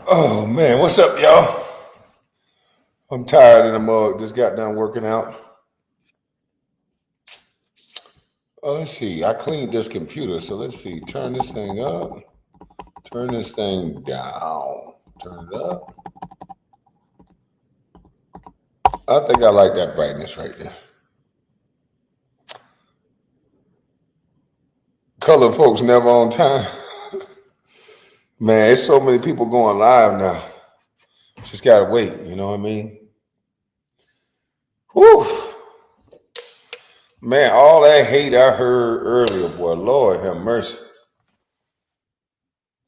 Oh man, what's up, y'all? I'm tired in the mug. Just got done working out. Let's see. I cleaned this computer, so let's see. Turn this thing up. Turn this thing down. Turn it up. I think I like that brightness right there. Color folks never on time. Man, it's so many people going live now. Just gotta wait. You know what I mean? Whew. Man, all that hate I heard earlier, boy. Lord have mercy.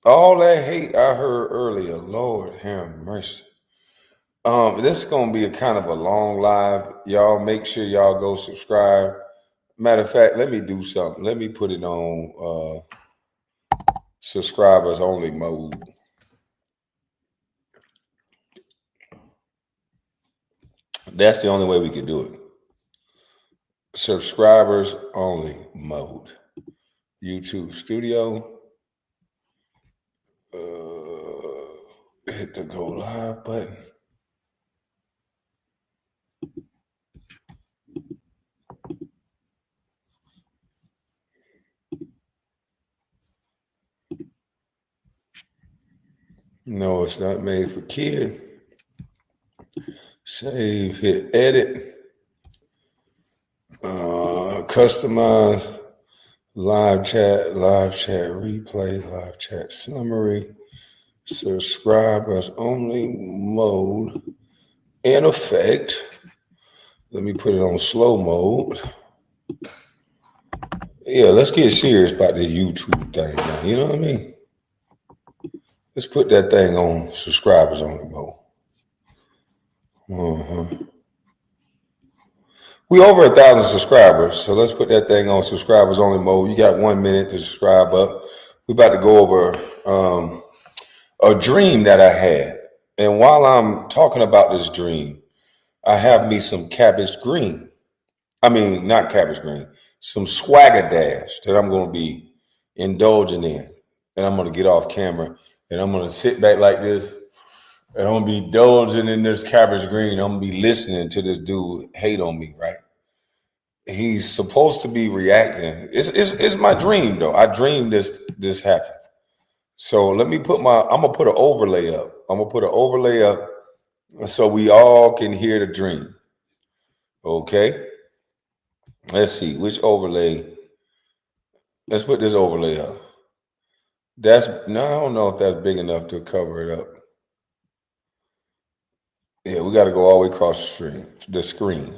All that hate I heard earlier, Lord have mercy. This is gonna be a kind of a long live. Y'all make sure y'all go subscribe. Matter of fact, let me do something. Let me put it on subscribers only mode. That's the only way we can do it. Subscribers only mode. YouTube Studio. Hit the go live button. No, it's not made for kids. Save, hit edit. Customize live chat replay, live chat summary, subscribers only mode in effect. Let me put it on slow mode. Yeah, let's get serious about this YouTube thing now. You know what I mean? Let's put that thing on subscribers only mode. We over 1,000 subscribers, so let's put that thing on subscribers only mode. You got 1 minute to subscribe up. We about to go over a dream that I had, and while I'm talking about this dream, I have me some cabbage green. I mean, not cabbage green, some swagger dash that I'm going to be indulging in, and I'm going to get off camera, and I'm going to sit back like this, and I'm going to be indulging in this cabbage green. I'm going to be listening to this dude hate on me, right? He's supposed to be reacting. It's my dream though. I dreamed this happened. So let me put I'm gonna put an overlay up. I'm gonna put an overlay up so we all can hear the dream. Okay. Let's see which overlay. Let's put this overlay up. That's no, I don't know if that's big enough to cover it up. Yeah, we got to go all the way across the screen.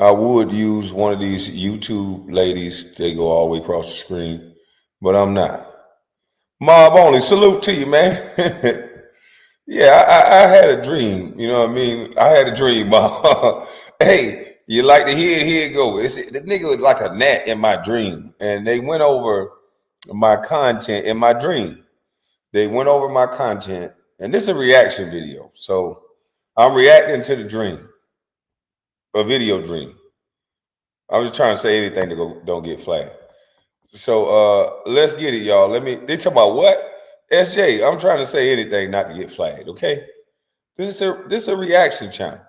I would use one of these YouTube ladies. They go all the way across the screen, but I'm not. Mob only, salute to you, man. Yeah, I had a dream. You know what I mean? I had a dream, Mob. Hey, you like to hear it? Here it go. The nigga was like a gnat in my dream, and they went over my content in my dream. They went over my content, and this is a reaction video. So I'm reacting to the dream, a video dream. I'm just trying to say anything to don't get flagged. So let's get it, y'all. They talk about what? SJ, I'm trying to say anything not to get flagged, okay? This is a reaction channel.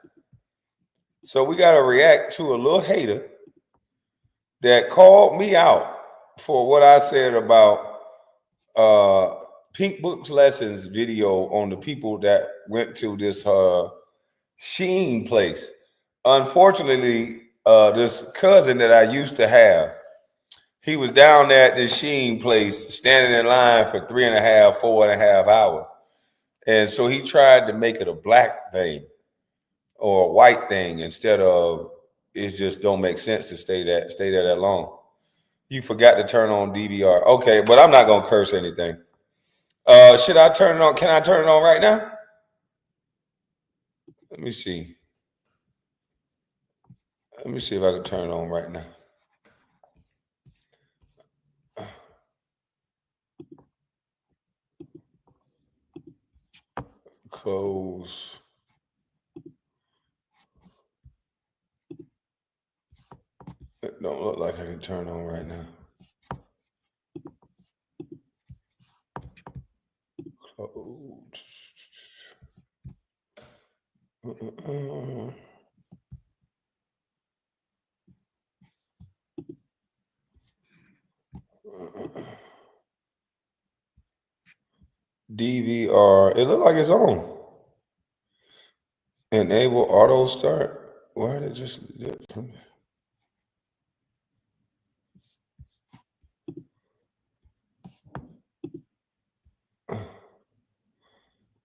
So we gotta react to a little hater that called me out for what I said about Pink Books Lessons video on the people that went to this Sheen place. Unfortunately, this cousin that I used to have, he was down there at this Sheen place standing in line for 3.5, 4.5 hours. And so he tried to make it a black thing or a white thing instead of it just don't make sense to stay there that long. You forgot to turn on DVR. Okay, but I'm not gonna curse anything. Should I turn it on? Can I turn it on right now? Let me see. Let me see if I can turn it on right now. Close. It don't look like I can turn it on right now. DVR. It looked like it's on. Enable auto start. Why did it just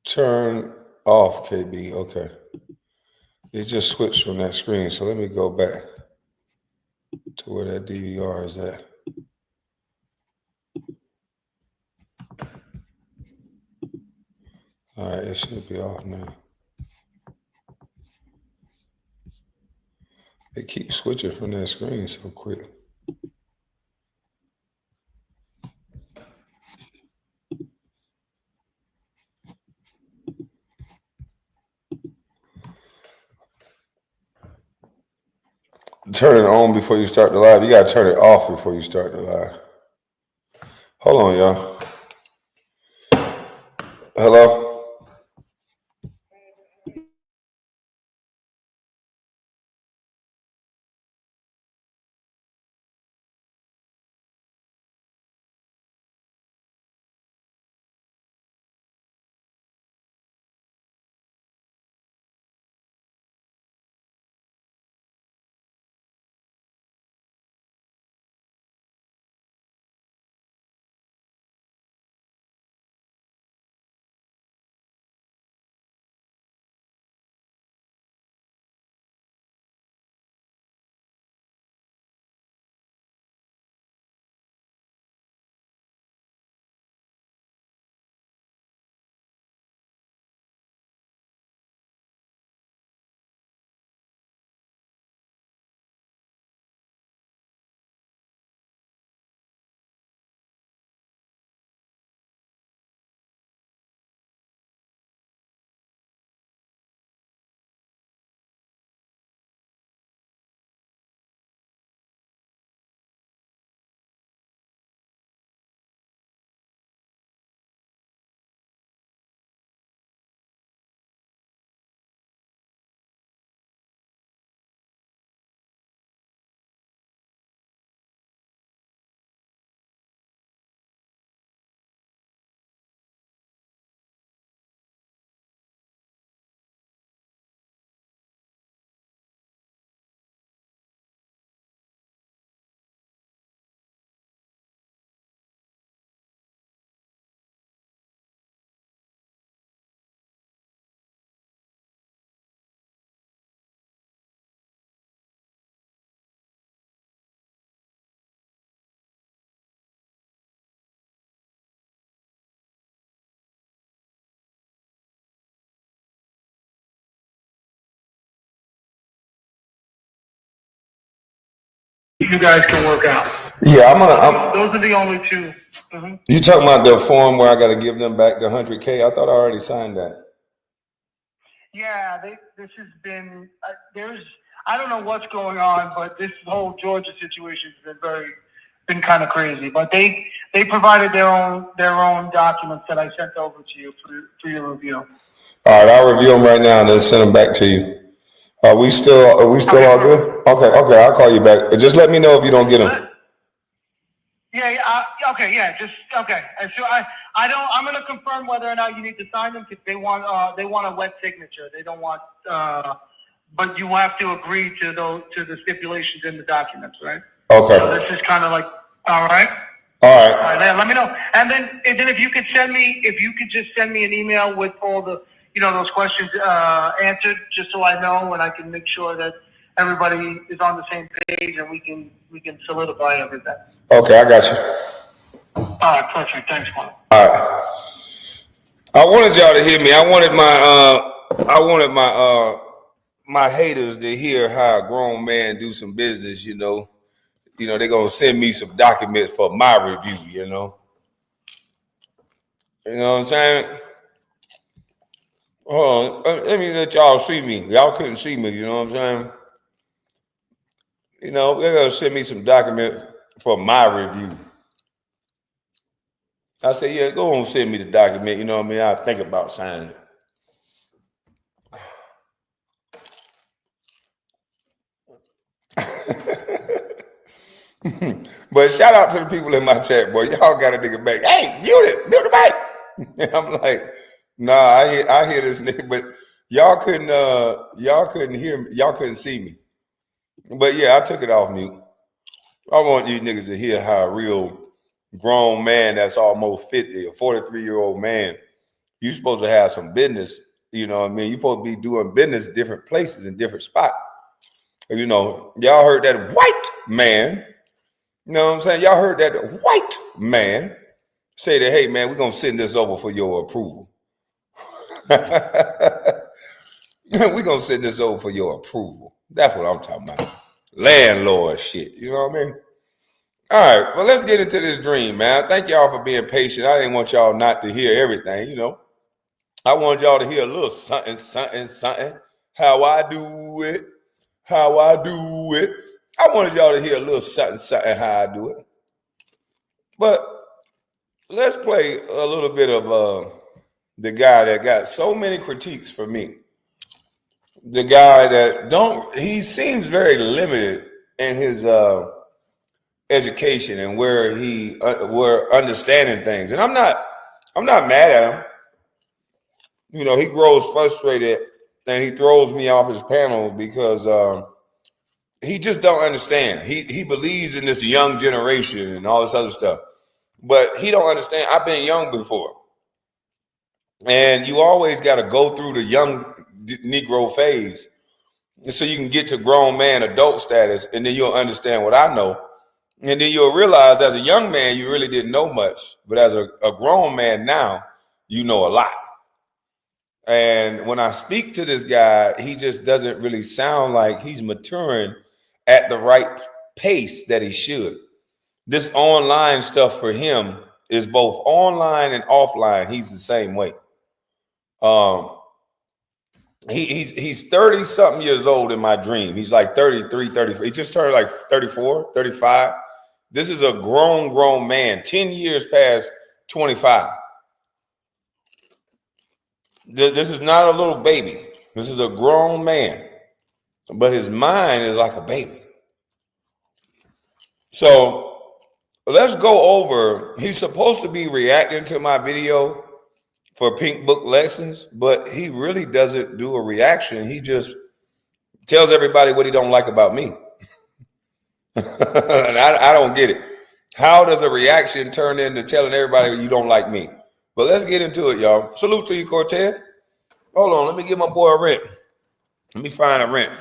turn off KB? Okay. It just switched from that screen. So let me go back to where that DVR is at. All right, it should be off now. It keeps switching from that screen so quick. Turn it on before you start the live. You gotta turn it off before you start the live. Hold on, y'all. Hello? You guys can work out. Yeah, those are the only two. You talking about the form where I got to give them back the 100K? I thought I already signed that. Yeah, this has been I don't know what's going on, but this whole Georgia situation has been kind of crazy. But they provided their own documents that I sent over to you for your review. All right, I'll review them right now and then send them back to you. Are we still Okay, all good? Okay, I'll call you back. Just let me know if you don't get them. Yeah. Okay. Yeah. Just okay. So I'm going to confirm whether or not you need to sign them because they want a wet signature. They don't want. But you have to agree to the stipulations in the documents, right? Okay. So this is kind of like all right. All right. All right. Let me know, and then if you could just send me an email with all the those questions answered, just so I know and I can make sure that everybody is on the same page and we can solidify everything. Okay, I got you. All right, perfect. Thanks, Kwame. All right. I wanted y'all to hear me. I wanted my haters to hear how a grown man do some business. They're gonna send me some documents for my review. You know what I'm saying? Hold on, let me let y'all see me. Y'all couldn't see me. You know what I'm saying? They're gonna send me some documents for my review. I said, yeah, go on, send me the document. You know what I mean? I'll think about signing it. But shout out to the people in my chat, boy. Y'all got a nigga back. Hey, mute the mic. And I'm like, nah, I hear this nigga, but y'all couldn't hear me, y'all couldn't see me. But yeah, I took it off mute. I want these niggas to hear how a real grown man that's almost 50, a 43-year-old man, you supposed to have some business, you know what I mean? You supposed to be doing business different places in different spots. You know, y'all heard that white man, you know what I'm saying? Y'all heard that white man say that, hey man, we're gonna send this over for your approval. We're gonna send this over for your approval. That's what I'm talking about. Landlord shit, you know what I mean? All right, well, let's get into this dream, man. Thank y'all for being patient. I didn't want y'all not to hear everything, you know. I wanted y'all to hear a little something, how I do it, how I do it. I wanted y'all to hear a little something, how I do it. But let's play a little bit of the guy that got so many critiques for me. The guy that he seems very limited in his education and where we're understanding things. And I'm not mad at him. You know, he grows frustrated and he throws me off his panel because he just don't understand. He believes in this young generation and all this other stuff, but he don't understand. I've been young before, and you always got to go through the young Negro phase, so you can get to grown man adult status, and then you'll understand what I know, and then you'll realize as a young man you really didn't know much, but as a grown man now you know a lot. And when I speak to this guy, he just doesn't really sound like he's maturing at the right pace that he should. This online stuff for him is both online and offline. He's the same way. He's 30 something years old in my dream. He's like 33, 34. He just turned like 34, 35. This is a grown man, 10 years past 25. This is not a little baby. This is a grown man, but his mind is like a baby. So let's go over. He's supposed to be reacting to my video for Pink Book Lessons, but he really doesn't do a reaction. He just tells everybody what he don't like about me. And I don't get it. How does a reaction turn into telling everybody you don't like me? But let's get into it, y'all. Salute to you, Cortez. Hold on, let me give my boy a rent. Let me find a rent.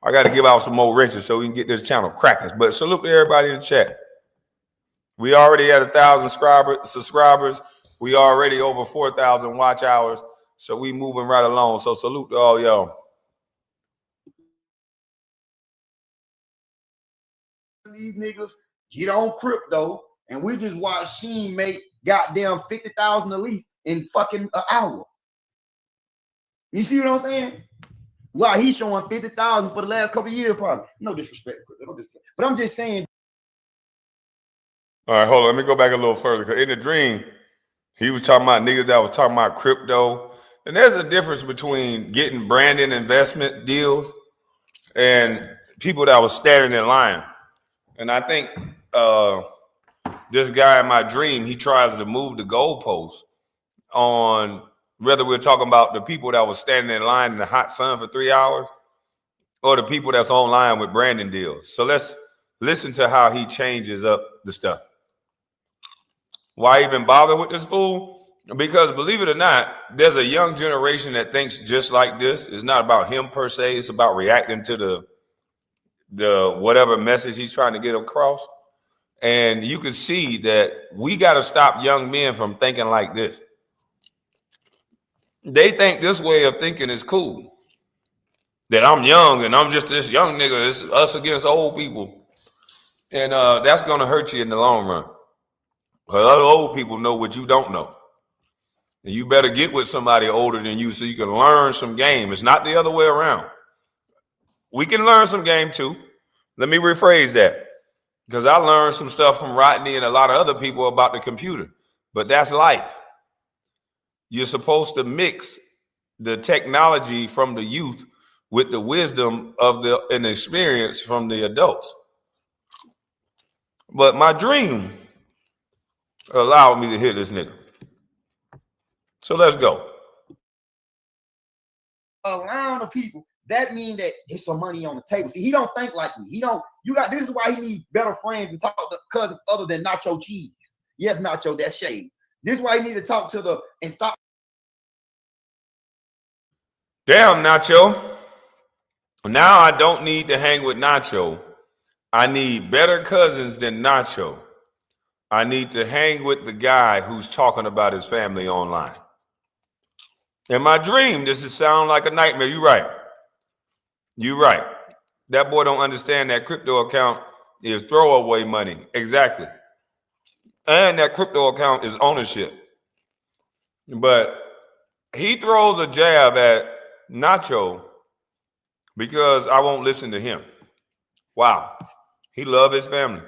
I got to give out some more wrenches so we can get this channel cracking. But salute to everybody in the chat. We already at 1,000 subscribers. We already over 4,000 watch hours. So we moving right along. So salute to all y'all. These niggas get on crypto, and we just watch Sheen make goddamn 50,000 at least in fucking an hour. You see what I'm saying? Wow, he's showing 50,000 for the last couple of years, probably. No disrespect, but I'm just saying. All right, hold on. Let me go back a little further. Because in the dream, he was talking about niggas that was talking about crypto. And there's a difference between getting branding investment deals and people that was standing in line. And I think this guy in my dream, he tries to move the goalposts on whether we're talking about the people that was standing in line in the hot sun for 3 hours or the people that's online with branding deals. So let's listen to how he changes up the stuff. Why even bother with this fool? Because believe it or not, there's a young generation that thinks just like this. It's not about him per se. It's about reacting to the whatever message he's trying to get across. And you can see that we got to stop young men from thinking like this. They think this way of thinking is cool. That I'm young and I'm just this young nigga. It's us against old people. And that's going to hurt you in the long run. Because other old people know what you don't know. And you better get with somebody older than you so you can learn some game. It's not the other way around. We can learn some game too. Let me rephrase that. Because I learned some stuff from Rodney and a lot of other people about the computer. but that's life. You're supposed to mix the technology from the youth with the wisdom of and experience from the adults. But my dream allowed me to hit this nigga. So let's go. Around the people, that mean that it's some money on the table. See, he don't think like me. This is why he needs better friends and talk to cousins other than Nacho Cheese. Yes, Nacho, that's shade. This is why he need to talk to and stop. Damn, Nacho. Now I don't need to hang with Nacho. I need better cousins than Nacho. I need to hang with the guy who's talking about his family online. In my dream, this is sound like a nightmare. You're right. You're right. That boy don't understand that crypto account is throwaway money. Exactly. And that crypto account is ownership. But he throws a jab at Nacho because I won't listen to him. Wow. He love his family.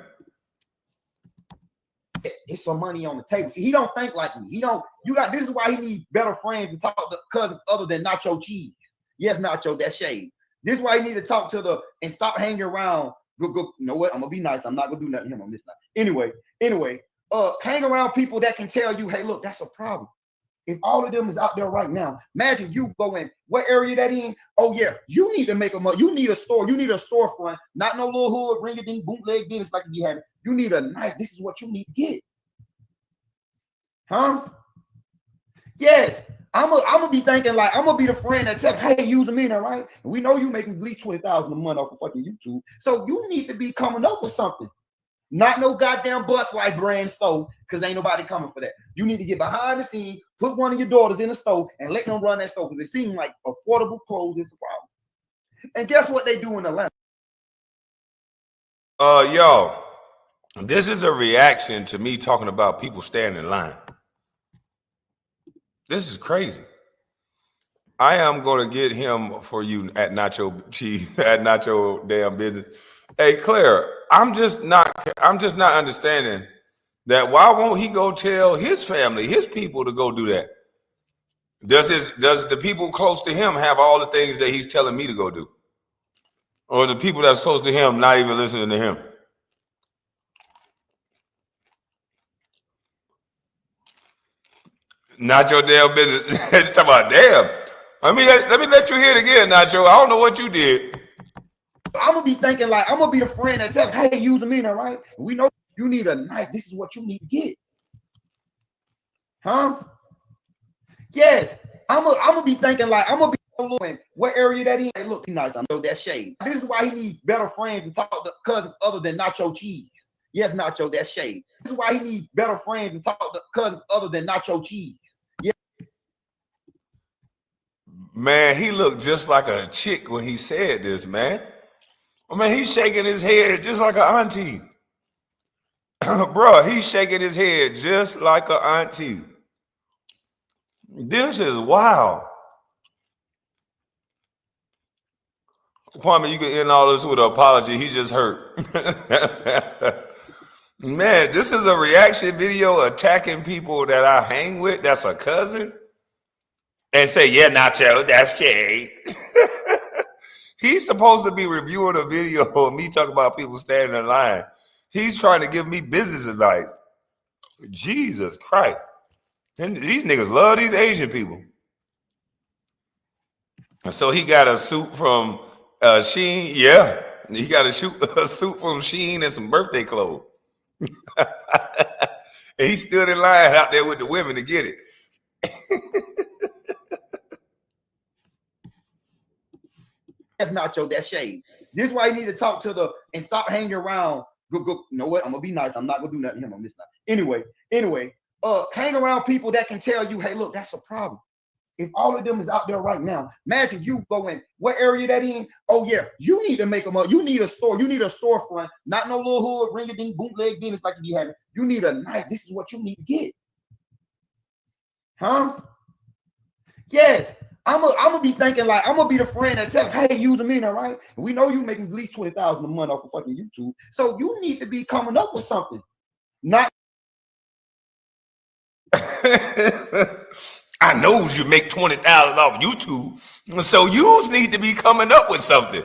It's some money on the table. See, he don't think like me. This is why he needs better friends and talk to cousins other than Nacho Cheese. Yes, Nacho, that's shade. This is why he need to talk to and stop hanging around. Go, you know what? I'm gonna be nice. I'm not gonna do nothing to him on this night. Anyway, hang around people that can tell you, hey, look, that's a problem. If all of them is out there right now, imagine you go in what area that in. Oh yeah, you need to make a money. You need a store. You need a storefront. Not no little hood ring a ding bootleg business like you have. You need a nice. This is what you need to get. Huh? Yes. I'm gonna be thinking like I'm gonna be the friend that said, hey, use them in there, right? And we know you making at least 20,000 a month off of fucking YouTube. So you need to be coming up with something. Not no goddamn Bustlife brand store, because ain't nobody coming for that. You need to get behind the scene, put one of your daughters in the store, and let them run that store, because it seems like affordable clothes is a problem. And guess what they do in Atlanta? Yo, this is a reaction to me talking about people standing in line. This is crazy. I am going to get him for you at Nacho Cheese, at Nacho damn business. Hey, Claire, I'm just not understanding that. Why won't he go tell his family, his people to go do that? Does the people close to him have all the things that he's telling me to go do? Or the people that's close to him not even listening to him? Not your damn business. Just talking about damn. Let me let you hear it again, Nacho. I don't know what you did. I'm gonna be thinking like I'm gonna be the friend that tells, hey, use them in there, right? We know you need a night. This is what you need to get. Huh? Yes. I'm gonna be thinking like I'm gonna be what area that in. Hey, look, be nice. I know that shade. This is why he needs better friends and talk to cousins other than Nacho Cheese. Yes, Nacho, that's shade. This is why he needs better friends and talk to cousins other than Nacho Cheese. Yeah. Man, he looked just like a chick when he said this, man. I mean, he's shaking his head just like an auntie. Bro, he's shaking his head just like an auntie. This is wild. Kwame, you can end all this with an apology. He just hurt. Man, this is a reaction video attacking people that I hang with. That's a cousin. And say, yeah, Nacho, that's shade. He's supposed to be reviewing a video of me talking about people standing in line. He's trying to give me business advice. Jesus Christ. And these niggas love these Asian people. And so he got a suit from Shein. Yeah, he got a suit from Shein and some birthday clothes. And he stood in line out there with the women to get it. That's Nacho, that shade. This is why you need to talk to and stop hanging around. Go, you know what? I'm gonna be nice. I'm not gonna do nothing to him on this night. Anyway, hang around people that can tell you, hey, look, that's a problem. If all of them is out there right now, imagine you go in what area that in. Oh yeah, you need to make them up. You need a store. You need a storefront. Not no little hood ring a ding bootleg business like you have. You need a night. This is what you need to get. Huh? Yes. I'm gonna be thinking like I'm gonna be the friend that tells, hey, use them in there, right? And we know you making at least 20,000 a month off of fucking YouTube. So you need to be coming up with something. Not I knows you make $20,000 off YouTube, so you need to be coming up with something.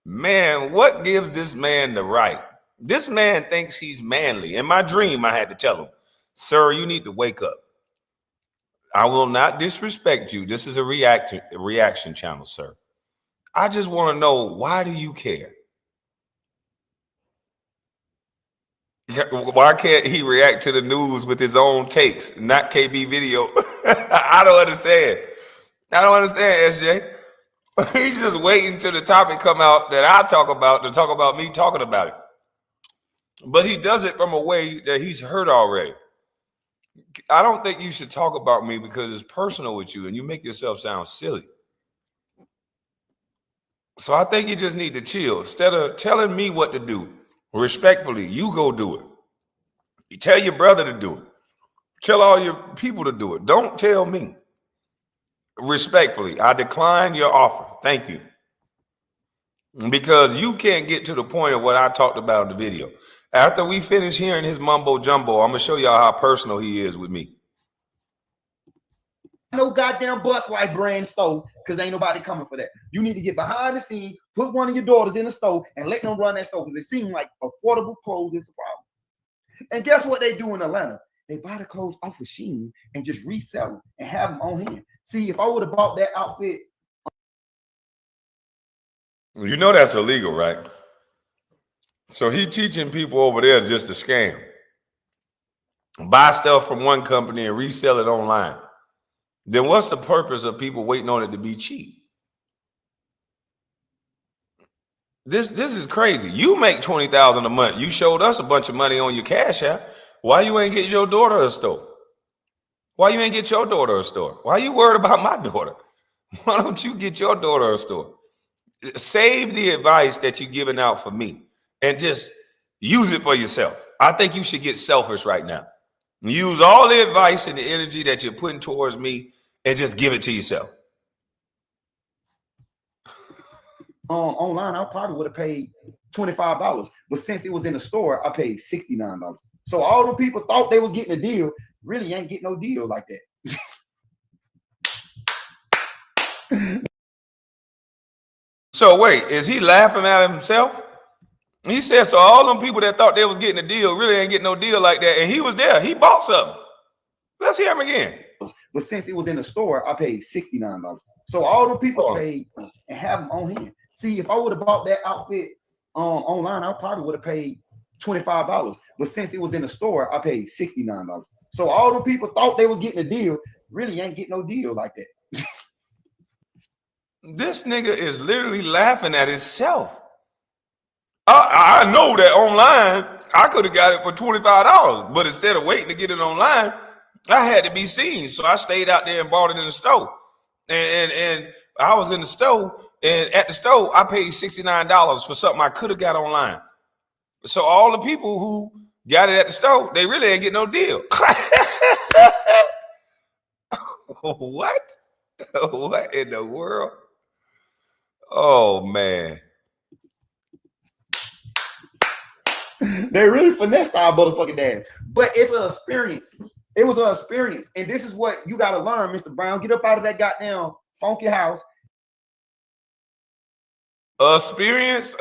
Man, what gives this man the right? This man thinks he's manly. In my dream, I had to tell him, sir, you need to wake up. I will not disrespect you. This is a reaction channel, sir. I just want to know, why do you care? Why can't he react to the news with his own takes, not KB video? I don't understand. I don't understand, SJ. He's just waiting till the topic come out that I talk about to talk about me talking about it. But he does it from a way that he's heard already. I don't think you should talk about me because it's personal with you and you make yourself sound silly. So I think you just need to chill. Instead of telling me what to do, respectfully, you go do it. You tell your brother to do it. Tell all your people to do it. Don't tell me. Respectfully, I decline your offer. Thank you. Because you can't get to the point of what I talked about in the video. After we finish hearing his mumbo jumbo, I'm going to show y'all how personal he is with me. No goddamn Bustlife brand store, because ain't nobody coming for that. You need to get behind the scene, put one of your daughters in the store, and let them run that store, because it seems like affordable clothes is a problem. And guess what they do in Atlanta? They buy the clothes off of Shein and just resell them and have them on hand. See, if I would have bought that outfit. You know that's illegal, right? So he teaching people over there just to scam. Buy stuff from one company and resell it online. Then what's the purpose of people waiting on it to be cheap? This is crazy. You make $20,000 a month. You showed us a bunch of money on your Cash App. Why you ain't get your daughter a store? Why you ain't get your daughter a store? Why you worried about my daughter? Why don't you get your daughter a store? Save the advice that you're giving out for me and just use it for yourself. I think you should get selfish right now. Use all the advice and the energy that you're putting towards me and just give it to yourself. Online, I probably would have paid $25, but since it was in the store, I paid $69. So all the people thought they was getting a deal, really ain't getting no deal like that. So wait, is he laughing at himself? He said, so all them people that thought they was getting a deal really ain't getting no deal like that. And he was there. He bought something. Let's hear him again. But since it was in the store, I paid $69. So all the people paid and have them on hand. See, if I would have bought that outfit online, I probably would have paid $25. But since it was in the store, I paid $69. So all the people thought they was getting a deal, really ain't getting no deal like that. This nigga is literally laughing at himself. I know that online, I could have got it for $25, but instead of waiting to get it online, I had to be seen. So I stayed out there and bought it in the store. And I was in the store, and at the store, I paid $69 for something I could have got online. So all the people who got it at the store, they really ain't getting no deal. What? What in the world? Oh, man. They really finessed our motherfucking dad. But it's an experience. It was an experience. And this is what you got to learn, Mr. Brown. Get up out of that goddamn funky house. Experience.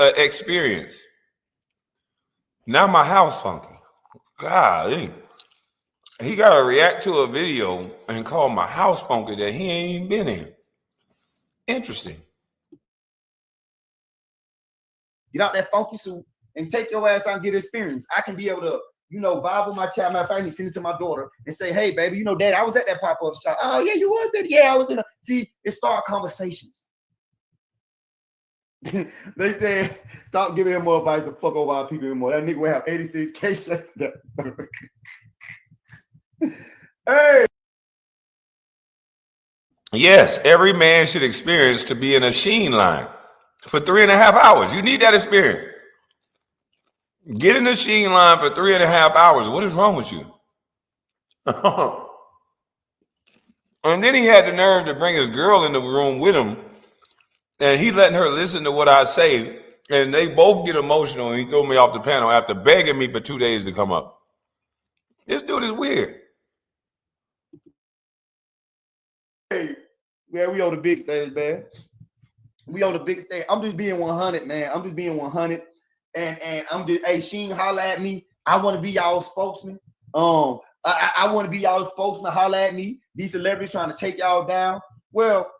Now my house funky. God, he got to react to a video and call my house funky that he ain't even been in. Interesting. Get out that funky suit and take your ass out and get experience. I can be able to, Bible my child. Matter of fact, send it to my daughter and say, hey, baby, Dad, I was at that pop-up shop. Oh, yeah, you was there. Yeah, I was in a. See, it start conversations. They say, stop giving him more advice to fuck over our people anymore. That nigga will have 86K shirts. Hey. Yes, every man should experience to be in a Shein line for 3.5 hours. You need that experience. Get in the Shein line for 3.5 hours. What is wrong with you? And then he had the nerve to bring his girl in the room with him, and he letting her listen to what I say, and they both get emotional, and he threw me off the panel after begging me for 2 days to come up. This dude is weird. Man, we on the big stage, man. We on the big stage. I'm just being 100, man. I'm just being 100. And I'm just, hey, Sheen, holla at me. I want to be y'all spokesman. I want to be y'all spokesman. Holla at me. These celebrities trying to take y'all down. Well,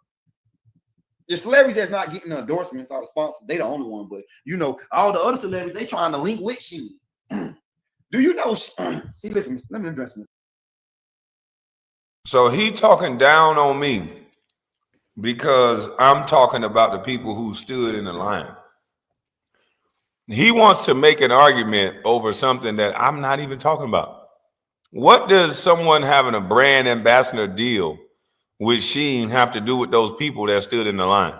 the celebrities that's not getting the endorsements or the sponsors, they the only one. But you know, all the other celebrities, they trying to link with Sheen. Do you know? See, listen, let me address this. So he talking down on me because I'm talking about the people who stood in the line. He wants to make an argument over something that I'm not even talking about. What does someone having a brand ambassador deal with Sheen have to do with those people that stood in the line?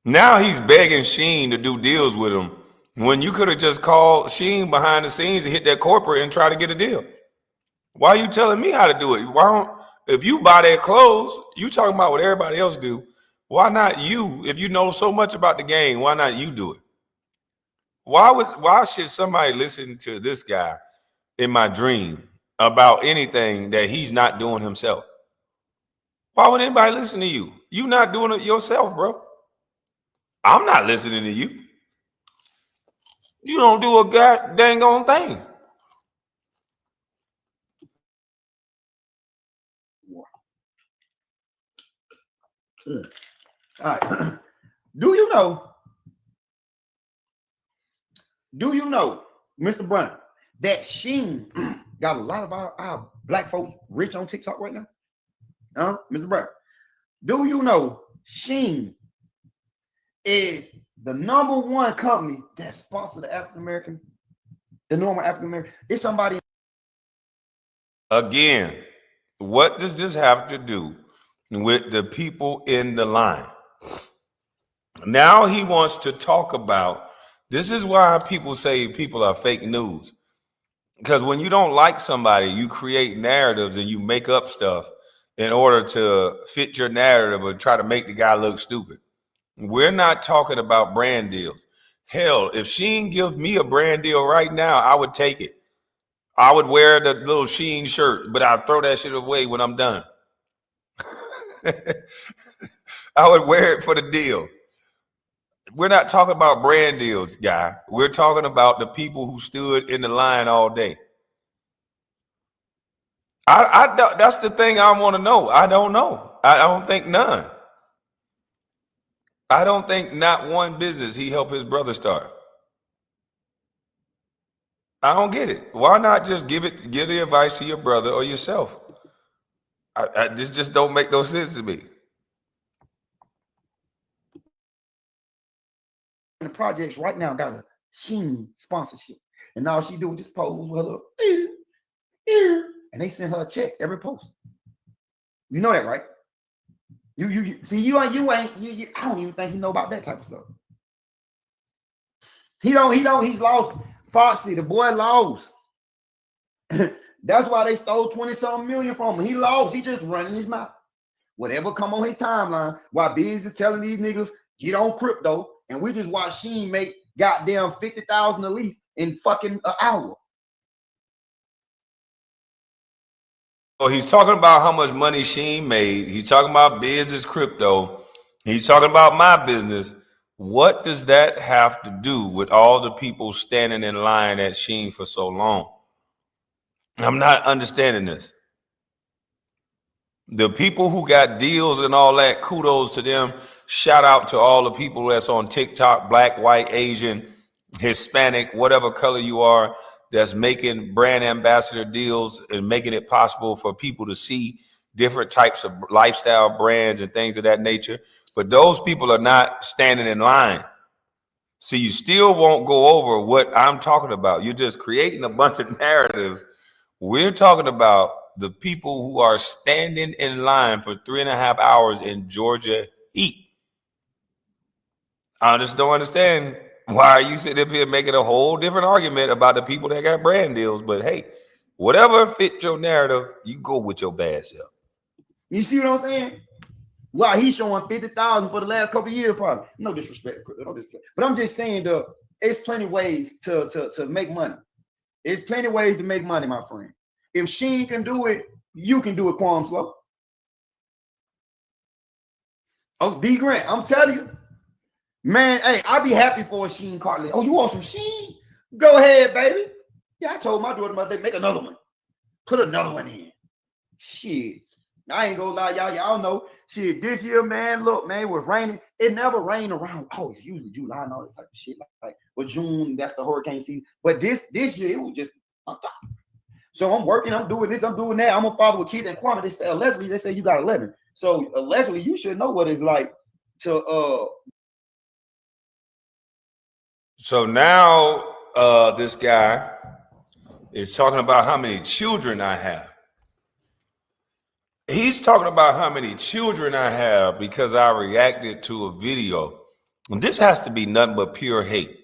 Now he's begging Sheen to do deals with him when you could have just called Sheen behind the scenes and hit that corporate and try to get a deal. Why are you telling me how to do it? Why don't, if you buy their clothes, you talking about what everybody else do. Why not you? If you know so much about the game, why not you do it? Why should somebody listen to this guy in my dream about anything that he's not doing himself? Why would anybody listen to you? You not doing it yourself, bro. I'm not listening to you. You don't do a god dang on thing. All right. Do you know, Mr. Brown, that Sheen got a lot of our black folks rich on TikTok right now? Mr. Brown, do you know Sheen is the #1 company that sponsors the African American, the normal African American? It's somebody. Again, what does this have to do with the people in the line? Now he wants to talk about, this is why people say people are fake news. Because when you don't like somebody, you create narratives and you make up stuff in order to fit your narrative or try to make the guy look stupid. We're not talking about brand deals. Hell, if Sheen give me a brand deal right now, I would take it. I would wear the little Sheen shirt, but I'll throw that shit away when I'm done. I would wear it for the deal. We're not talking about brand deals, guy. We're talking about the people who stood in the line all day. That's the thing I want to know. I don't know. I don't think none. I don't think not one business he helped his brother start. I don't get it. Why not just give the advice to your brother or yourself? This just don't make no sense to me. The projects right now got a Sheen sponsorship, and all she do is just pose with her, and they send her a check every post. You know that, right? You see, you ain't. I don't even think he know about that type of stuff. He don't. He's lost. Foxy, the boy lost. That's why they stole 20-something million from him. He lost. He just running his mouth. Whatever come on his timeline, while Biz is telling these niggas get on crypto, and we just watch Sheen make goddamn 50,000 at least in fucking an hour. So he's talking about how much money Sheen made. He's talking about Biz's crypto. He's talking about my business. What does that have to do with all the people standing in line at Sheen for so long? I'm not understanding this. The people who got deals and all that, kudos to them. Shout out to all the people that's on TikTok, black, white, Asian, Hispanic, whatever color you are, that's making brand ambassador deals and making it possible for people to see different types of lifestyle brands and things of that nature. But those people are not standing in line. So you still won't go over what I'm talking about. You're just creating a bunch of narratives. We're talking about the people who are standing in line for 3.5 hours in Georgia heat. I just don't understand why are you sitting up here making a whole different argument about the people that got brand deals. But hey, whatever fits your narrative, you go with your bad self. You see what I'm saying? Wow, he's showing 50,000 for the last couple of years, probably. No disrespect, no disrespect. But I'm just saying, it's plenty of ways to make money. It's plenty of ways to make money, my friend. If Sheen can do it, you can do it, Kwame Slow. Oh, D Grant, I'm telling you, man. Hey, I'd be happy for a Sheen cartlet. Oh, you want some Sheen? Go ahead, baby. Yeah, I told my daughter, make another one. Put another one in. Shit. I ain't gonna lie, y'all know. Shit, this year, man, look, man, it was raining. It never rained around. Oh, it's usually July and all that type of shit. Like well, June, that's the hurricane season. But this year, it was just so I'm working, I'm doing this, I'm doing that. I'm a father with kids and Kwame. They say allegedly, they say you got 11. So allegedly, you should know what it's like to So now this guy is talking about how many children I have. He's talking about how many children I have because I reacted to a video. And this has to be nothing but pure hate.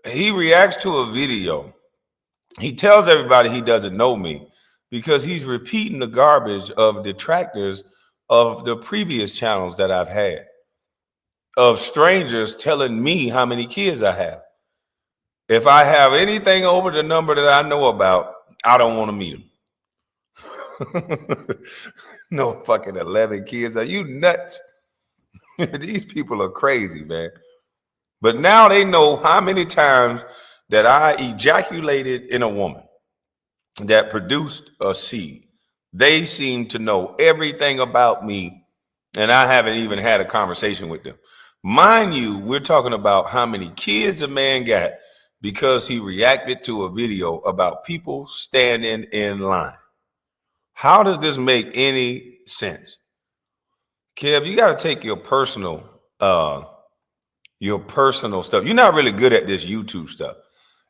He reacts to a video. He tells everybody he doesn't know me because he's repeating the garbage of detractors of the previous channels that I've had, of strangers telling me how many kids I have. If I have anything over the number that I know about, I don't want to meet them. No fucking 11 kids. Are you nuts? These people are crazy, man. But now they know how many times that I ejaculated in a woman that produced a seed. They seem to know everything about me, and I haven't even had a conversation with them. Mind you, we're talking about how many kids a man got because he reacted to a video about people standing in line. How does this make any sense? Kev, you got to take your personal stuff. You're not really good at this YouTube stuff.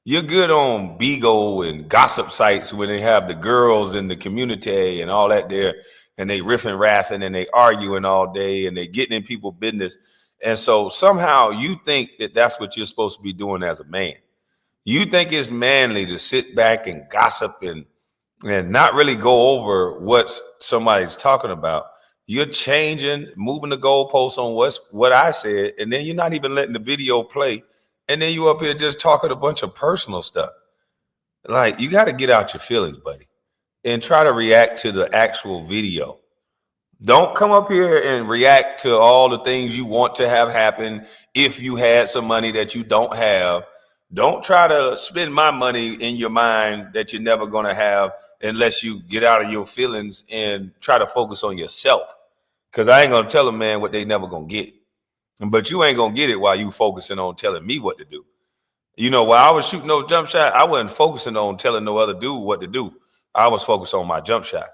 You're good on Bigo and gossip sites when they have the girls in the community and all that there, and they riffing, raffing, and they arguing all day, and they getting in people's business. And so somehow you think that that's what you're supposed to be doing as a man. You think it's manly to sit back and gossip and not really go over what somebody's talking about. You're changing, moving the goalposts on what I said, and then you're not even letting the video play. And then you up here just talking a bunch of personal stuff. Like, you got to get out your feelings, buddy, and try to react to the actual video. Don't come up here and react to all the things you want to have happen if you had some money that you don't have. Don't try to spend my money in your mind that you're never going to have unless you get out of your feelings and try to focus on yourself. Because I ain't going to tell a man what they never going to get. But you ain't going to get it while you focusing on telling me what to do. You know, while I was shooting those jump shots, I wasn't focusing on telling no other dude what to do. I was focused on my jump shot.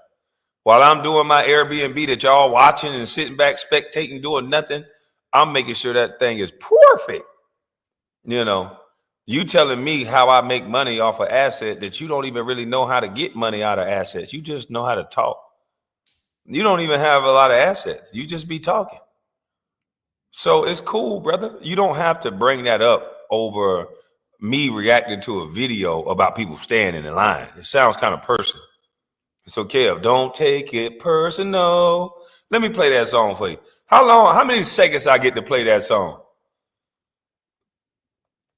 While I'm doing my Airbnb that y'all watching and sitting back, spectating, doing nothing, I'm making sure that thing is perfect. You know, you telling me how I make money off an asset that you don't even really know how to get money out of assets. You just know how to talk. You don't even have a lot of assets. You just be talking. So it's cool, brother. You don't have to bring that up over me reacting to a video about people standing in line. It sounds kind of personal. So Kev, don't take it personal. Let me play that song for you. How many seconds I get to play that song?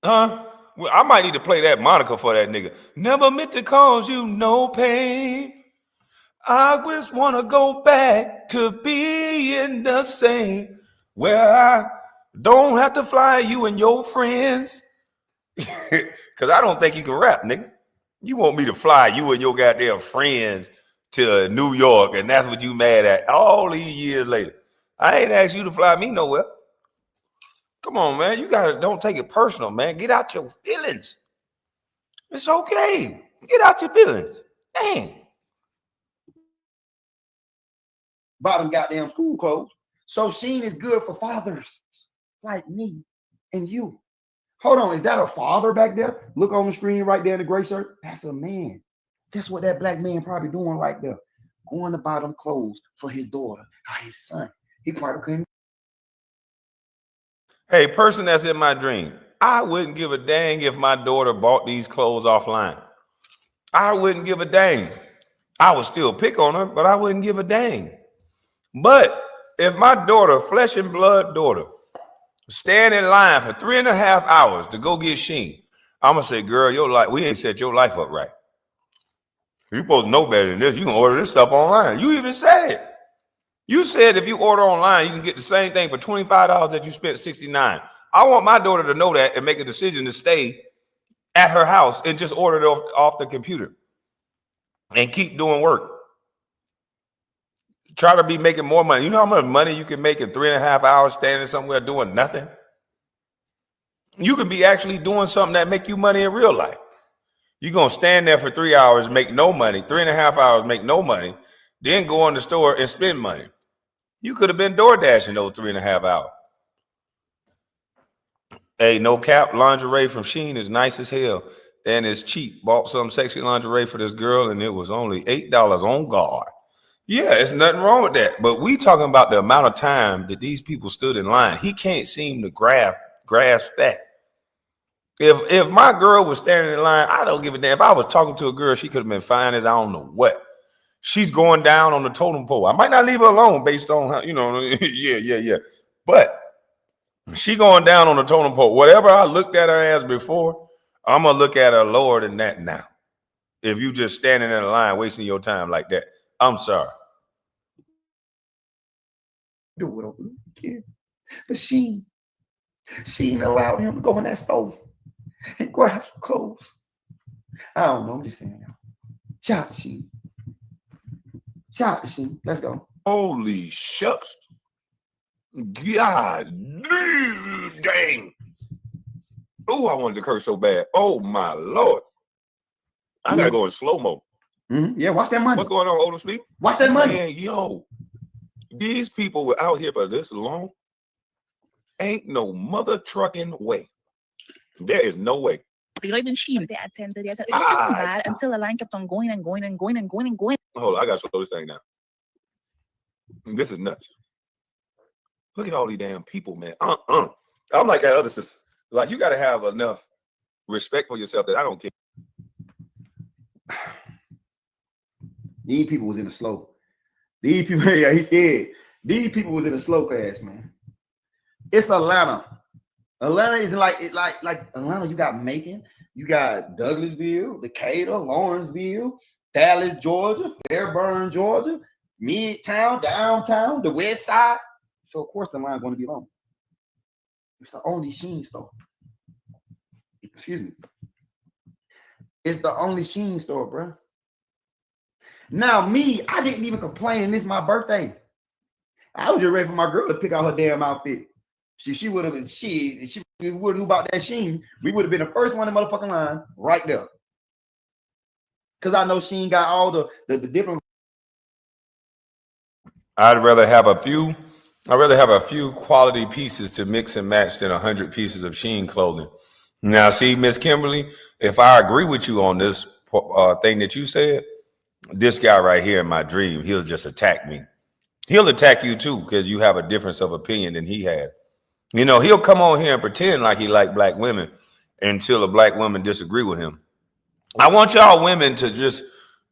Huh? Well, I might need to play that Monica for that nigga. Never meant to cause you no pain. I just want to go back to being the same, where I don't have to fly you and your friends. Because I don't think you can rap, nigga. You want me to fly you and your goddamn friends to New York, and that's what you mad at all these years later. I ain't asked you to fly me nowhere. Come on, man. Don't take it personal, man. Get out your feelings. It's okay. Get out your feelings. Dang. bottom goddamn school clothes. So Sheen is good for fathers like me and you. Hold on, is that a father back there? Look on the screen right there in the gray shirt. That's a man. Guess what that black man probably doing right there? Going to buy them clothes for his daughter or his son. He probably couldn't. Hey, person that's in my dream, I wouldn't give a dang if my daughter bought these clothes offline. I wouldn't give a dang. I would still pick on her, but I wouldn't give a dang. But if my daughter, flesh and blood daughter, stand in line for 3.5 hours to go get Sheen, I'm gonna say, girl, your life, we ain't set your life up right. You're supposed to know better than this. You can order this stuff online. You even said it. You said if you order online, you can get the same thing for $25 that you spent $69. I want my daughter to know that and make a decision to stay at her house and just order it off the computer and keep doing work. Try to be making more money. You know how much money you can make in 3.5 hours standing somewhere doing nothing? You could be actually doing something that make you money in real life. You're going to stand there for 3 hours, make no money, 3.5 hours, make no money, then go in the store and spend money. You could have been door dashing those 3.5 hours. Hey, no cap, lingerie from Shein is nice as hell and it's cheap. Bought some sexy lingerie for this girl and it was only $8 on guard. Yeah, it's nothing wrong with that. But we talking about the amount of time that these people stood in line. He can't seem to grasp that. If my girl was standing in line, I don't give a damn. If I was talking to a girl, she could have been fine as I don't know what. She's going down on the totem pole. I might not leave her alone based on how, yeah. But she going down on the totem pole. Whatever I looked at her as before, I'm going to look at her lower than that now. If you just standing in a line wasting your time like that, I'm sorry. Do whatever he can. But she allowed him to go in that store and grab some clothes. I don't know. I'm just saying, y'all. Shout out to she. Shout out to she. Let's go. Holy shucks. God dang. Oh, I wanted to curse so bad. Oh, my Lord. I got to go in slow-mo. Mm-hmm. Yeah, watch that money. What's going on, Oldham Speak? Watch that money. Man, yo, these people were out here for this long. Ain't no mother trucking way. There is no way. At 10:30. I said, "Oh, not bad," until the line kept on going and going and going and going and going. Hold on, I got to slow this thing down. This is nuts. Look at all these damn people, man. I'm like that other sister. Like, you got to have enough respect for yourself that I don't care. These people was in the slow. These people, yeah, he said. These people was in the slow class, man. It's Atlanta. Atlanta is like Atlanta. You got Macon, you got Douglasville, Decatur, Lawrenceville, Dallas, Georgia, Fairburn, Georgia, Midtown, downtown, the West Side. So of course the line going to be long. It's the only Shein store. Excuse me. It's the only Shein store, bro. Now me, I didn't even complain, and this is my birthday. I was just ready for my girl to pick out her damn outfit. She would have been she would have knew about that Shein. We would have been the first one in the motherfucking line right there. Cause I know Shein got all the different. I'd rather have a few quality pieces to mix and match than 100 pieces of Shein clothing. Now, see, Miss Kimberly, if I agree with you on this thing that you said, this guy right here in my dream, he'll just attack me. He'll attack you too, because you have a difference of opinion than he has. You know, he'll come on here and pretend like he like black women until a black woman disagree with him. I want y'all women to just,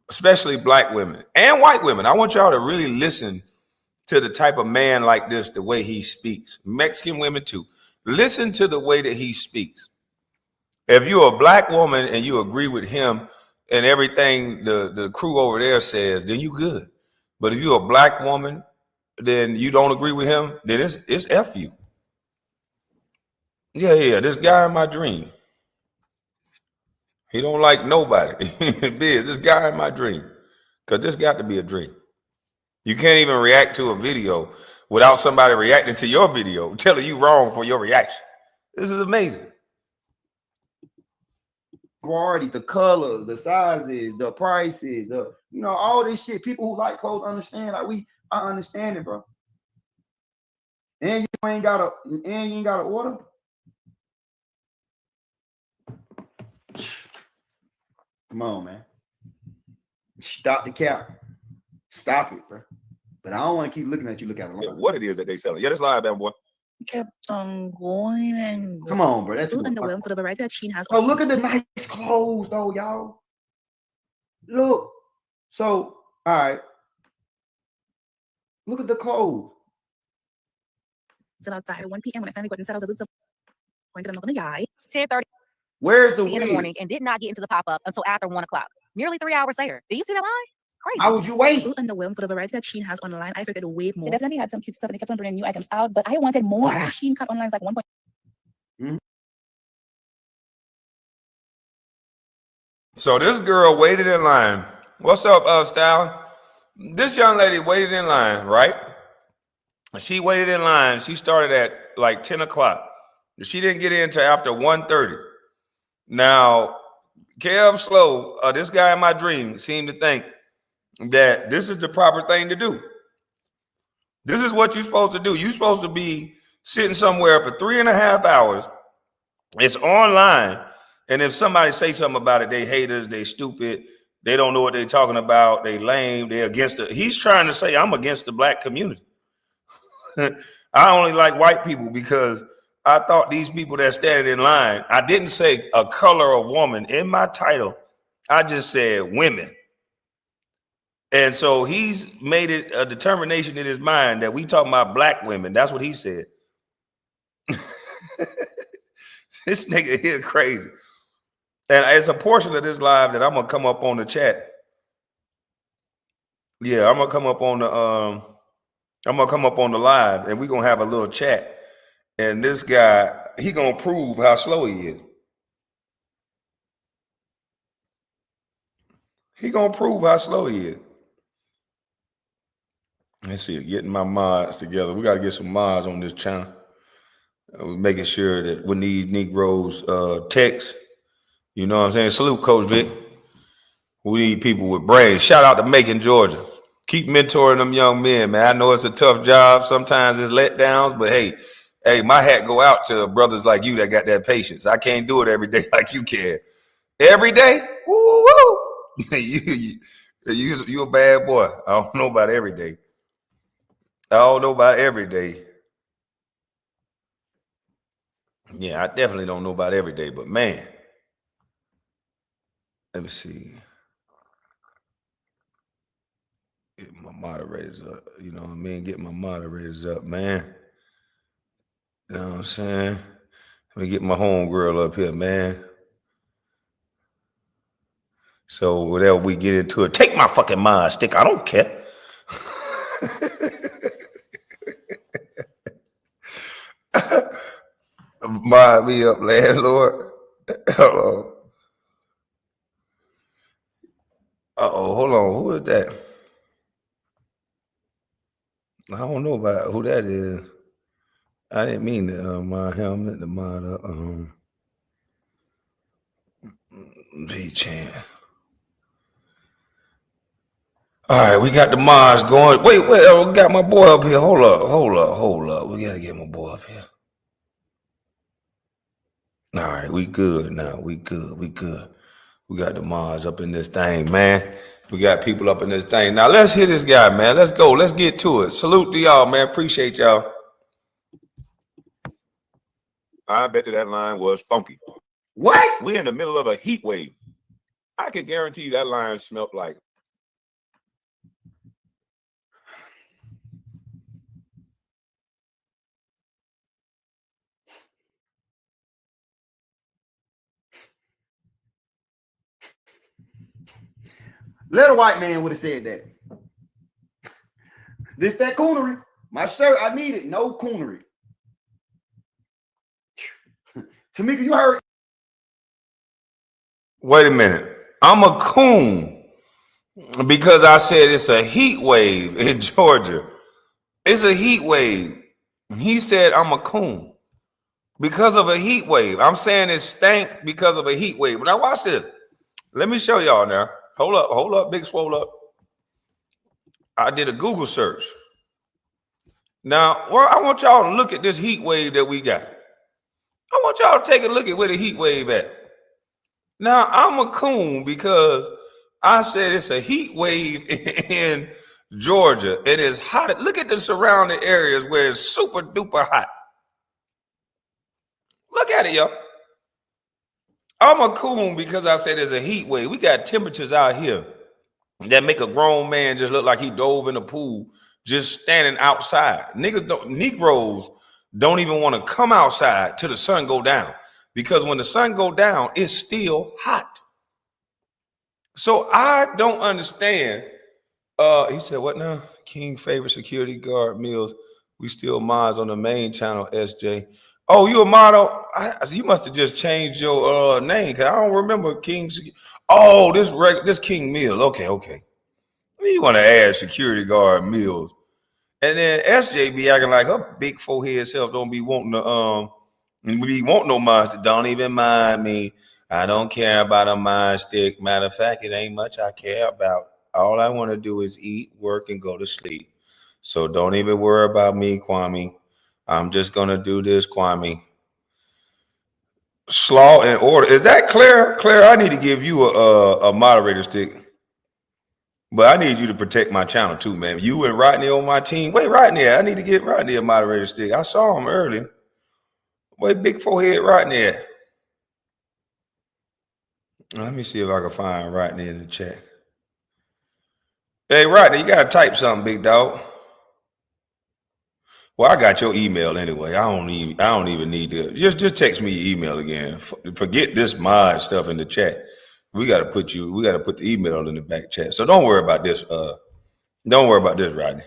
especially black women and white women, I want y'all to really listen to the type of man like this, the way he speaks. Mexican women too. Listen to the way that he speaks. If you're a black woman and you agree with him and everything the crew over there says, then you good. But if you're a black woman, then you don't agree with him, then it's F you. Yeah, this guy in my dream. He don't like nobody. Biz, this guy in my dream. Because this got to be a dream. You can't even react to a video without somebody reacting to your video, telling you wrong for your reaction. This is amazing. Varieties, the colors, the sizes, the prices, all this shit. People who like clothes understand. I understand it, bro. And you ain't gotta order. Come on, man. Stop the cap. Stop it, bro. But I don't want to keep looking at you. Look at it. Yeah, what it is that they selling. Yeah, that's live, man, boy. Kept on going and going. Come on, bro. That's Food and the will for the variety that Shein has. Oh, look at the nice clothes, though, y'all. Look. So, all right. Look at the clothes. Still outside 1 p.m. when I finally got inside, I was disappointed. I'm not gonna die. 10:30 Where's the in the morning and did not get into the pop-up until after 1 o'clock. Nearly 3 hours later. Do you see that line? Crazy. Why would you wait? Underwhelmed for the variety that Shein has online. I expected way more. They definitely had some cute stuff and they kept on bringing new items out, but I wanted more. Shein cut online is like 1. So this girl waited in line. What's up, Style? This young lady waited in line, right? She waited in line. She started at like 10 o'clock. She didn't get in until after 1:30. Now, Kev Slow, this guy in my dream, seemed to think that this is the proper thing to do. This is what you're supposed to do. You're supposed to be sitting somewhere for 3.5 hours. It's online. And if somebody say something about it, they haters, they stupid, they don't know what they're talking about, they lame, they're against it. He's trying to say, I'm against the black community. I only like white people because I thought these people that standing in line, I didn't say a color or woman in my title. I just said women. And so he's made it a determination in his mind that we talking about black women. That's what he said. This nigga here crazy. And it's a portion of this live that I'm gonna come up on the chat. Yeah, I'm gonna come up on the live and we're gonna have a little chat. And this guy, he gonna prove how slow he is. He gonna prove how slow he is. Let's see, getting my mods together. We gotta get some mods on this channel. Making sure that when these Negroes text, you know what I'm saying? Salute, Coach Vic. We need people with brains. Shout out to Macon, Georgia. Keep mentoring them young men, man. I know it's a tough job. Sometimes it's letdowns, but hey, my hat go out to brothers like you that got that patience. I can't do it every day like you can. Every day? Woo, woo. You a bad boy. I don't know about every day. I don't know about every day. Yeah, I definitely don't know about every day, but man. Let me see. Get my moderators up. You know what I mean? Get my moderators up, man. You know what I'm saying? Let me get my homegirl up here, man. So whatever we get into it, take my fucking mod stick. I don't care. Mod me up, landlord. Hello. Hold on. Who is that? I don't know about who that is. I didn't mean to mod helmet, the mod up. V-Chan. All right, we got the mods going. Wait, we got my boy up here. Hold up. We gotta get my boy up here. All right, we good now. We good. We got the mods up in this thing, man. We got people up in this thing. Now let's hit this guy, man. Let's go. Let's get to it. Salute to y'all, man. Appreciate y'all. I bet that line was funky. What? We're in the middle of a heat wave. I can guarantee you that line smelled like. Little white man would have said that. This that coonery. My shirt, I need it. No coonery. Tamika, you heard. Wait a minute. I'm a coon because I said it's a heat wave in Georgia. It's a heat wave. He said I'm a coon because of a heat wave. I'm saying it stank because of a heat wave. Now watch this. Let me show y'all now. Hold up, big swole up. I did a Google search. Now, I want y'all to look at this heat wave that we got. I want y'all to take a look at where the heat wave at. Now, I'm a coon because I said it's a heat wave in Georgia. It is hot. Look at the surrounding areas where it's super duper hot. Look at it, y'all. I'm a coon because I said there's a heat wave. We got temperatures out here that make a grown man just look like he dove in a pool just standing outside. Negroes don't even want to come outside till the sun go down because when the sun go down, it's still hot. So I don't understand He said, what now? King favorite security guard meals. We still mods on the main channel, SJ. Oh, you a model? You must have just changed your name, because I don't remember King. Oh, this King Meal. Okay. You want to add security guard meals. And then SJ be acting like her big forehead self don't be wanting to be want no monster. Don't even mind me. I don't care about a mind stick. Matter of fact, it ain't much I care about. All I want to do is eat, work, and go to sleep. So don't even worry about me, Kwame. I'm just gonna do this, Kwame. Slaw and order. Is that Claire? Claire, I need to give you a moderator stick. But I need you to protect my channel too, man. You and Rodney on my team. Wait, Rodney, I need to get Rodney a moderator stick. I saw him early. Wait, big forehead Rodney at? Let me see if I can find Rodney in the chat. Hey, Rodney, you gotta type something, big dog. Well, I got your email anyway. I don't even need to. Just text me your email again. Forget this mod stuff in the chat. We gotta put the email in the back chat. So don't worry about this. Don't worry about this, Rodney.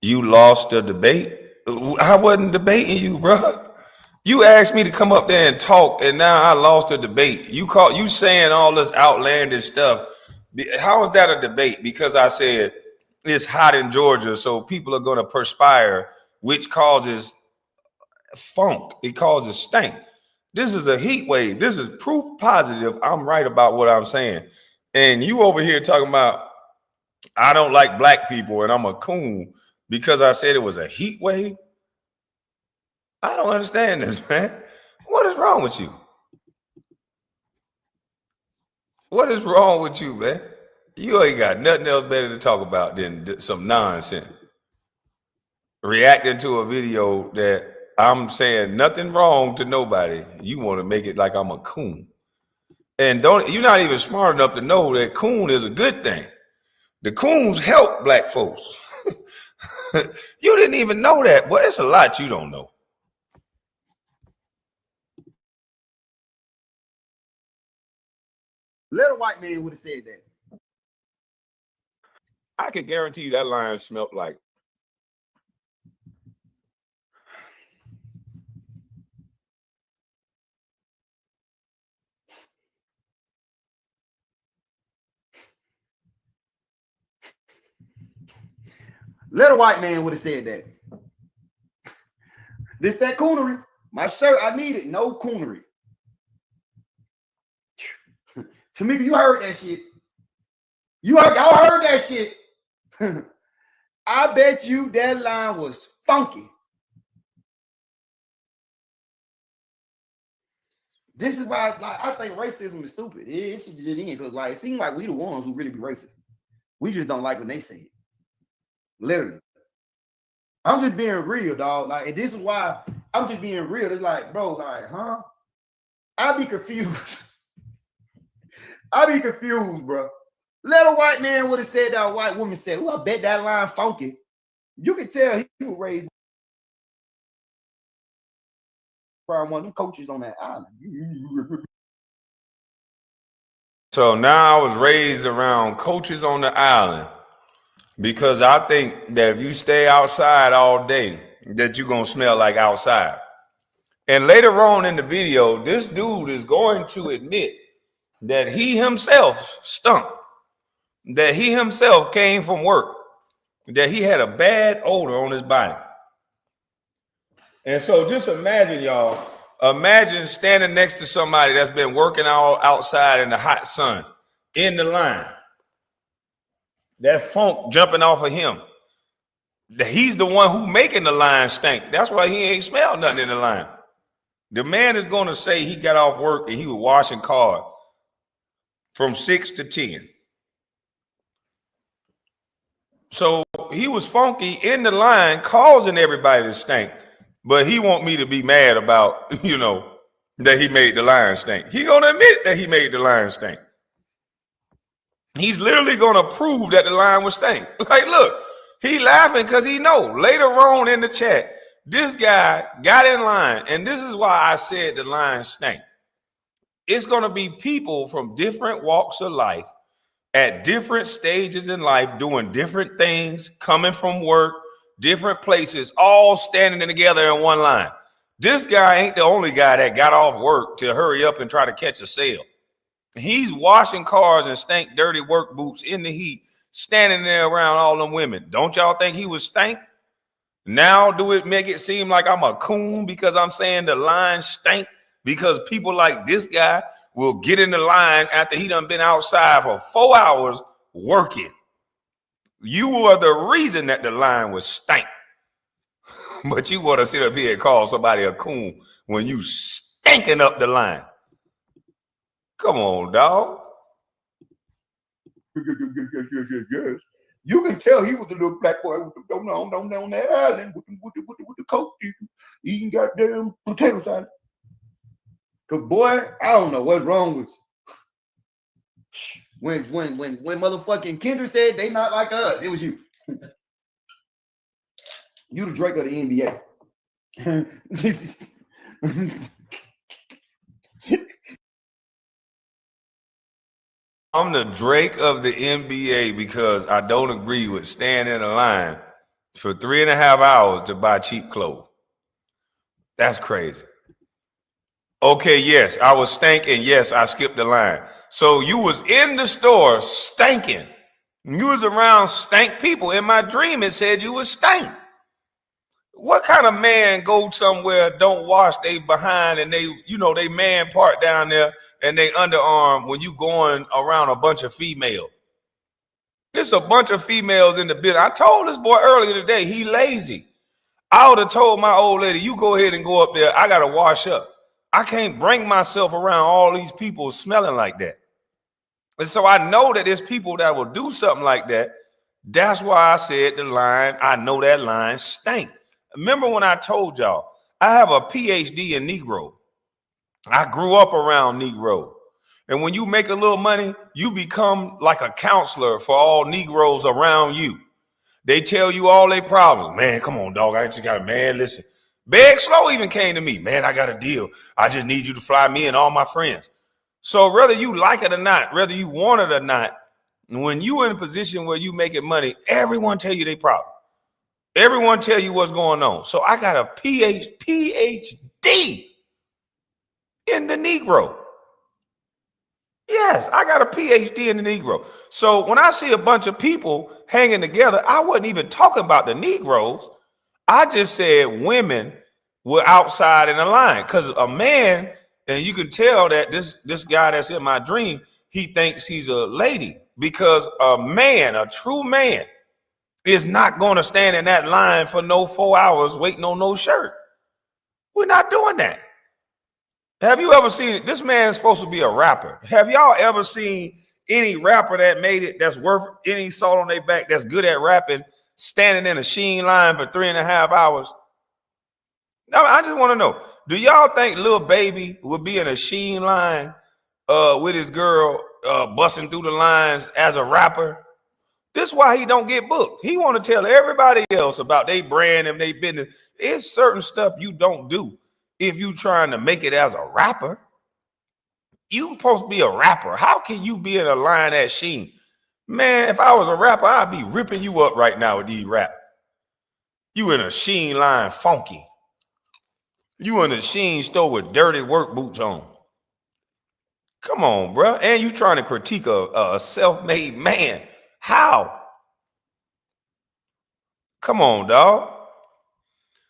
You lost the debate? I wasn't debating you, bro. You asked me to come up there and talk, and now I lost the debate. You saying all this outlandish stuff. How is that a debate? Because I said it's hot in Georgia, so people are going to perspire, which causes funk. It causes stank. This is a heat wave. This is proof positive I'm right about what I'm saying. And you over here talking about I don't like black people and I'm a coon because I said it was a heat wave. I don't understand this, man. What is wrong with you? What is wrong with you, man? You ain't got nothing else better to talk about than some nonsense. Reacting to a video that I'm saying nothing wrong to nobody. You want to make it like I'm a coon. And you're not even smart enough to know that coon is a good thing. The coons help black folks. You didn't even know that. Well, it's a lot you don't know. Little white man would have said that. I can guarantee you that line smelled like. Little white man would have said that. This that coonery. My shirt, I need it. No coonery. Tamika, you heard that shit. Y'all heard that shit. I bet you that line was funky. This is why I think racism is stupid. It should just end because it seems like we the ones who really be racist. We just don't like when they say it. Literally. I'm just being real, dog. And this is why I'm just being real. It's like, bro, huh? I be confused. I be confused, bro. Little white man would have said that white woman said, "Oh, I bet that line funky." You can tell he was raised by one of them coaches on that island. So now I was raised around coaches on the island because I think that if you stay outside all day, that you're going to smell like outside. And later on in the video, this dude is going to admit that he himself stunk, that he himself came from work, that he had a bad odor on his body. And so just imagine, y'all, imagine standing next to somebody that's been working all outside in the hot sun, in the line. That funk jumping off of him. He's the one who making the line stink. That's why he ain't smelled nothing in the line. The man is going to say he got off work and he was washing cars from 6 to 10. So he was funky in the line, causing everybody to stink. But he want me to be mad about, that he made the line stink. He gonna admit that he made the line stink. He's literally gonna prove that the line was stink. Like, look, he laughing because he know. Later on in the chat, this guy got in line, and this is why I said the line stank. It's gonna be people from different walks of life at different stages in life, doing different things, coming from work, different places, all standing together in one line. This guy ain't the only guy that got off work to hurry up and try to catch a sale. He's washing cars and stank dirty work boots in the heat, standing there around all them women. Don't y'all think he was stank? Now do it make it seem like I'm a coon because I'm saying the line stank? Because people like this guy will get in the line after he done been outside for 4 hours working. You are the reason that the line was stank. But you want to sit up here and call somebody a coon when you stinking up the line. Come on, dog. Yes. You can tell he was the little black boy with the, on that island with the coke eating goddamn potato salad. Cause boy, I don't know what's wrong with you. When motherfucking Kendra said they not like us, it was you. You the Drake of the NBA. I'm the Drake of the NBA because I don't agree with standing in a line for 3.5 hours to buy cheap clothes. That's crazy. Okay, yes, I was stanking. Yes, I skipped the line. So you was in the store stanking. You was around stank people. In my dream, it said you was stank. What kind of man go somewhere, don't wash they behind and they man part down there and they underarm when you going around a bunch of females? There's a bunch of females in the building. I told this boy earlier today, he lazy. I would have told my old lady, you go ahead and go up there. I got to wash up. I can't bring myself around all these people smelling like that. And so I know that there's people that will do something like that. That's why I said the line, I know that line stank. Remember when I told y'all, I have a PhD in Negro. I grew up around Negro. And when you make a little money, you become like a counselor for all Negroes around you. They tell you all their problems. Man, come on, dog. I just got a man. Listen, Beg Slow even came to me. Man, I got a deal. I just need you to fly me and all my friends. So whether you like it or not, whether you want it or not, when you in a position where you making money, everyone tell you their problem. Everyone tell you what's going on. So I got a PhD in the Negro. Yes, I got a PhD in the Negro. So when I see a bunch of people hanging together, I wasn't even talking about the Negroes. I just said women were outside in the line because a man, and you can tell that this guy that's in my dream, he thinks he's a lady because a man, a true man, is not going to stand in that line for no 4 hours waiting on no shirt. We're not doing that. Have you ever seen it? This man's supposed to be a rapper. Have y'all ever seen any rapper that made it that's worth any salt on their back that's good at rapping standing in a Sheen line for 3.5 hours? Now, I just want to know, do y'all think Lil Baby would be in a Sheen line with his girl busting through the lines as a rapper? This is why he don't get booked. He want to tell everybody else about their brand and their business. It's certain stuff you don't do if you trying to make it as a rapper. You supposed to be a rapper. How can you be in a line at Sheen? Man, if I was a rapper, I'd be ripping you up right now with these rap. You in a Sheen line funky. You in a Sheen store with dirty work boots on. Come on, bro. And you trying to critique a self-made man. How? Come on, dog.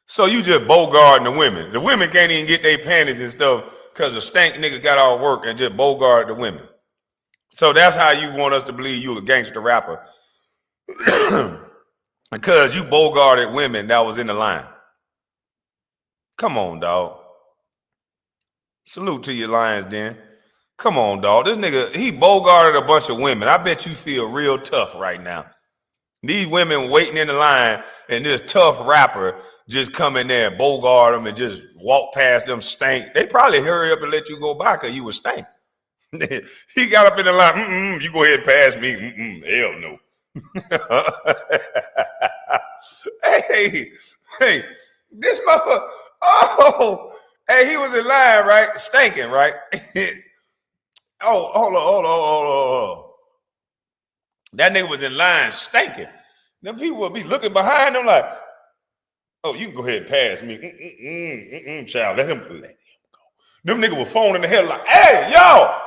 So you just bogarting the women. The women can't even get their panties and stuff because the stank nigga got all work and just bogart the women. So that's how you want us to believe you a gangster rapper. Because you bogarted women that was in the line. Come on, dog. Salute to your lions, then. Come on, dog. This nigga, he bogarted a bunch of women. I bet you feel real tough right now. These women waiting in the line and this tough rapper just come in there and bogart them and just walk past them stank. They probably hurry up and let you go by because you was stank. He got up in the line, you go ahead and pass me. Hell no. hey, this motherfucker, hey, he was in line, right? Stinking, right? Oh, hold on. That nigga was in line stinking. Them people would be looking behind them like, oh, you can go ahead and pass me. Child, let him go. Them niggas were phoning the hell like, hey, yo.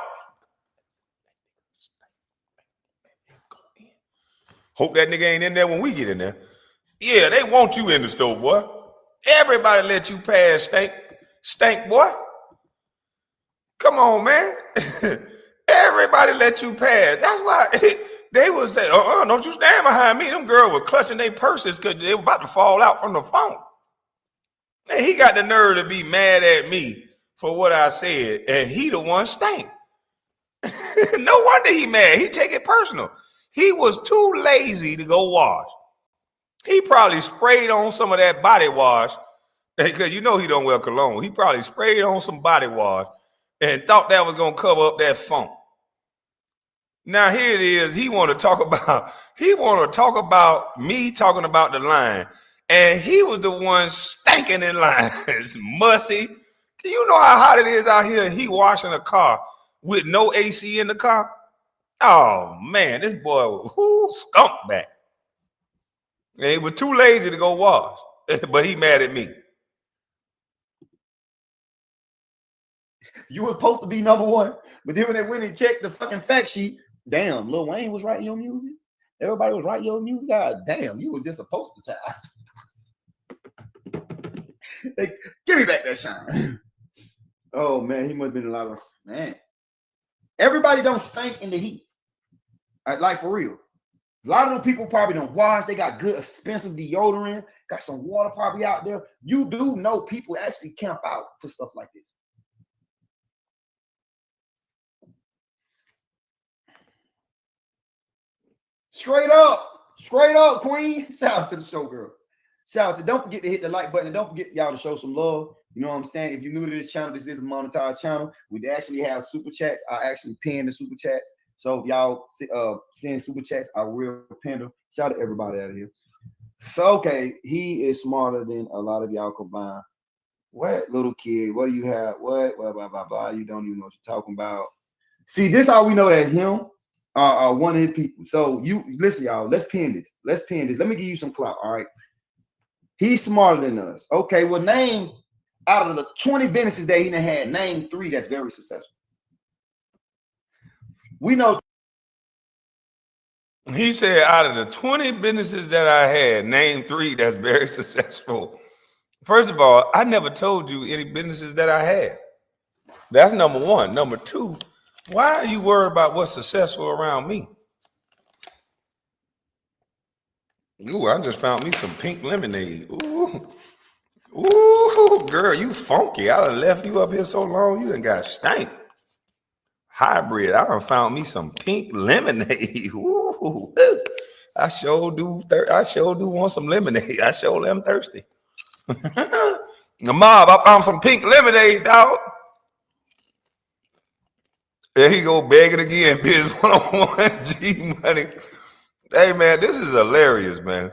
Hope that nigga ain't in there when we get in there. Yeah, they want you in the store, boy. Everybody let you pass, stink, boy. Come on, man. Everybody let you pass. That's why they would say, don't you stand behind me. Them girls were clutching their purses because they were about to fall out from the phone. And he got the nerve to be mad at me for what I said, and he the one stank. No wonder he mad. He take it personal. He was too lazy to go wash. He probably sprayed on some of that body wash because you know he don't wear cologne. He probably sprayed on some body wash and thought that was gonna cover up that funk. Now here it is. He want to talk about me talking about the line, and he was the one stinking in line. It's musty. You know how hot it is out here. He washing a car with no AC in the car. Oh man, this boy was skunk back. And he was too lazy to go wash, but he mad at me. You were supposed to be number one, but then when they went and checked the fucking fact sheet, damn, Lil Wayne was writing your music. Everybody was writing your music. God damn, you were just a poster child. Hey, give me back that shine. Oh man, he must have been a lot of man. Everybody don't stink in the heat. Like for real. A lot of them people probably don't wash. They got good, expensive deodorant. Got some water probably out there. You do know people actually camp out for stuff like this. Straight up, queen. Shout out to the show, girl. Shout out to. Don't forget to hit the like button. And don't forget y'all to show some love. You know what I'm saying? If you're new to this channel, this is a monetized channel. We actually have super chats. I actually pin the super chats. So if y'all send super chats, I will pin them. Shout out to everybody out of here. So okay, he is smarter than a lot of y'all combined. What little kid? What do you have? What? Blah blah blah blah. You don't even know what you're talking about. See, this how we know that him. One of his people. So you listen, y'all. Let's pin this. Let me give you some clout. All right. He's smarter than us. Okay. Well, name out of the 20 businesses that he done had, name 3 that's very successful. We know. He said, out of the 20 businesses that I had, name 3 that's very successful. First of all, I never told you any businesses that I had. That's number 1. Number 2. Why are you worried about what's successful around me? Ooh, I just found me some pink lemonade. Ooh, girl, you funky. I done left you up here so long, you done got stank. Hybrid, I done found me some pink lemonade. Ooh, I sure do want some lemonade. I sure am thirsty. The mob, I found some pink lemonade, dog. There he go begging again, Biz 101 G Money. Hey man, this is hilarious, man.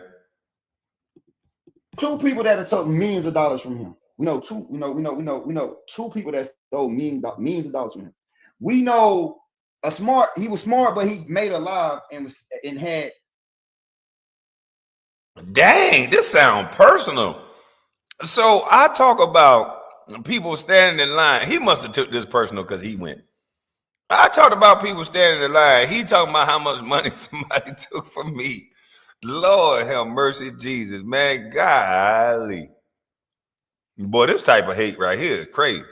2 people that have took millions of dollars from him. We know 2 people that stole millions of dollars from him. We know he was smart, but he made a live and had. Dang, this sounds personal. So I talk about people standing in line. He must have took this personal because he went. I talked about people standing in line. He talking about how much money somebody took from me. Lord have mercy, Jesus, man, golly. Boy, this type of hate right here is crazy.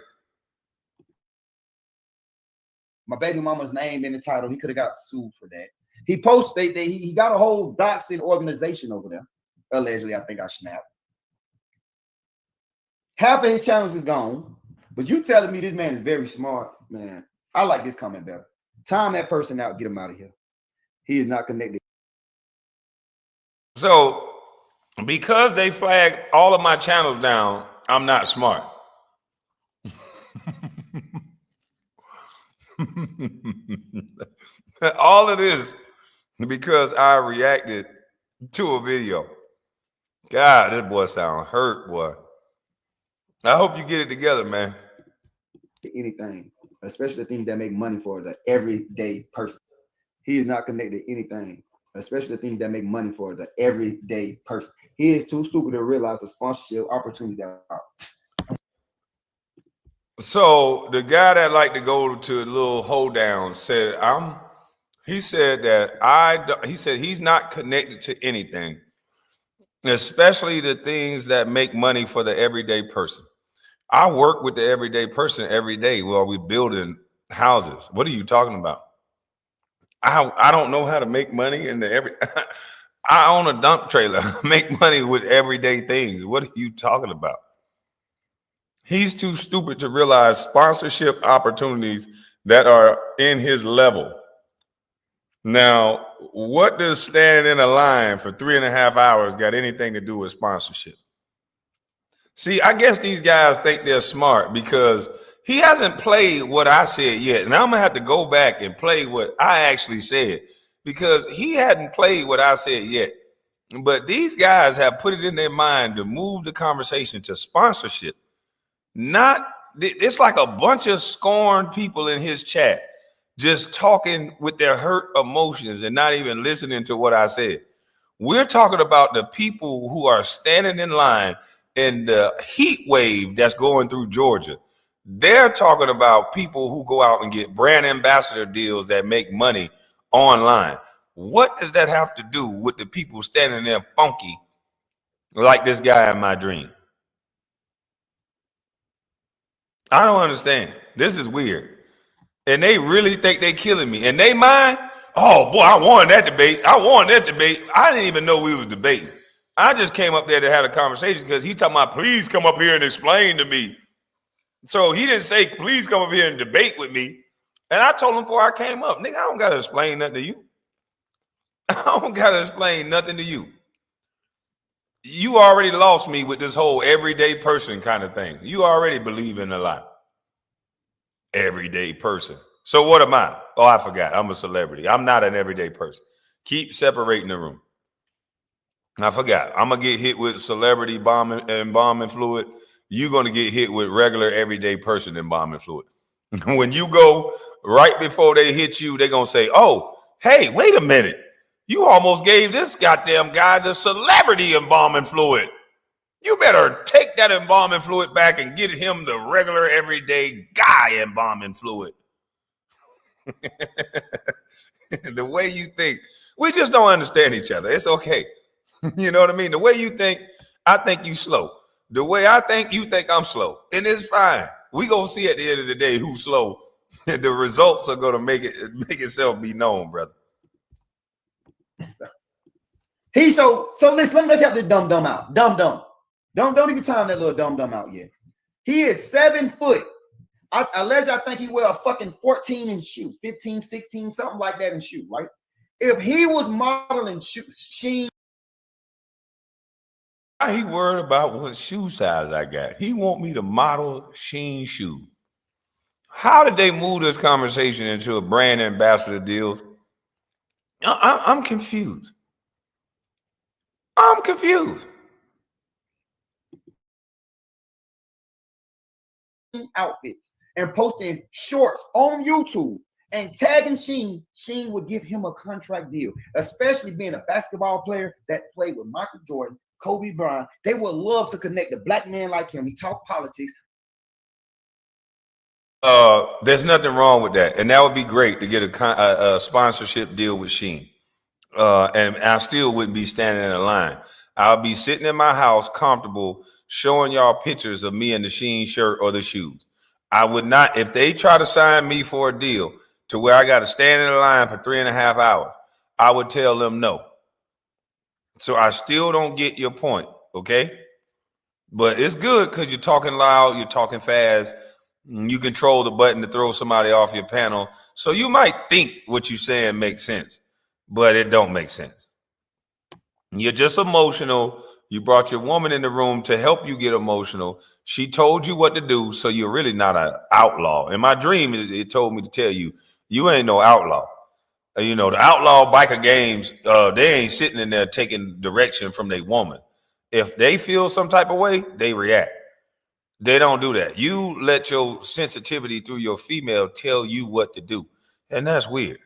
My baby mama's name in the title. He could have got sued for that. He posted, he got a whole doxing organization over there. Allegedly, I think I snapped. Half of his channels is gone. But you telling me this man is very smart, man. I like this comment better. Time that person out, get him out of here. He is not connected. So, because they flagged all of my channels down, I'm not smart. All of this because I reacted to a video. God, this boy sound hurt, boy. I hope you get it together, man. Anything, especially the things that make money for the everyday person. He is not connected to anything. especially the things that make money for the everyday person. He is too stupid to realize the sponsorship opportunities that are. So the guy that liked to go to a little hoedown said, he said that he said he's not connected to anything, especially the things that make money for the everyday person. I work with the everyday person every day while we building houses. What are you talking about? I don't know how to make money in the every. I own a dump trailer. Make money with everyday things. What are you talking about? He's too stupid to realize sponsorship opportunities that are in his level. Now, what does standing in a line for 3.5 hours got anything to do with sponsorship? See, I guess these guys think they're smart because he hasn't played what I said yet. And I'm going to have to go back and play what I actually said because he hadn't played what I said yet. But these guys have put it in their mind to move the conversation to sponsorship. It's like a bunch of scorned people in his chat just talking with their hurt emotions and not even listening to what I said. We're talking about the people who are standing in line in the heat wave that's going through Georgia. They're talking about people who go out and get brand ambassador deals that make money online. What does that have to do with the people standing there funky like this guy in my dream? I don't understand. This is weird. And they really think they killing me. And they mind, oh boy, I won that debate. I didn't even know we was debating. I just came up there to have a conversation because he talking about, please come up here and explain to me. So he didn't say, please come up here and debate with me. And I told him before I came up, nigga, I don't got to explain nothing to you. I don't got to explain nothing to you. You already lost me with this whole everyday person kind of thing. You already believe in a lie. Everyday person. So what am I? Oh, I forgot. I'm a celebrity. I'm not an everyday person. Keep separating the room. I forgot. I'm going to get hit with celebrity embalming fluid. You're going to get hit with regular everyday person embalming fluid. When you go right before they hit you, they're going to say, oh, hey, wait a minute. You almost gave this goddamn guy the celebrity embalming fluid. You better take that embalming fluid back and get him the regular everyday guy embalming fluid. The way you think, we just don't understand each other. It's okay. You know what I mean? The way you think, I think you slow. The way I think, you think I'm slow. And it's fine. We gonna see at the end of the day who's slow. The results are gonna make itself be known, brother. He so listen, let's help this dumb out. Don't even time that little dumb out yet. He is 7 foot. I think he wear a fucking 14 in shoe, 15, 16, something like that in shoe, right? If he was modeling Sheen. He worried about what shoe size I got. He want me to model Sheen shoe. How did they move this conversation into a brand ambassador deal? I'm confused. I'm confused. Outfits and posting shorts on YouTube and tagging Sheen would give him a contract deal, especially being a basketball player that played with Michael Jordan, Kobe Bryant. They would love to connect a black man like him. He talked politics. There's nothing wrong with that, and that would be great to get a sponsorship deal with Sheen. And I still wouldn't be standing in a line. I'll be sitting in my house comfortable showing y'all pictures of me in the Sheen shirt or the shoes. I would not, if they try to sign me for a deal to where I got to stand in a line for 3.5 hours, I would tell them no. So I still don't get your point, okay? But it's good because you're talking loud, you're talking fast, you control the button to throw somebody off your panel. So you might think what you're saying makes sense, but it don't make sense. You're just emotional. You brought your woman in the room to help you get emotional. She told you what to do, so you're really not an outlaw. In my dream, it told me to tell you, you ain't no outlaw. You know, the outlaw biker games, they ain't sitting in there taking direction from their woman. If they feel some type of way, they react. They don't do that. You let your sensitivity through your female tell you what to do. And that's weird.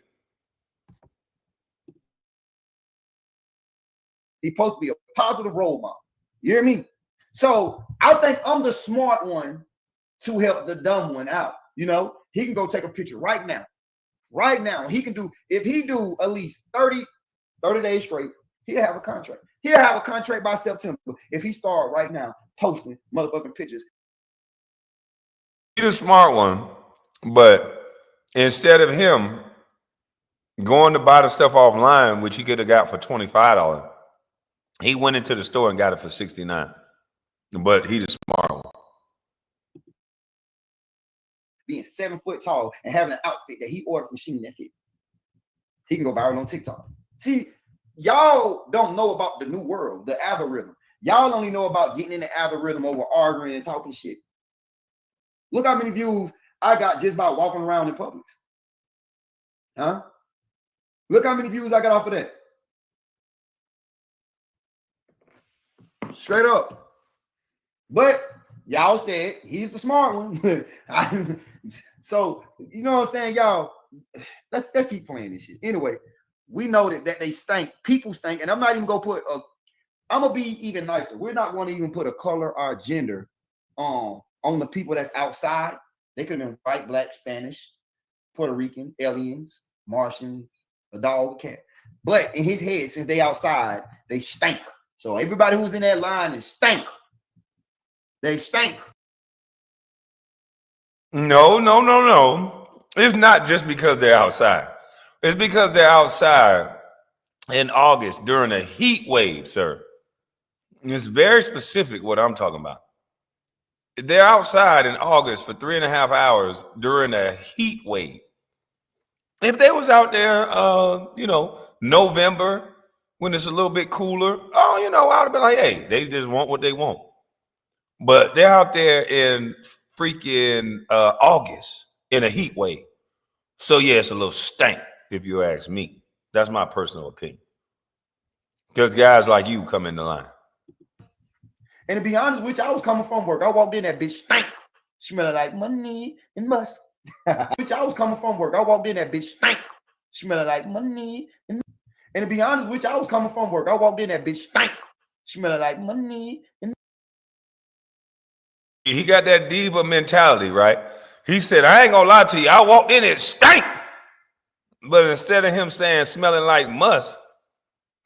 He's supposed to be a positive role model. You hear me? So I think I'm the smart one to help the dumb one out. You know, he can go take a picture right now. Right now, he can do, if he do at least 30 days straight, he'll have a contract. He'll have a contract by September if he start right now posting motherfucking pictures. He's the smart one, but instead of him going to buy the stuff offline, which he could have got for $25, he went into the store and got it for $69. But he's the smart one. Being 7 foot tall and having an outfit that he ordered from Shein that fit. He can go viral on TikTok. See, y'all don't know about the new world, the algorithm. Y'all only know about getting in the algorithm over arguing and talking shit. Look how many views I got just by walking around in Publix. Huh? Look how many views I got off of that. Straight up. But y'all said he's the smart one. So, you know what I'm saying, y'all? Let's keep playing this shit. Anyway, we know that they stink. People stink. And I'm not even going to put I'm going to be even nicer. We're not going to even put a color or gender on the people that's outside. They could have been white, black, Spanish, Puerto Rican, aliens, Martians, a dog, a cat. But in his head, since they outside, they stink. So everybody who's in that line is stink. They stink. No. It's not just because they're outside. It's because they're outside in August during a heat wave, sir. It's very specific what I'm talking about. They're outside in August for 3.5 hours during a heat wave. If they was out there, November, when it's a little bit cooler, I would have been like, hey, they just want what they want. But they're out there in freaking August in a heat wave. So, yeah, it's a little stank, if you ask me. That's my personal opinion. Because guys like you come in the line. And to be honest with you, I was coming from work. I walked in, that bitch stank. Smelling like money and musk. Which I was coming from work. I walked in, that bitch stank. Smelling like money and to be honest with you, I was coming from work. I walked in, that bitch stank. Smelling like money and he got that diva mentality, right? He said, I ain't gonna lie to you. I walked in, it stank. But instead of him saying smelling like musk,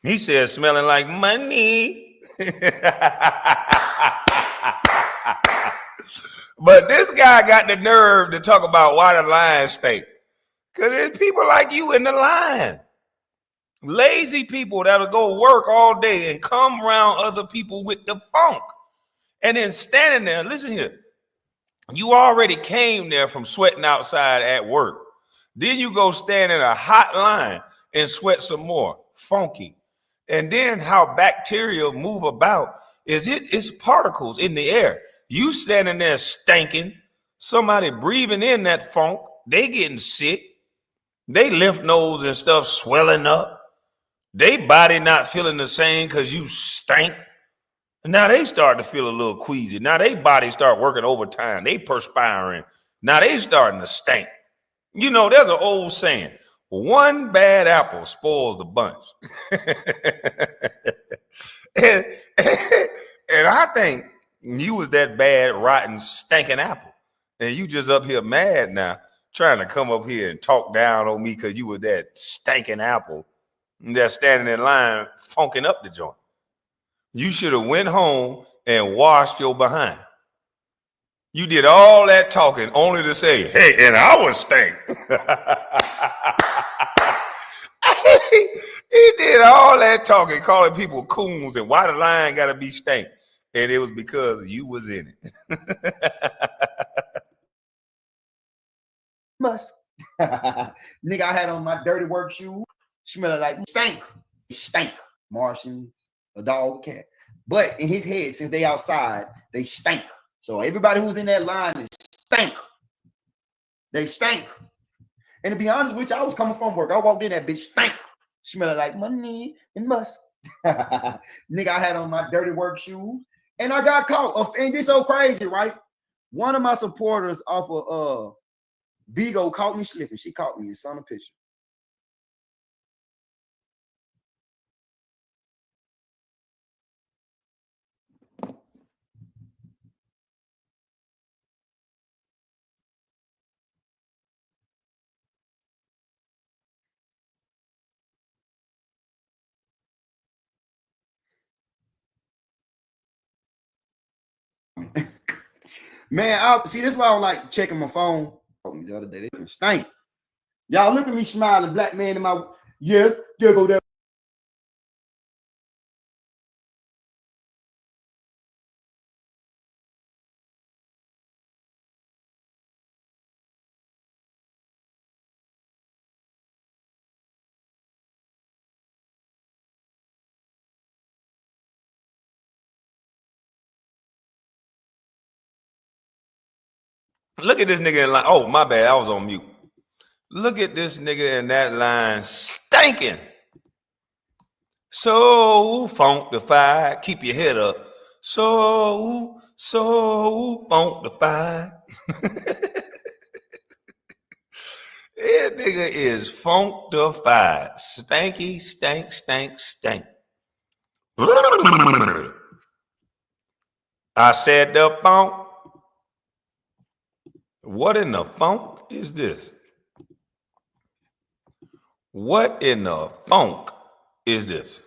he said smelling like money. But this guy got the nerve to talk about why the line stink. Because there's people like you in the line. Lazy people that'll go work all day and come around other people with the funk. And then standing there, listen here. You already came there from sweating outside at work. Then you go stand in a hot line and sweat some more. Funky. And then how bacteria move about is it's particles in the air. You standing there stinking, somebody breathing in that funk, they getting sick. They lymph nodes and stuff swelling up. They body not feeling the same because you stink. Now they start to feel a little queasy. Now they body start working overtime. They perspiring. Now they starting to stink. You know, there's an old saying, one bad apple spoils the bunch. and I think you was that bad, rotten, stinking apple. And you just up here mad now, trying to come up here and talk down on me because you was that stinking apple that's standing in line funking up the joint. You should have went home and washed your behind. You did all that talking only to say, hey, and I was stink. He did all that talking, calling people coons and why the line got to be stank. And it was because you was in it. musk. Nigga, I had on my dirty work shoes. Smelling like stank. Stank. Martians, a dog, a cat. But in his head, since they outside, they stink. So everybody who's in that line is stink. They stink. And to be honest with you, I was coming from work. I walked in, that bitch stank. Smelling like money and musk. Nigga, I had on my dirty work shoes. And I got caught. And this so crazy, right? One of my supporters off of Bigo caught me slipping. She caught me and sent a picture. Man, I see this is why I don't like checking my phone. The other day, they stank. Y'all look at me smiling, black man in my yes, there go that. Look at this nigga in line. Oh, my bad. I was on mute. Look at this nigga in that line stinking. So funkified. Keep your head up. So funkified. This nigga is funkified. Stanky, stank. I said the funk. What in the funk is this? What in the funk is this?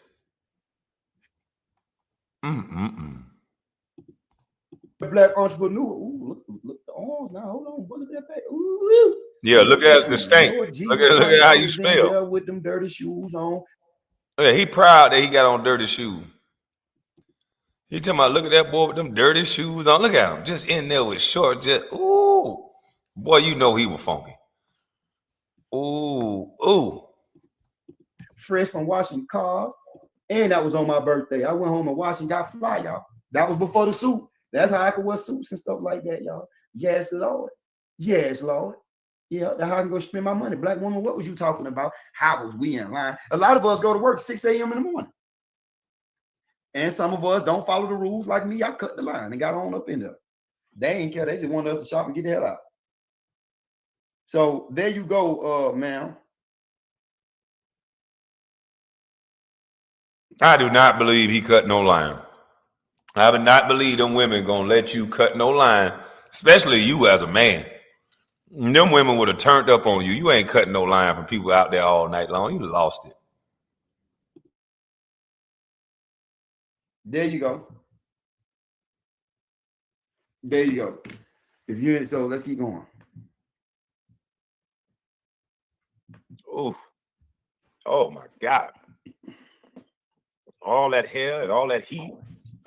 Black entrepreneur. Ooh, look the arms now. Hold on, look at that. Ooh. Yeah, look at the stank. Lord Look Jesus at how you was in spell. there with them dirty shoes on. Yeah, he proud that he got on dirty shoes. He talking about, look at that boy with them dirty shoes on. Look at him, just in there with shorts. Just ooh, boy, you know he was funky. Ooh. Fresh from washing cars, and that was on my birthday. I went home and washed and got fly, y'all. That was before the suit. That's how I could wear suits and stuff like that, y'all. Yes, Lord. Yes, Lord. Yeah, that's how I can go spend my money. Black woman, what was you talking about? How was we in line? A lot of us go to work 6 a.m. in the morning. And some of us don't follow the rules like me. I cut the line and got on up in there. They ain't care. They just wanted us to shop and get the hell out. So there you go, ma'am. I do not believe he cut no line. I would not believe them women gonna let you cut no line, especially you as a man. Them women would have turned up on you. You ain't cutting no line from people out there all night long. You lost it. There you go. There you go. If you so let's keep going. Oh my God. All that hair and all that heat,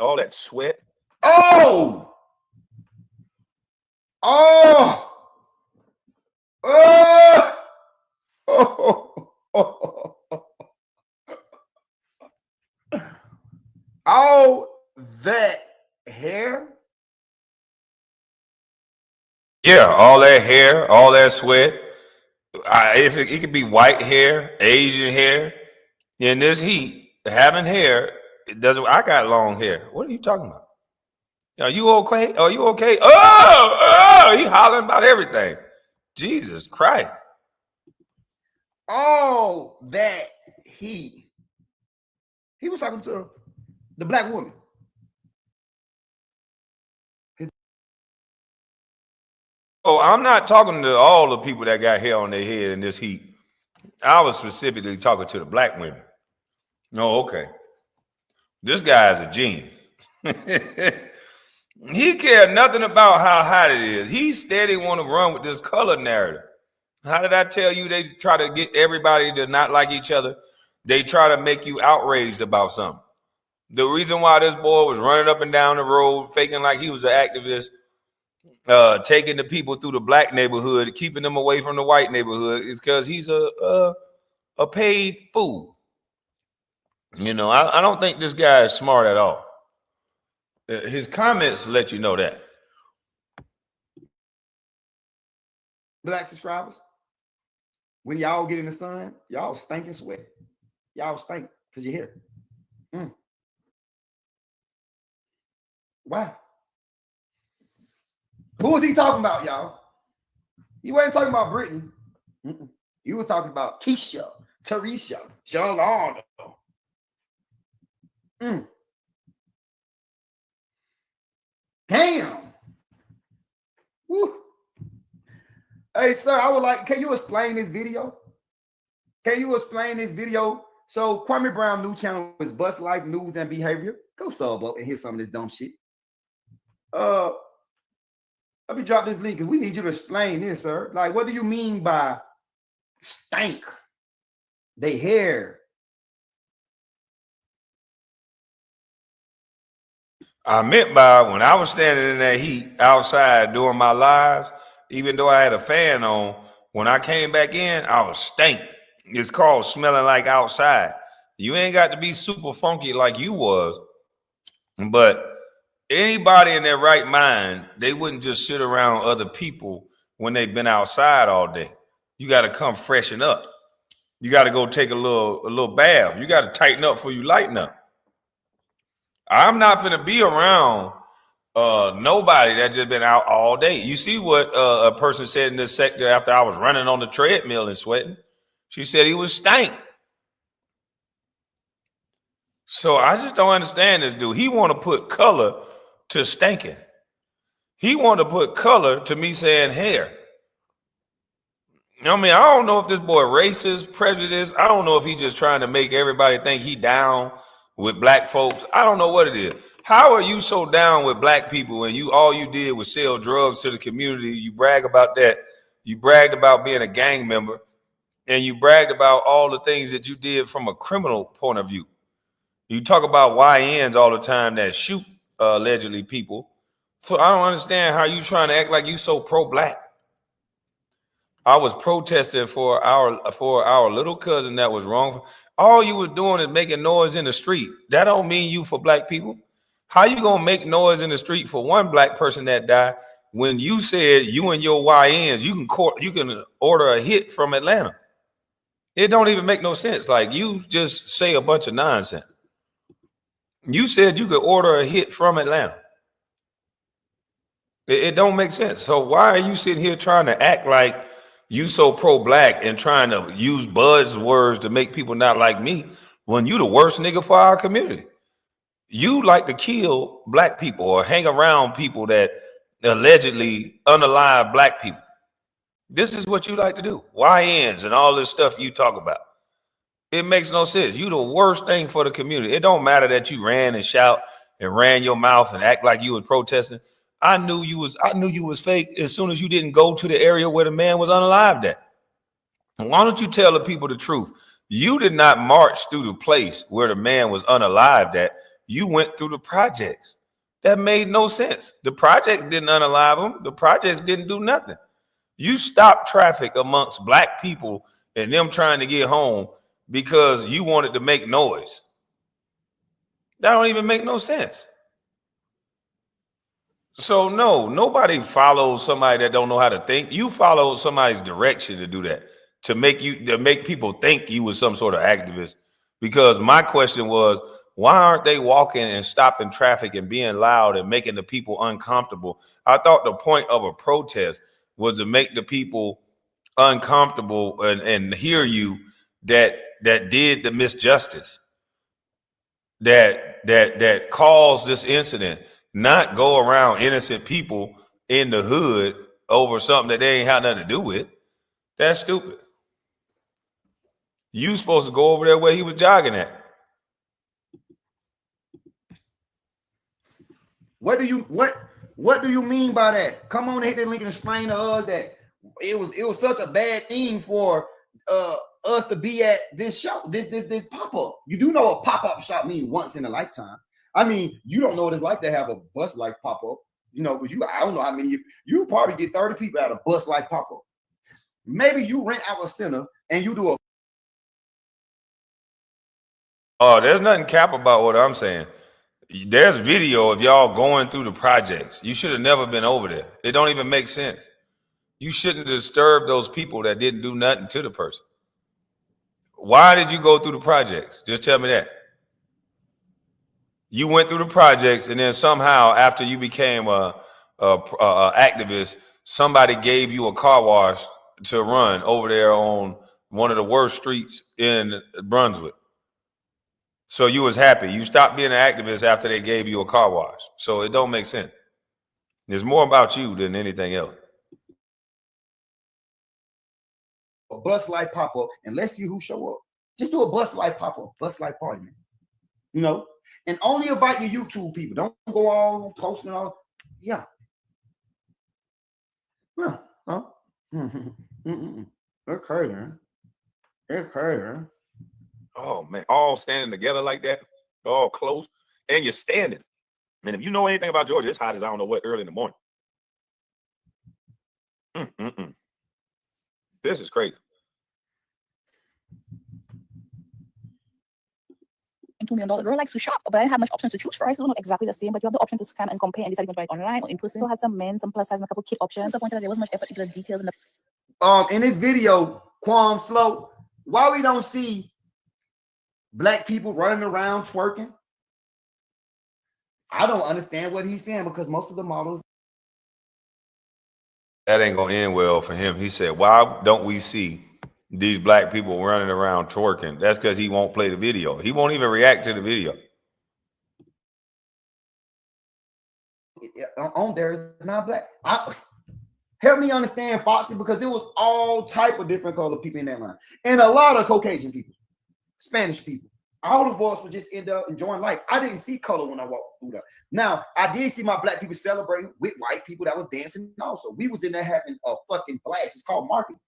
all that sweat. Oh! All that hair. Yeah, all that hair, all that sweat. If it could be white hair, Asian hair. In this heat, having hair, it doesn't. I got long hair. What are you talking about? Are you okay? Are you okay? Oh, he hollering about everything. Jesus Christ. All that he was talking to the black woman. Oh, I'm not talking to all the people that got hair on their head in this heat. I was specifically talking to the black women. No, okay. This guy is a genius. He cared nothing about how hot it is. He steady want to run with this color narrative. How did I tell you they try to get everybody to not like each other? They try to make you outraged about something. The reason why this boy was running up and down the road, faking like he was an activist, taking the people through the black neighborhood, keeping them away from the white neighborhood, is because he's a paid fool. You know, I don't think this guy is smart at all. His comments let you know that. Black subscribers, when y'all get in the sun, y'all stink and sweat. Y'all stink because you're here. Wow. Who was he talking about, y'all? He wasn't talking about Brittany. You were talking about Keisha, Teresa, Shalonda. Damn. Woo. Hey, sir, I would like, can you explain this video? Can you explain this video? So Kwame Brown new channel is Bustlife News and Behavior. Go sub up and hear some of this dumb shit. Let me drop this link because we need you to explain this, sir. Like, what do you mean by stank? They hair. I meant by when I was standing in that heat outside doing my lives, even though I had a fan on, when I came back in, I was stank. It's called smelling like outside. You ain't got to be super funky like you was, but anybody in their right mind, they wouldn't just sit around other people when they've been outside all day. You got to come freshen up. You got to go take a little bath. You got to tighten up before you lighten up. I'm not going to be around nobody that just been out all day. You see what a person said in this sector after I was running on the treadmill and sweating? She said he was stank. So I just don't understand this dude. He want to put color to stinking. He want to put color to me saying hair. I mean, I don't know if this boy racist, prejudiced. I don't know if he just trying to make everybody think he down with black folks. I don't know what it is. How are you so down with black people and all you did was sell drugs to the community? You brag about that. You bragged about being a gang member, and you bragged about all the things that you did from a criminal point of view. You talk about YNs all the time that shoot allegedly people. So I don't understand how you trying to act like you so pro-black. I was protesting for our little cousin that was wrong. All you were doing is making noise in the street. That don't mean you for black people. How you gonna make noise in the street for one black person that died when you said you and your YNs you can order a hit from Atlanta? It don't even make no sense. Like, you just say a bunch of nonsense. You said you could order a hit from Atlanta. It don't make sense. So why are you sitting here trying to act like you so pro-black and trying to use buzzwords to make people not like me when you the worst nigga for our community? You like to kill black people or hang around people that allegedly unalive black people. This is what you like to do. YNs and all this stuff you talk about. It makes no sense. You the worst thing for the community. It don't matter that you ran and shout and ran your mouth and act like you was protesting. I knew you was fake as soon as you didn't go to the area where the man was unalived at. Why don't you tell the people the truth? You did not march through the place where the man was unalived at. You went through the projects. That made no sense. The projects didn't unalive him. The projects didn't do nothing. You stopped traffic amongst black people and them trying to get home because you wanted to make noise. That don't even make no sense. So no, nobody follows somebody that don't know how to think. You follow somebody's direction to do that, to make people think you was some sort of activist. Because my question was, why aren't they walking and stopping traffic and being loud and making the people uncomfortable? I thought the point of a protest was to make the people uncomfortable and hear you that did the misjustice, that caused this incident, not go around innocent people in the hood over something that they ain't had nothing to do with. That's stupid. You supposed to go over there where he was jogging at. What do you mean by that? Come on, hit that link and explain to us that it was such a bad thing for us to be at this show, this pop-up. You do know a pop-up shop means once in a lifetime. I mean, you don't know what it's like to have a Bustlife pop-up, because I don't know how many you probably get 30 people at a Bustlife pop-up. Maybe you rent out a center and you do a. Oh, there's nothing cap about what I'm saying. There's video of y'all going through the projects. You should have never been over there. It don't even make sense. You shouldn't disturb those people that didn't do nothing to the person. Why did you go through the projects? Just tell me that. You went through the projects, and then somehow after you became a activist, somebody gave you a car wash to run over there on one of the worst streets in Brunswick. So you was happy. You stopped being an activist after they gave you a car wash. So it don't make sense. There's more about you than anything else. A Bustlife pop-up, and let's see who show up. Just do a Bustlife pop-up, Bustlife party, man. And only invite your YouTube people. Don't go all posting all. Yeah. Yeah. Huh? That's crazy, man. That's crazy, man. Oh man, all standing together like that, all close, and you're standing. Man, if you know anything about Georgia, it's hot as I don't know what early in the morning. This is crazy. $2 million. Girl likes to shop, but I didn't have much options to choose. Prices are not exactly the same, but you have the option to scan and compare and decide if you want to buy it online or in person. So I had some men, some plus size, and a couple kid options. Disappointed that there wasn't much effort into the details in the In this video, Kwame Slow, why we don't see black people running around twerking? I don't understand what he's saying because most of the models. That ain't gonna end well for him. He said, "Why don't we see these black people running around twerking?" That's because he won't play the video. He won't even react to the video. On there is not black. Help me understand, Foxy, because it was all type of different color people in that line, and a lot of Caucasian people, Spanish people. All of us would just end up enjoying life. I didn't see color when I walked through there. Now, I did see my black people celebrating with white people that was dancing also. We was in there having a fucking blast. It's called marketing.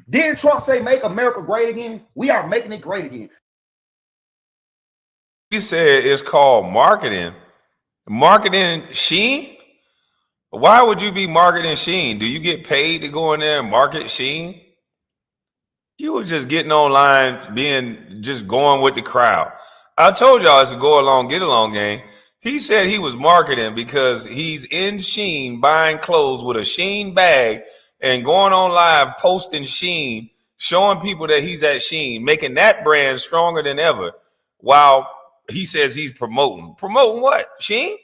Didn't Trump say make America great again? We are making it great again. He said it's called marketing. Marketing Sheen? Why would you be marketing Sheen? Do you get paid to go in there and market Sheen? You were just getting online, just going with the crowd. I told y'all it's a go along, get along game. He said he was marketing because he's in Sheen buying clothes with a Sheen bag and going on live posting Sheen, showing people that he's at Sheen, making that brand stronger than ever, while he says he's promoting. Promoting what? Sheen?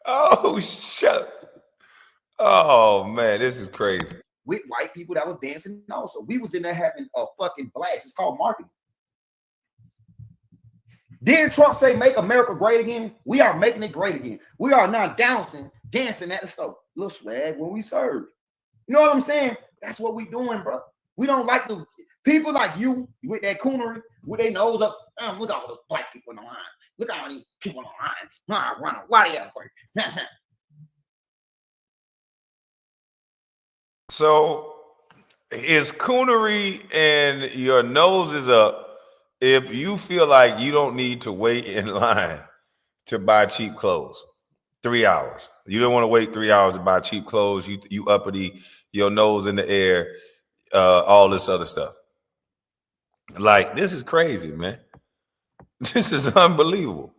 Oh, shucks. Oh, man, this is crazy. With white people that was dancing also. We was in there having a fucking blast. It's called marketing. Didn't Trump say make America great again? We are making it great again. We are now dancing at the store. Little swag when we serve. You know what I'm saying? That's what we doing, bro. We don't like the people like you with that coonery, with their nose up. Look at all the black people in the line. Look at all these people in the line. Why they great? So is coonery and your nose is up if you feel like you don't need to wait in line to buy cheap clothes 3 hours. You don't want to wait 3 hours to buy cheap clothes. You uppity, your nose in the air, all this other stuff. Like, this is crazy, man. This is unbelievable.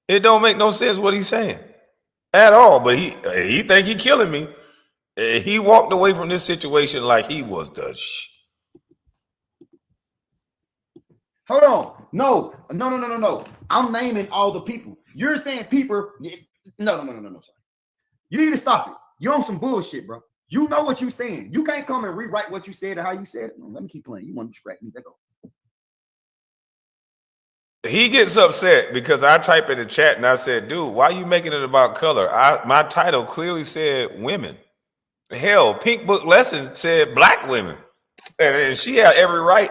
It don't make no sense what he's saying at all. But he think he killing me. He walked away from this situation like he was the Hold on. No. I'm naming all the people. You're saying people. No. Sorry. You need to stop it. You're on some bullshit, bro. You know what you're saying. You can't come and rewrite what you said and how you said it. No, let me keep playing. You want to distract me. Let go. He gets upset because I type in the chat and I said, dude, why are you making it about color? My title clearly said women. Hell, Pink Book Lesson said black women. And she had every right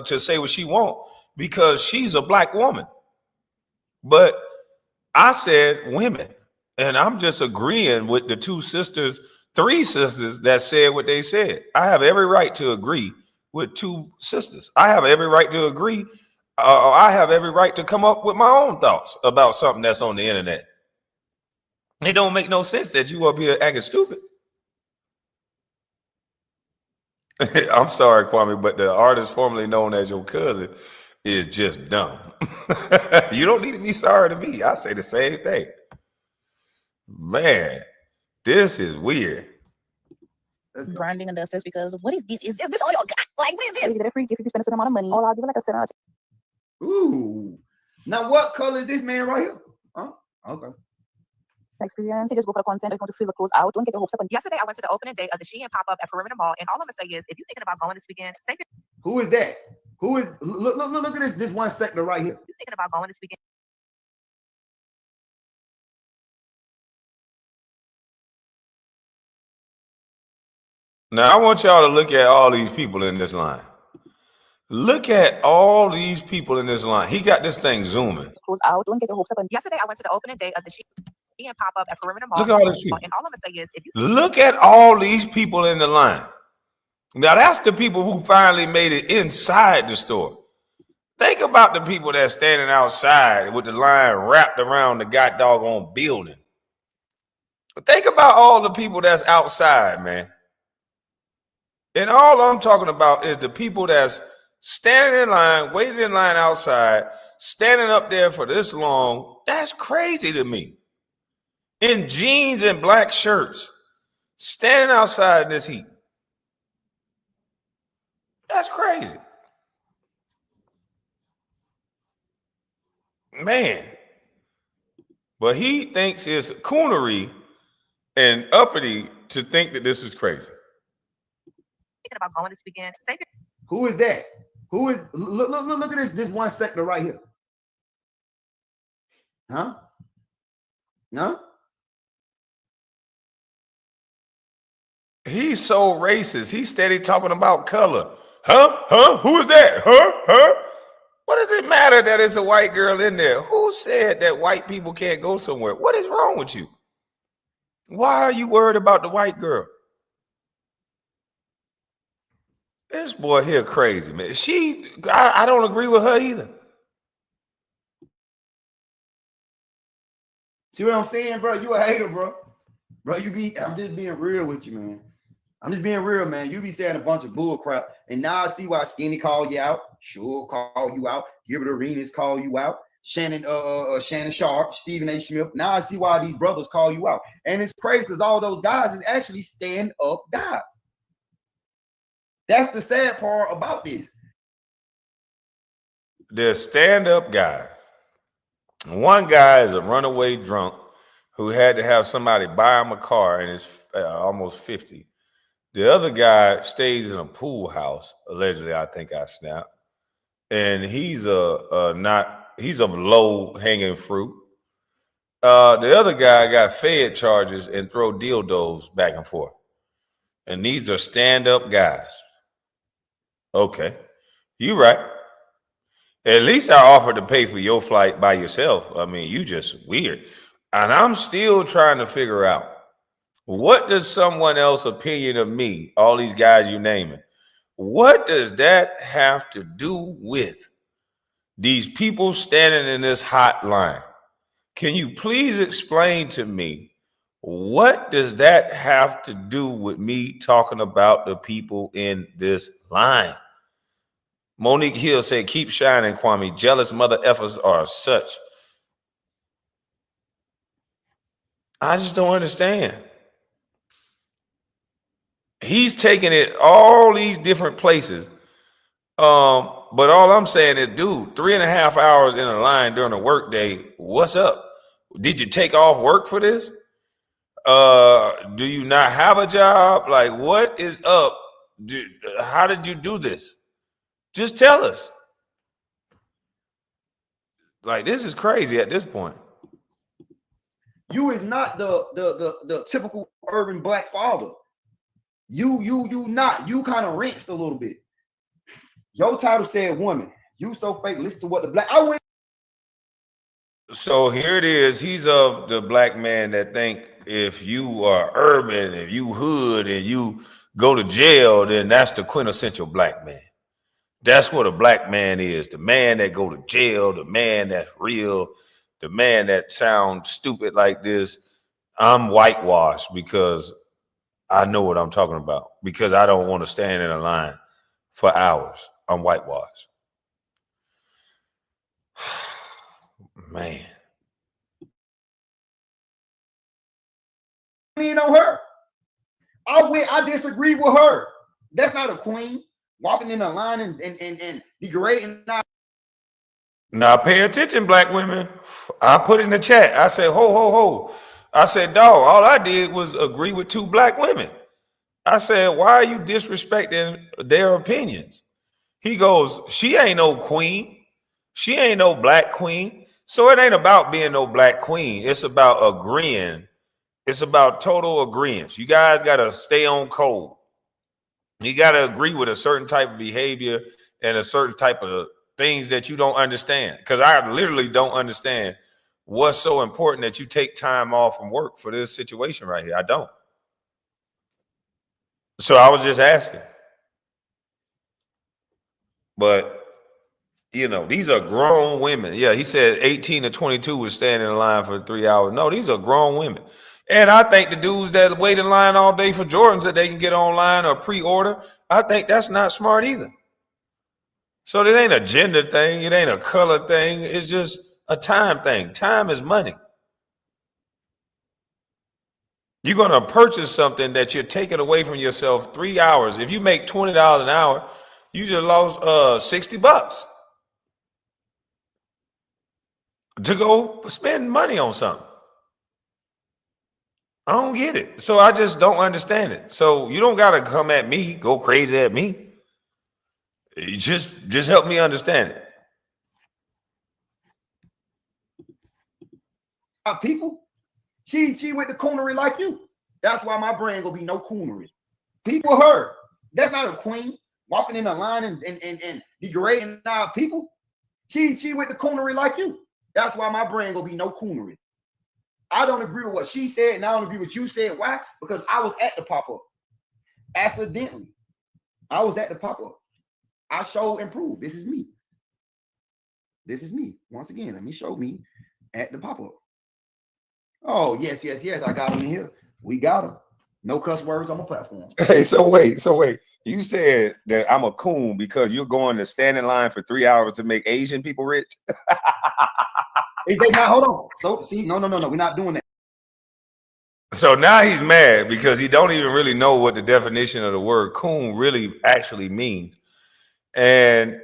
to say what she wants because she's a black woman. But I said women. And I'm just agreeing with the three sisters that said what they said. I have every right to agree with two sisters. I have every right to agree. I have every right to come up with my own thoughts about something that's on the internet. It don't make no sense that you up here acting stupid. I'm sorry, Kwame, but the artist formerly known as your cousin is just dumb. You don't need to be sorry to me. I say the same thing. Man, this is weird. branding and this because what is this? Is this all you got? Like, what is this? You get a free gift if you spend a certain amount of money. Or I'll give it like a $7. Ooh. Now, what color is this man right here? Huh? Okay. Experience. You just go for the content. If you want to fill the clothes out, don't get your hopes up. Yesterday, I went to the opening day of the Shein pop-up at Perimeter Mall, and all I'm gonna say is, if you're thinking about going this weekend, save your. Who is that? Who is? Look at this one sector right here. If you're thinking about going this weekend. Now, I want y'all to look at all these people in this line. Look at all these people in this line. He got this thing zooming. Close out. Don't get your hopes up. And Yesterday, I went to the opening day of the Shein pop-up at Perimeter Mall. Look at all these people. And all I'm gonna say is, if you Look at all these people in the line. Now that's the people who finally made it inside the store. Think about the people that's standing outside with the line wrapped around the goddamn building. But think about all the people that's outside, man. And all I'm talking about is the people that's standing in line, waiting in line outside, standing up there for this long. That's crazy to me. In jeans and black shirts, standing outside in this heat. That's crazy. Man. But he thinks it's coonery and uppity to think that this is crazy. thinking about going this weekend, save your Who is that? Who is look at this one sector right here. Huh? No? He's so racist. He's steady talking about color. Huh? Who is that? Huh? What does it matter that it's a white girl in there? Who said that white people can't go somewhere? What is wrong with you? Why are you worried about the white girl? This boy here crazy, man. I don't agree with her either. See what I'm saying, bro? You a hater, bro. Bro, I'm just being real with you, man. I'm just being real, man. You be saying a bunch of bull crap, and now I see why Skinny called you out, Sure call you out, Gilbert Arenas call you out, Shannon Sharp, Stephen A. Smith. Now I see why these brothers call you out. And it's crazy because all those guys is actually stand-up guys. That's the sad part about this. They're stand-up guys. One guy is a runaway drunk who had to have somebody buy him a car and is almost 50. The other guy stays in a pool house, allegedly. I think I snapped, and he's he's of low hanging fruit. The other guy got Fed charges and throw dildos back and forth, and these are stand-up guys. Okay, you right. At least I offered to pay for your flight by yourself. I mean, you just weird, and I'm still trying to figure out. What does someone else's opinion of me, all these guys you naming, what does that have to do with these people standing in this hot line? Can you please explain to me, what does that have to do with me talking about the people in this line? Monique Hill said, keep shining, Kwame. Jealous mother effers are such. I just don't understand. He's taking it all these different places. But all I'm saying is, dude, 3.5 hours in a line during a work day. What's up? Did you take off work for this? Do you not have a job? Like, what is up? How did you do this? Just tell us. Like, this is crazy at this point. You is not the typical urban black father. You not. You kind of rinsed a little bit. Your title said woman. You so fake. Listen to what the black. So here it is. He's of the black man that think if you are urban, if you hood, and you go to jail, then that's the quintessential black man. That's what a black man is. The man that go to jail, the man that's real, the man that sounds stupid like this. I'm whitewashed because I know what I'm talking about, because I don't want to stand in a line for hours. I'm whitewashed. Man. On her. I disagree with her. That's not a queen walking in a line and degrading. Now pay attention, black women. I put in the chat. I said, ho. I said, dog, all I did was agree with 2 black women. I said, why are you disrespecting their opinions? He goes, she ain't no queen. She ain't no black queen. So it ain't about being no black queen. It's about agreeing. It's about total agreement. You guys got to stay on code. You got to agree with a certain type of behavior and a certain type of things that you don't understand. Because I literally don't understand what's so important that you take time off from work for this situation right here. I don't. So I was just asking. But, you know, these are grown women. Yeah, he said 18 to 22 was standing in line for 3 hours. No, these are grown women. And I think the dudes that wait in line all day for Jordans that they can get online or pre-order, I think that's not smart either. So it ain't a gender thing. It ain't a color thing. It's just a time thing. Time is money. You're going to purchase something that you're taking away from yourself 3 hours. If you make $20 an hour, you just lost $60 to go spend money on something. I don't get it. So I just don't understand it. So you don't got to come at me, go crazy at me. You just help me understand it. People, she went to coonery like you. That's why my brain gonna be no coonery. People heard. That's not a queen walking in a line and degrading our people. She went to coonery like you. That's why my brain gonna be no coonery. I don't agree with what she said, and I don't agree with what you said. Why? Because I was at the pop-up. Accidentally. I was at the pop-up. I showed and proved. This is me. This is me. Once again, let me show me at the pop-up. Oh, yes. I got him in here. We got him. No cuss words on my platform. Hey, so wait. You said that I'm a coon because you're going to stand in line for 3 hours to make Asian people rich? Is they not? Hold on. So see, no. We're not doing that. So now he's mad because he don't even really know what the definition of the word coon really actually means. And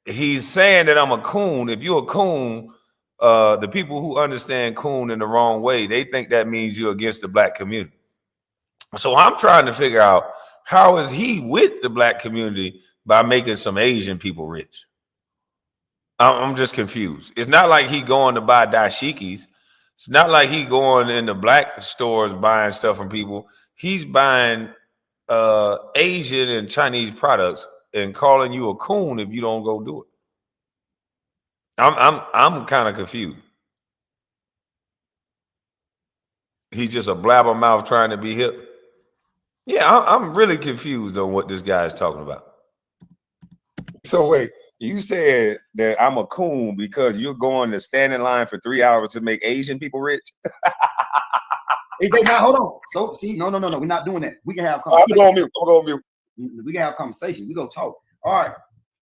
he's saying that I'm a coon. If you're a coon, the people who understand coon in the wrong way, they think that means you're against the black community. So I'm trying to figure out, how is he with the black community by making some Asian people rich? I'm just confused. It's not like he going to buy dashikis. It's not like he going in the black stores buying stuff from people. He's buying Asian and Chinese products and calling you a coon if you don't go do it. I'm kind of confused. He's just a blabbermouth trying to be hip. Yeah, I'm really confused on what this guy is talking about. So wait, you said that I'm a coon because you're going to stand in line for 3 hours to make Asian people rich? Is they not? Hold on. So see, no. We're not doing that. We can have conversation. I'm going mute. We can have conversation. We go talk. All right.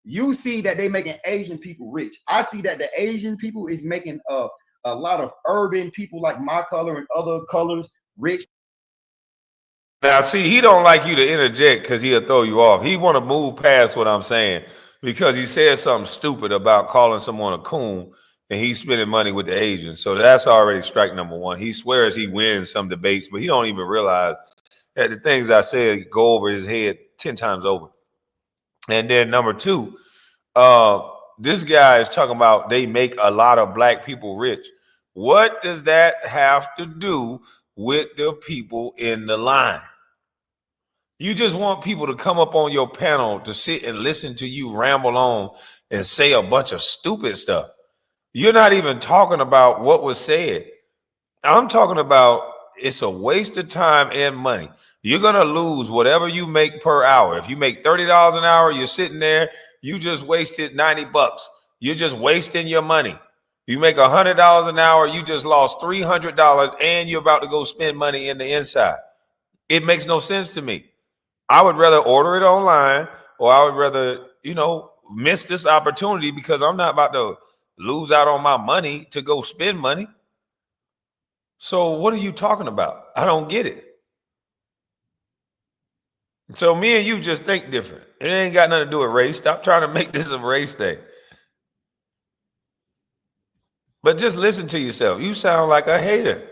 You see that they making Asian people rich. I see that the Asian people is making a lot of urban people like my color and other colors rich. Now, see, he don't like you to interject because he'll throw you off. He want to move past what I'm saying because he said something stupid about calling someone a coon and he's spending money with the Asians. So that's already strike number one. He swears he wins some debates, but he don't even realize that the things I said go over his head 10 times over. And then number two, this guy is talking about they make a lot of black people rich. What does that have to do with the people in the line? You just want people to come up on your panel to sit and listen to you ramble on and say a bunch of stupid stuff. You're not even talking about what was said. I'm talking about it's a waste of time and money. You're going to lose whatever you make per hour. If you make $30 an hour, you're sitting there, you just wasted $90. You're just wasting your money. You make $100 an hour, you just lost $300 and you're about to go spend money in the inside. It makes no sense to me. I would rather order it online, or I would rather, miss this opportunity because I'm not about to lose out on my money to go spend money. So what are you talking about? I don't get it. So me and you just think different. It ain't got nothing to do with race. Stop trying to make this a race thing. But just listen to yourself. You sound like a hater.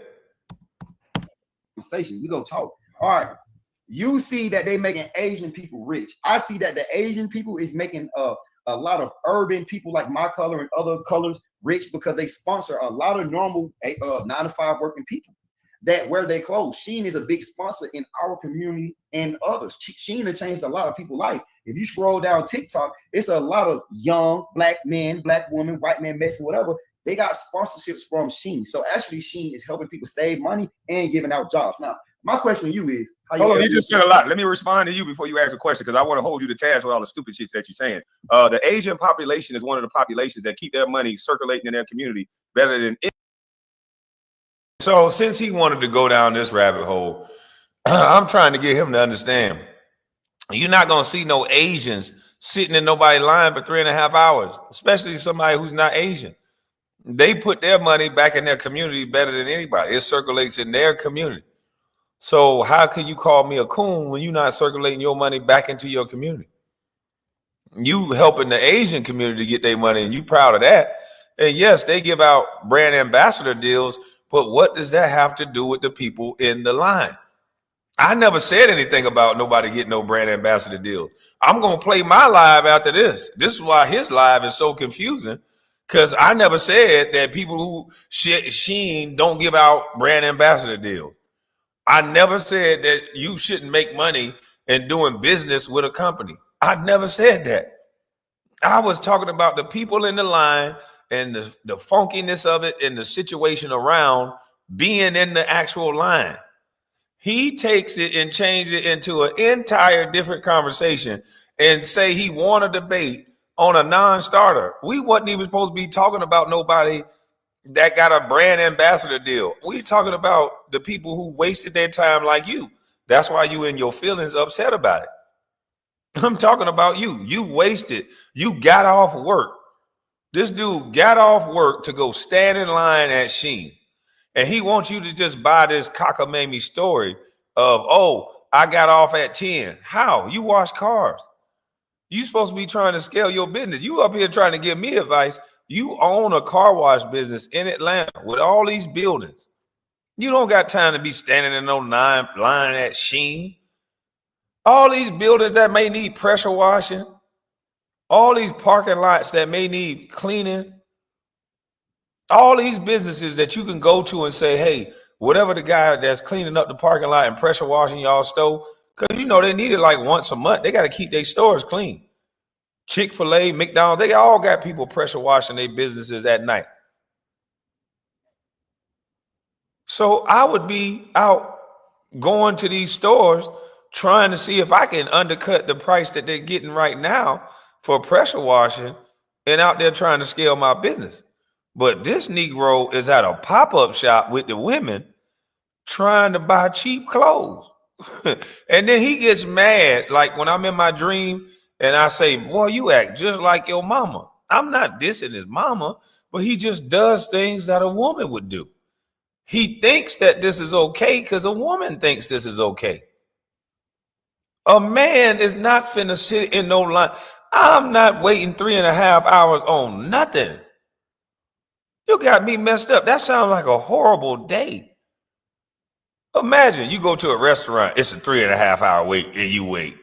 Conversation. We go talk. All right. You see that they making Asian people rich. I see that the Asian people is making a lot of urban people like my color and other colors rich because they sponsor a lot of normal 9-to-5 working people. that wear their clothes. Shein is a big sponsor in our community and others. Shein has changed a lot of people's life. If you scroll down TikTok, it's a lot of young black men, black women, white men, Mexican, whatever. They got sponsorships from Shein. So actually, Shein is helping people save money and giving out jobs. Now, my question to you is, hold on, you just said a lot. Let me respond to you before you ask a question, because I want to hold you to task with all the stupid shit that you're saying. The Asian population is one of the populations that keep their money circulating in their community better than it. So since he wanted to go down this rabbit hole, I'm trying to get him to understand. You're not going to see no Asians sitting in nobody's line for 3.5 hours, especially somebody who's not Asian. They put their money back in their community better than anybody. It circulates in their community. So how can you call me a coon when you're not circulating your money back into your community? You helping the Asian community get their money, and you proud of that. And yes, they give out brand ambassador deals, but what does that have to do with the people in the line? I never said anything about nobody getting no brand ambassador deals. I'm going to play my live after this. This is why his live is so confusing, because I never said that people who Shein don't give out brand ambassador deals. I never said that you shouldn't make money in doing business with a company. I never said that. I was talking about the people in the line and the funkiness of it and the situation around being in the actual line. He takes it and changes it into an entire different conversation and say he won a debate on a non-starter. We wasn't even supposed to be talking about nobody that got a brand ambassador deal. We talking about the people who wasted their time like you. That's why you in your feelings upset about it. I'm talking about you. You wasted. You got off work. This dude got off work to go stand in line at Shein. And he wants you to just buy this cockamamie story of, oh, I got off at 10. How? You wash cars. You supposed to be trying to scale your business. You up here trying to give me advice. You own a car wash business in Atlanta with all these buildings. You don't got time to be standing in no line at Shein. All these buildings that may need pressure washing. All these parking lots that may need cleaning. All these businesses that you can go to and say, hey, whatever the guy that's cleaning up the parking lot and pressure washing y'all store, because you know they need it like once a month. They got to keep their stores clean. Chick-fil-A, McDonald's, they all got people pressure washing their businesses at night. So I would be out going to these stores trying to see if I can undercut the price that they're getting right now for pressure washing and out there trying to scale my business. But this Negro is at a pop-up shop with the women trying to buy cheap clothes. And then he gets mad, like when I'm in my dream and I say, boy, you act just like your mama. I'm not dissing his mama, but he just does things that a woman would do. He thinks that this is okay because a woman thinks this is okay. A man is not finna sit in no line. I'm not waiting 3.5 hours on nothing. You got me messed up. That sounds like a horrible day. Imagine you go to a restaurant, it's a 3.5 hour wait, and you wait.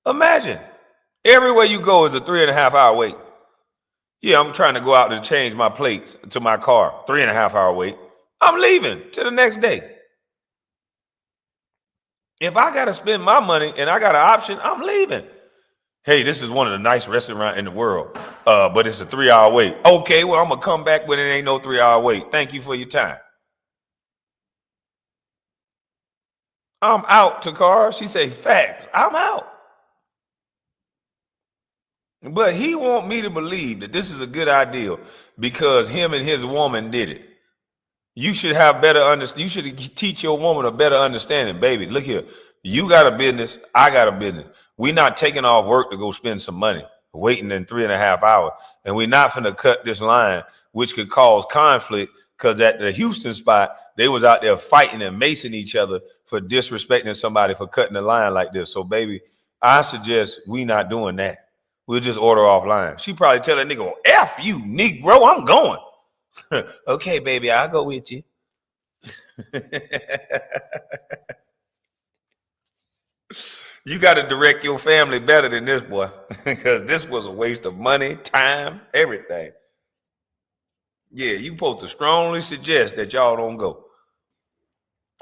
Imagine everywhere you go is a 3.5 hour wait. Yeah, I'm trying to go out to change my plates to my car. 3.5 hour wait. I'm leaving to the next day. If I got to spend my money and I got an option, I'm leaving. Hey, this is one of the nice restaurants in the world, but it's a 3 hour wait. Okay, well, I'm going to come back when it ain't no 3 hour wait. Thank you for your time. I'm out, Takara. She say, facts. I'm out. But he want me to believe that this is a good idea because him and his woman did it. You should have better understanding. You should teach your woman a better understanding. Baby, look here. You got a business. I got a business. We're not taking off work to go spend some money, waiting in 3.5 hours. And we're not finna cut this line, which could cause conflict because at the Houston spot, they was out there fighting and macing each other for disrespecting somebody for cutting the line like this. So, baby, I suggest we not doing that. We'll just order offline. She probably tell that nigga, F you, Negro, I'm going. Okay, baby, I'll go with you. You got to direct your family better than this, boy, because this was a waste of money, time, everything. Yeah, you supposed to strongly suggest that y'all don't go.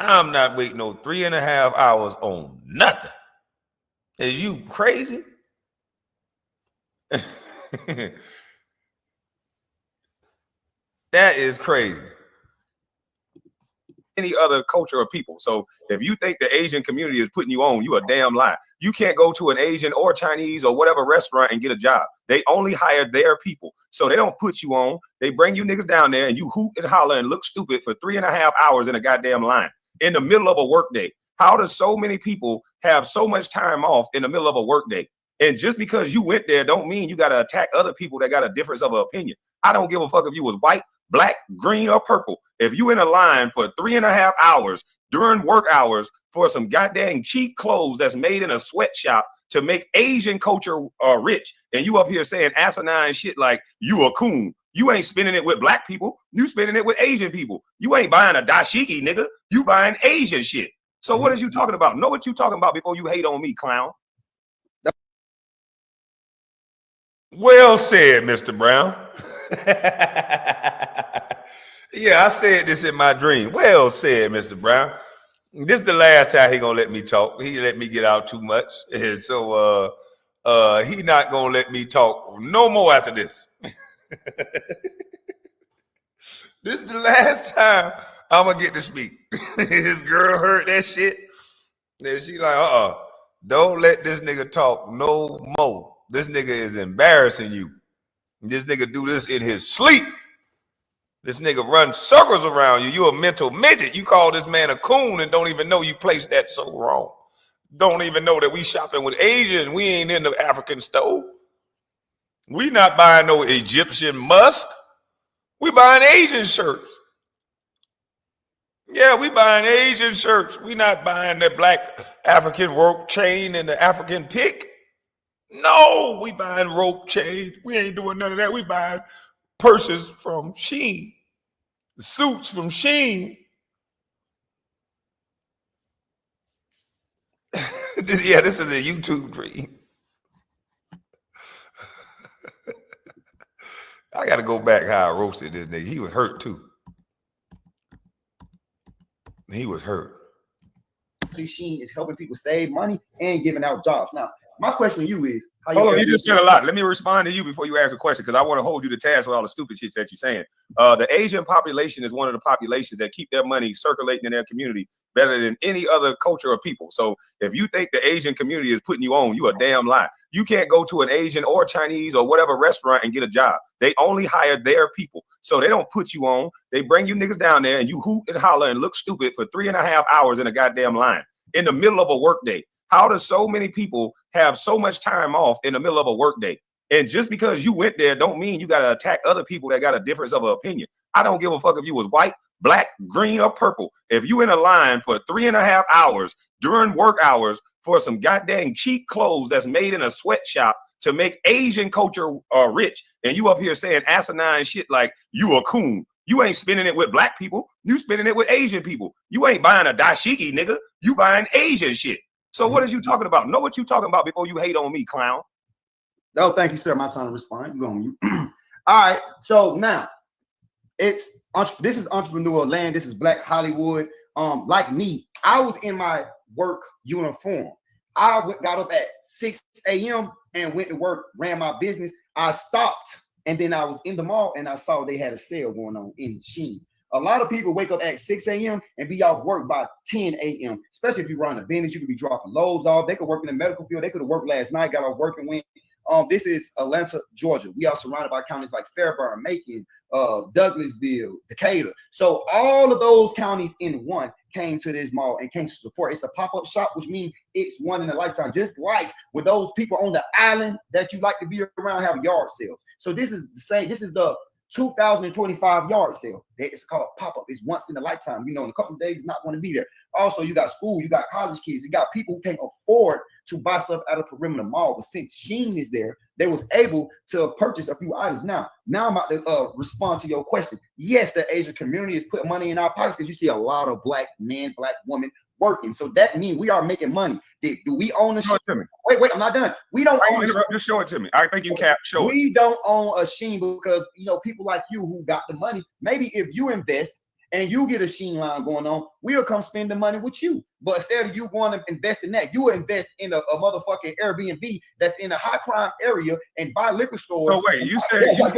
I'm not waiting no 3.5 hours on nothing. Is you crazy? That is crazy. Any other culture or people. So if you think the Asian community is putting you on, you a damn lie. You can't go to an Asian or Chinese or whatever restaurant and get a job. They only hire their people. So they don't put you on. They bring you niggas down there and you hoot and holler and look stupid for 3.5 hours in a goddamn line in the middle of a workday. How does so many people have so much time off in the middle of a workday? And just because you went there don't mean you got to attack other people that got a difference of opinion. I don't give a fuck if you was white, black, green, or purple. If you in a line for 3.5 hours during work hours for some goddamn cheap clothes that's made in a sweatshop to make Asian culture rich, and you up here saying asinine shit like you a coon, you ain't spending it with black people. You spending it with Asian people. You ain't buying a dashiki, nigga. You buying Asian shit. So what is you talking about? Know what you talking about before you hate on me, clown. Well said, Mr. Brown. Yeah, I said this in my dream. Well said, Mr. Brown. This is the last time he gonna let me talk. He let me get out too much. And so he not gonna let me talk no more after this. This is the last time I'm gonna get to speak. His girl heard that shit. And she like, don't let this nigga talk no more. This nigga is embarrassing you. This nigga do this in his sleep. This nigga run circles around you. You a mental midget. You call this man a coon and don't even know you placed that so wrong. Don't even know that we shopping with Asians. We ain't in the African store. We not buying no Egyptian musk. We buying Asian shirts. Yeah, we buying Asian shirts. We not buying the black African rope chain and the African pick. No, we buying rope chain. We ain't doing none of that. We buying purses from Shein, suits from Shein. This is a YouTube dream. I got to go back how I roasted this nigga. He was hurt too. He was hurt. Shein is helping people save money and giving out jobs. Now, my question to you is, Hold on, you just said a lot. Let me respond to you before you ask a question, because I want to hold you to task with all the stupid shit that you're saying. The Asian population is one of the populations that keep their money circulating in their community better than any other culture or people. So if you think the Asian community is putting you on, you a damn lie. You can't go to an Asian or Chinese or whatever restaurant and get a job. They only hire their people. So they don't put you on. They bring you niggas down there and you hoot and holler and look stupid for 3.5 hours in a goddamn line in the middle of a workday. How does so many people have so much time off in the middle of a workday? And just because you went there don't mean you got to attack other people that got a difference of opinion. I don't give a fuck if you was white, black, green, or purple. If you in a line for 3.5 hours during work hours for some goddamn cheap clothes that's made in a sweatshop to make Asian culture rich, and you up here saying asinine shit like you a coon, you ain't spending it with black people. You spending it with Asian people. You ain't buying a dashiki, nigga. You buying Asian shit. So what is you talking about? Know what you talking about before you hate on me, clown. Oh, thank you, sir. My time to respond. You go on mute. All right. So now this is entrepreneurial land. This is Black Hollywood. Like me, I was in my work uniform. I got up at 6 a.m. and went to work, ran my business. I stopped, and then I was in the mall and I saw they had a sale going on in Shein. A lot of people wake up at 6 a.m. and be off work by 10 a.m., especially if you run a business. You could be dropping loads off. They could work in the medical field. They could have worked last night, got off work and went. This is Atlanta, Georgia. We are surrounded by counties like Fairburn, Macon, Douglasville, Decatur. So all of those counties in one came to this mall and came to support. It's a pop-up shop, which means it's one in a lifetime. Just like with those people on the island that you like to be around have yard sales. So this is the same. This is the 2025 yard sale. It's called pop-up. It's once in a lifetime. You know, in a couple of days, it's not going to be there. Also, you got school, you got college kids, you got people who can't afford to buy stuff at a perimeter mall. But since Shein is there, they was able to purchase a few items. Now I'm about to respond to your question. Yes, the Asian community is putting money in our pockets because you see a lot of black men, black women working. So that means we are making money. Do we own a Shein? Wait, I'm not done. We don't own just show it to me. I think you cap. Show it. We don't own a Shein because, you know, people like you who got the money, maybe if you invest and you get a Sheen line going on, we'll come spend the money with you. But instead of you going to invest in that, you will invest in a motherfucking Airbnb that's in a high crime area and buy liquor stores. So wait, you said yes.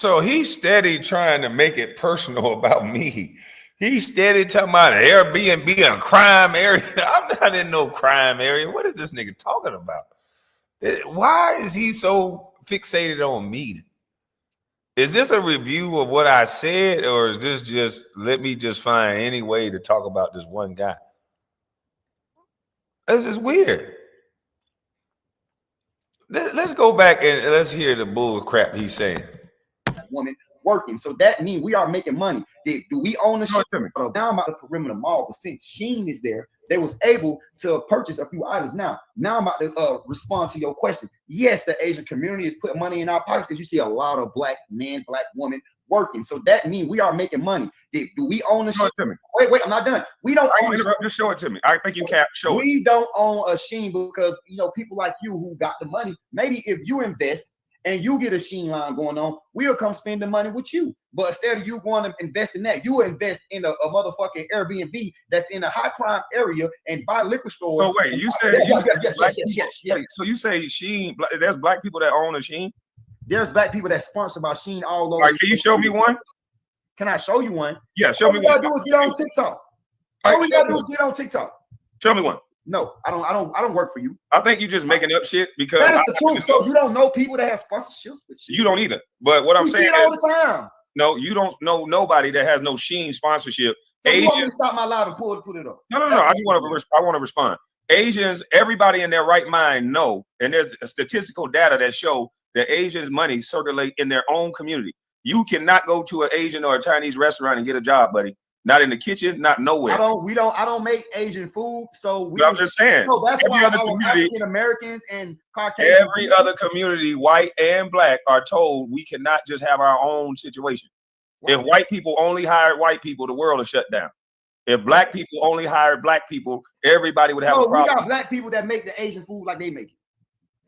So he's steady trying to make it personal about me. He's steady talking about an Airbnb in a crime area. I'm not in no crime area. What is this nigga talking about? Why is he so fixated on me? Is this a review of what I said, or is this just let me just find any way to talk about this one guy? This is weird. Let's go back and let's hear the bull crap he's saying. Woman working, so that means we are making money. Do we own the shit? Now I'm at the perimeter mall, but since Sheen is there, they was able to purchase a few items. Now I'm about to respond to your question. Yes, the Asian community is putting money in our pockets because you see a lot of black men, black women working. So that means we are making money. Do we own the shit? Wait, I'm not done. We don't own it. Just show it to me. I think you cap show it. We don't own a Sheen because people like you who got the money. Maybe if you invest and you get a Sheen line going on, we'll come spend the money with you. But instead of you going to invest in that, you will invest in a motherfucking Airbnb that's in a high crime area and buy liquor stores. So wait, you said yes. So you say Sheen? There's black people that own a Sheen. There's black people that sponsored by Sheen all over. All right, can you show me one? Can I show you one? Yeah, show me one. All we gotta do is get on TikTok. All we gotta do is get on TikTok. Show me one. No, I don't work for you. I think you're just making up shit because that's the truth. So you don't know people that have sponsorships with shit. You don't either. But what I'm saying see it all the time. No, you don't know nobody that has no Sheen sponsorship. So you want me to stop my live and put it up? No. I want to respond. Asians, everybody in their right mind know, and there's statistical data that show that Asians' money circulate in their own community. You cannot go to an Asian or a Chinese restaurant and get a job, buddy. Not in the kitchen, not nowhere. I don't make Asian food, so I'm just saying. So that's why African Americans and Caucasian. Every other community, white and black, are told we cannot just have our own situation. Wow. If white people only hired white people, the world will shut down. If black people only hired black people, everybody would have a problem. We got black people that make the Asian food like they make it.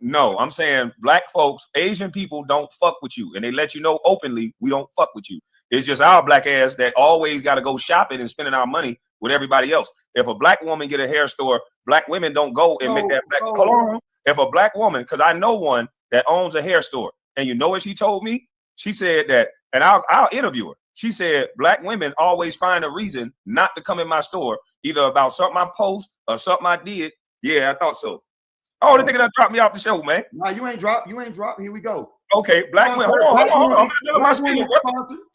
No, I'm saying black folks, Asian people don't fuck with you, and they let you know openly we don't fuck with you. It's just our black ass that always got to go shopping and spending our money with everybody else. If a black woman get a hair store, black women don't go and make that black. Hold on. If a black woman, because I know one that owns a hair store, and you know what she told me? She said that, and I'll interview her. She said black women always find a reason not to come in my store, either about something I post or something I did. Yeah, I thought so. Oh, the nigga that dropped me off the show, man. No, you ain't dropped. Here we go. Okay, black women. Hold on. I'm gonna my speech.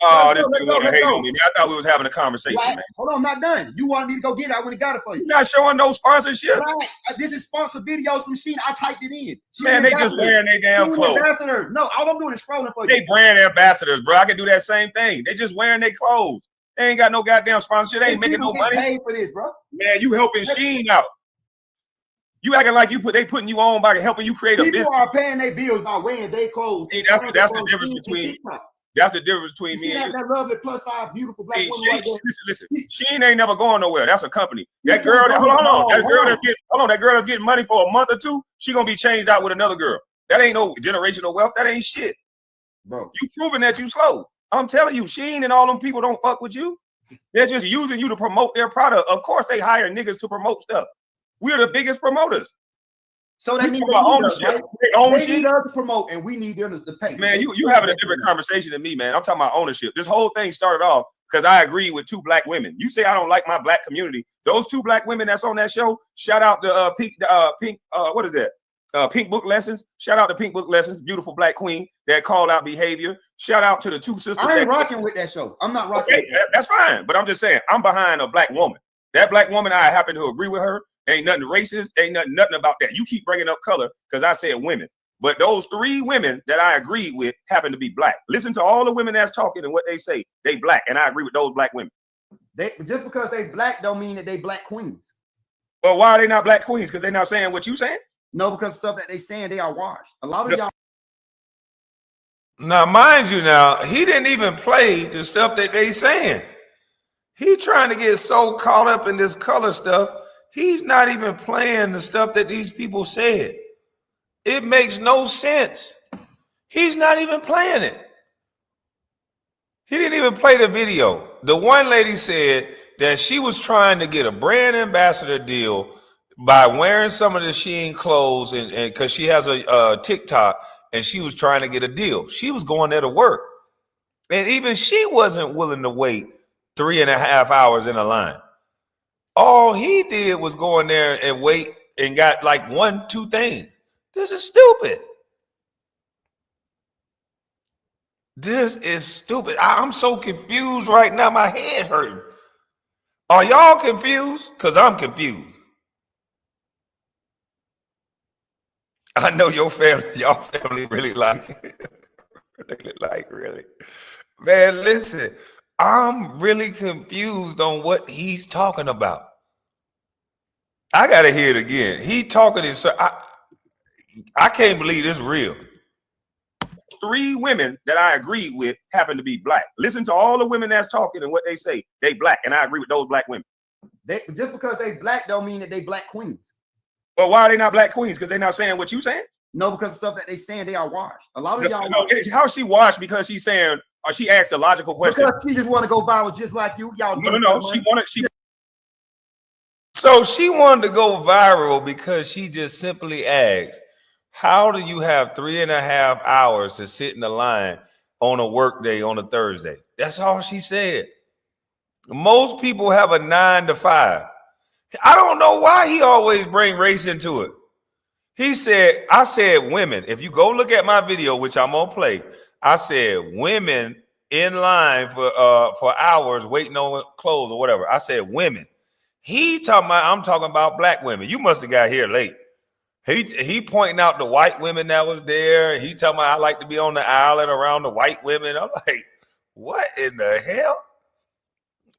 Oh, this nigga want to hate on me. I thought we was having a conversation, man. Hold on, I'm not done. You wanted me to go get it? I went and got it for you. You're not showing no sponsorship. Right. This is sponsored videos from Sheen. I typed it in. Man, they just wearing their damn clothes. Ambassadors. No, all I'm doing is scrolling for you. They brand ambassadors, bro. I can do that same thing. They just wearing their clothes. They ain't got no goddamn sponsorship. They ain't making no money. Paid for this, bro. Man, you helping Sheen out. You acting like they putting you on by helping you create a business. People are paying their bills by wearing their clothes. See, that's the difference between. That's the difference between me and you. That lovely plus size, beautiful black woman. Listen. Sheen ain't never going nowhere. That's a company. That girl, that girl that's getting money for a month or two, she gonna be changed out with another girl. That ain't no generational wealth. That ain't shit, bro. You proving that you slow. I'm telling you, Sheen and all them people don't fuck with you. They're just using you to promote their product. Of course, they hire niggas to promote stuff. We're the biggest promoters. So that means ownership. Right? They need us to promote, and we need them to pay. Man, you having a different conversation than me, man. I'm talking about ownership. This whole thing started off because I agree with two black women. You say I don't like my black community. Those two black women that's on that show. Shout out to Pink. What is that? Pink Book Lessons. Shout out to Pink Book Lessons. Beautiful black queen that called out behavior. Shout out to the two sisters. I ain't rocking with that show. I'm not rocking. Okay, that's fine. But I'm just saying I'm behind a black woman. That black woman, I happen to agree with her. Ain't nothing racist. Ain't nothing about that. You keep bringing up color because I said women. But those three women that I agree with happen to be black. Listen to all the women that's talking and what they say. They black, and I agree with those black women. Just because they black don't mean that they black queens. Well, why are they not black queens? Because they're not saying what you saying? No, because stuff that they saying they are washed. A lot of y'all. Now, mind you, he didn't even play the stuff that they saying. He trying to get so caught up in this color stuff. He's not even playing the stuff that these people said. It makes no sense. He's not even playing it. He didn't even play the video. The one lady said that she was trying to get a brand ambassador deal by wearing some of the Shein clothes, and because she has a TikTok, and she was trying to get a deal. She was going there to work, and even she wasn't willing to wait 3.5 hours in a line. All he did was go in there and wait and got like 1-2 things. This is stupid. This is stupid. I'm so confused right now. My head hurting. Are y'all confused? Because I'm confused. I know y'all family really like it. Really. Man, listen, I'm really confused on what he's talking about. I got to hear it again. He talking in, I can't believe this is real. 3 women that I agree with happen to be black. Listen to all the women that's talking and what they say. They black, and I agree with those black women. Just because they black don't mean that they black queens. Well, why are they not black queens? Because they're not saying what you saying? No, because the stuff that they saying, they are washed. A lot of y'all. No, how she washed? Because she's saying, or she asked a logical question. Because she just want to go viral just like you. Y'all. No. So she wanted to go viral because she just simply asked, how do you have 3.5 hours to sit in the line on a work day on a Thursday? That's all she said. Most people have a 9 to 5. I don't know why he always bring race into it. I said women. If you go look at my video, which I'm gonna play, I said women in line for hours waiting on clothes or whatever. I said women. I'm talking about black women. You must have got here late. He pointing out the white women that was there. He talking about I like to be on the island around the white women. I'm like, what in the hell?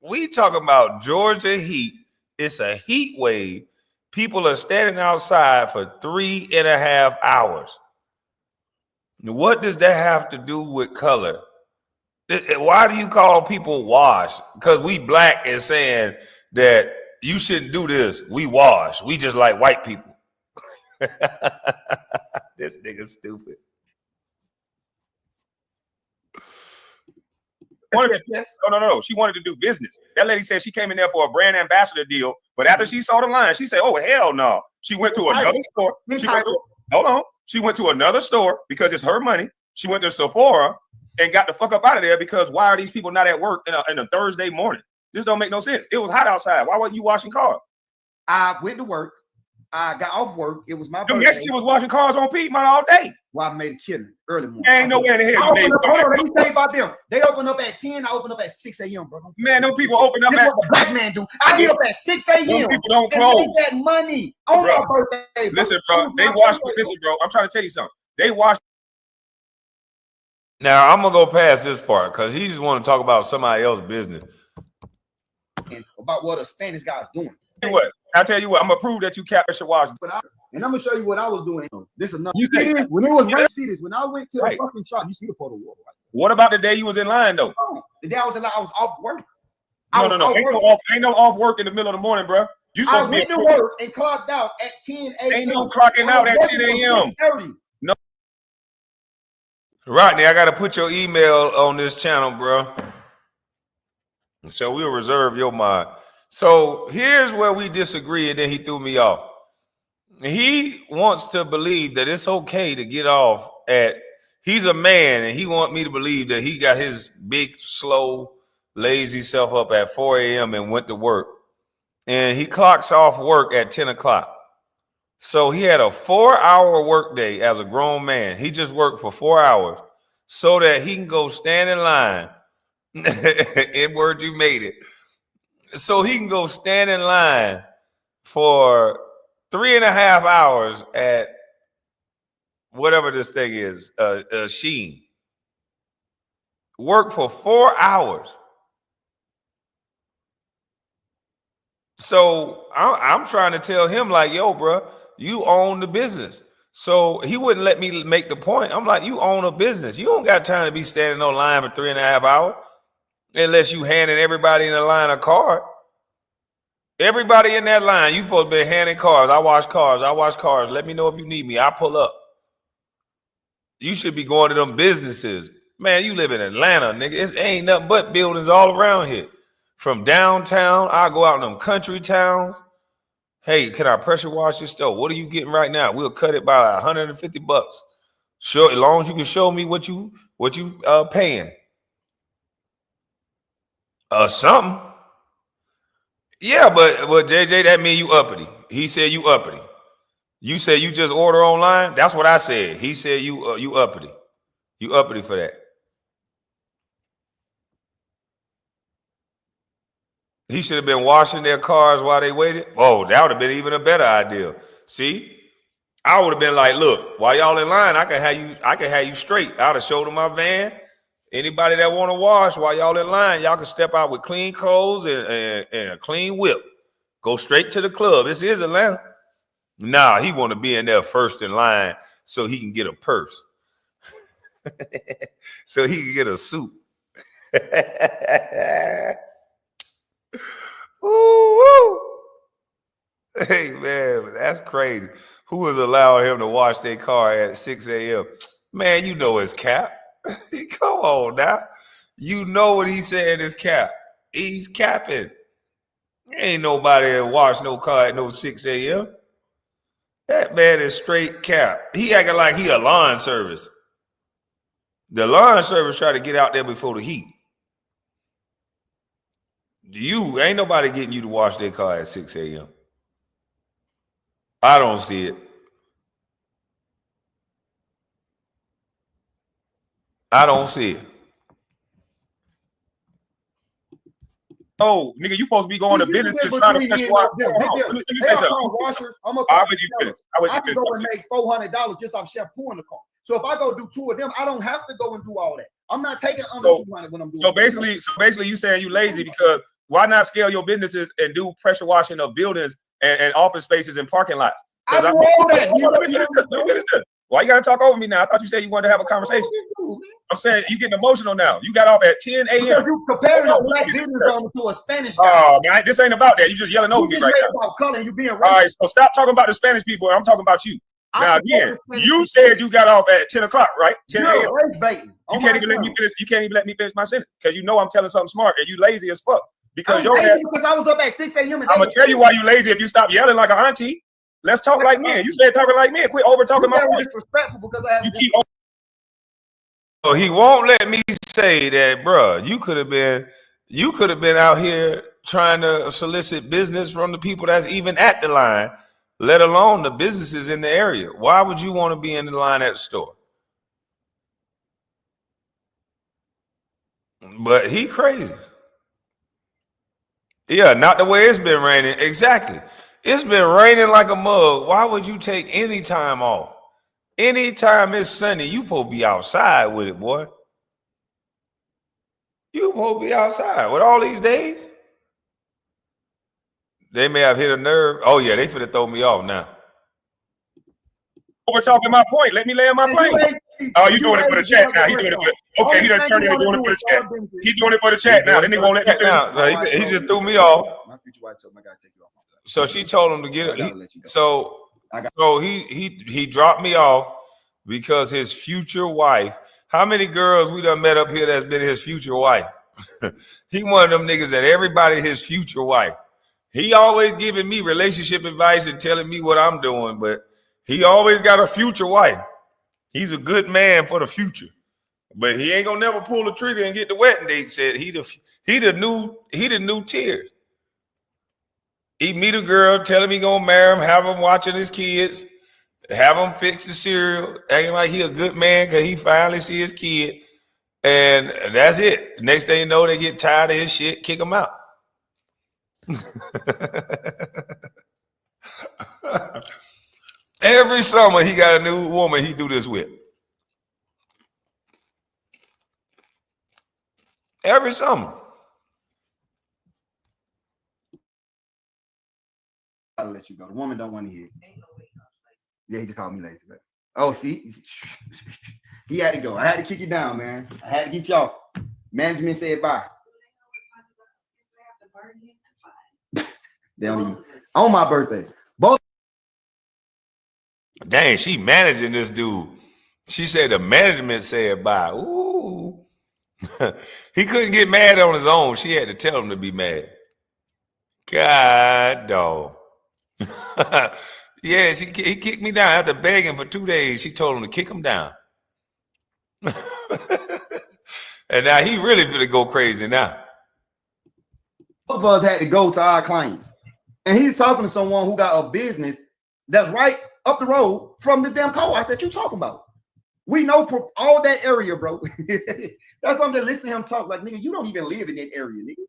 We talking about Georgia heat. It's a heat wave. People are standing outside for 3.5 hours. What does that have to do with color? Why do you call people washed? Because we black and saying that you shouldn't do this. We wash. We just like white people. This nigga stupid. No. She wanted to do business. That lady said she came in there for a brand ambassador deal, but after she saw the line, she said, "Oh hell no!" She went to another store. She went to another store because it's her money. She went to Sephora and got the fuck up out of there because why are these people not at work in a Thursday morning? This don't make no sense. It was hot outside. Why wasn't you washing cars? I went to work. I got off work. It was my birthday. The Mexican was washing cars on Piedmont all day. Well, I made a killing early morning. Ain't no way in the hell. Let me tell you about them. They open up at 10. I open up at 6 a.m., bro. Man, those people open up at what the black man do. I get up at 6 a.m. Those people don't close. They get that money on my birthday. Bro. Listen, bro. They wash. Listen, bro. I'm trying to tell you something. They wash. Now I'm gonna go past this part because he just want to talk about somebody else's business and about what a Spanish guy's doing. What? I'll tell you what. I'm gonna prove that you capture wash. And I'm gonna show you what I was doing. This is another. You see this? When it was rain, see this. When I went to the fucking shop, you see the photo wall. Right? What about the day you was in line though? The day I was in line, I was off work. No. Ain't no off work in the middle of the morning, bro. You supposed I went to work and clocked out at 10 a.m. Ain't no clocking out at 10 a.m. No. Rodney, I gotta put your email on this channel, bro. So we'll reserve your mind. So here's where we disagree, and then he threw me off. He wants to believe that it's okay to get off at, he's a man, and he want me to believe that he got his big, slow, lazy self up at 4 a.m. and went to work. And he clocks off work at 10 o'clock. So he had a 4-hour work day as a grown man. He just worked for 4 hours so that he can go stand in line. In word, you made it. So he can go stand in line for 3.5 hours at whatever this thing is, Shein. Work for 4 hours. So I'm trying to tell him like, yo, bro, you own the business. So he wouldn't let me make the point. I'm like, you own a business. You don't got time to be standing on line for 3.5 hours unless you handing everybody in the line a card. Everybody in that line, you supposed to be handing cars. I wash cars. Let me know if you need me. I pull up. You should be going to them businesses. Man, you live in Atlanta, nigga. It ain't nothing but buildings all around here. From downtown, I go out in them country towns. Hey, can I pressure wash your stove? What are you getting right now? We'll cut it by $150. Sure, as long as you can show me what you paying. Something. Yeah, but JJ, that mean you uppity. He said you uppity. You said you just order online. That's what I said. He said you uppity. You uppity for that. He should have been washing their cars while they waited. Oh, that would have been even a better idea. See, I would have been like, look, while y'all in line, I can have you straight. I'd have showed them my van. Anybody that want to wash while y'all in line, y'all can step out with clean clothes and a clean whip. Go straight to the club. This is Atlanta. Nah, he want to be in there first in line so he can get a purse. So he can get a suit. Ooh, hey man, that's crazy. Who is allowing him to wash their car at 6 a.m.? Man, you know it's cap. Come on now. You know what he's saying is cap. He's capping. Ain't nobody that wash no car at no 6 a.m. That man is straight cap. He acting like he a lawn service. The lawn service try to get out there before the heat. You ain't nobody getting you to wash their car at 6 a.m. I don't see it. I don't see it. Oh, nigga, you supposed to be going to businesses trying to pressure wash. Let me say something. Washers. I'm I can go and make $400 just off shampooing the car. So if I go do 2 of them, I don't have to go and do all that. I'm not taking under 200 when I'm doing. So basically, you saying you lazy because why not scale your businesses and do pressure washing of buildings and office spaces and parking lots? I know that. Why you gotta talk over me now? I thought you said you wanted to have a conversation. I'm saying you getting emotional now. You got off at 10 a.m. You comparing a black business owner to a Spanish guy. Oh man, this ain't about that. You just yelling over me right now. About color and you being racist. All right, so stop talking about the Spanish people. I'm talking about you. Now again, you said you got off at 10 o'clock, right? 10 a.m. You can't even let me finish. You can't even let me finish my sentence because you know I'm telling something smart and you lazy as fuck. Because I was up at 6 a.m. I'm gonna tell you why you lazy if you stop yelling like an auntie. Let's talk like men. You said talking like men. Quit over talking my point. Disrespectful because I have. You keep. Oh, he won't let me say that, bruh. You could have been out here trying to solicit business from the people that's even at the line, let alone the businesses in the area. Why would you want to be in the line at the store? But he crazy. Yeah, not the way it's been raining. Exactly. It's been raining like a mug. Why would you take any time off? Anytime it's sunny, you supposed to be outside with it, boy. You supposed to be outside with all these days. They may have hit a nerve. Oh yeah, they finna throw me off now. Over talking my point. Let me lay in my plane. Oh, you doing it for the chat now? He doing it for okay. He done turned it doing it for the chat. He doing it for the chat now. Then he won't let me finish. He just threw me off. My future wife told me I gotta take you off. So she told him to get it. So he dropped me off because his future wife. How many girls we done met up here that's been his future wife? He one of them niggas that everybody his future wife. He always giving me relationship advice and telling me what I'm doing, but he always got a future wife. He's a good man for the future, but he ain't gonna never pull the trigger and get the wedding date set. He the new Tears. He meet a girl, tell him he gonna marry him, have him watching his kids, have him fix the cereal, acting like he a good man because he finally see his kid, and that's it. Next thing you know, they get tired of his shit, kick him out. Every summer he got a new woman he do this with. Every summer. I'll let you go. The woman don't want to hear. Yeah, he just called me lazy. But oh, see, he had to go. I had to kick you down, man. I had to get y'all. Management said bye. They don't even on my birthday. Both. Dang, she managing this dude. She said the management said bye. Ooh. He couldn't get mad on his own. She had to tell him to be mad. God, dog. Yeah, he kicked me down after begging for 2 days. She told him to kick him down. And now he really finna go crazy now. Both of us had to go to our clients. And he's talking to someone who got a business that's right up the road from the damn co-op that you talking about. We know all that area, bro. That's why I'm just listening to him talk. Like, nigga, you don't even live in that area, nigga.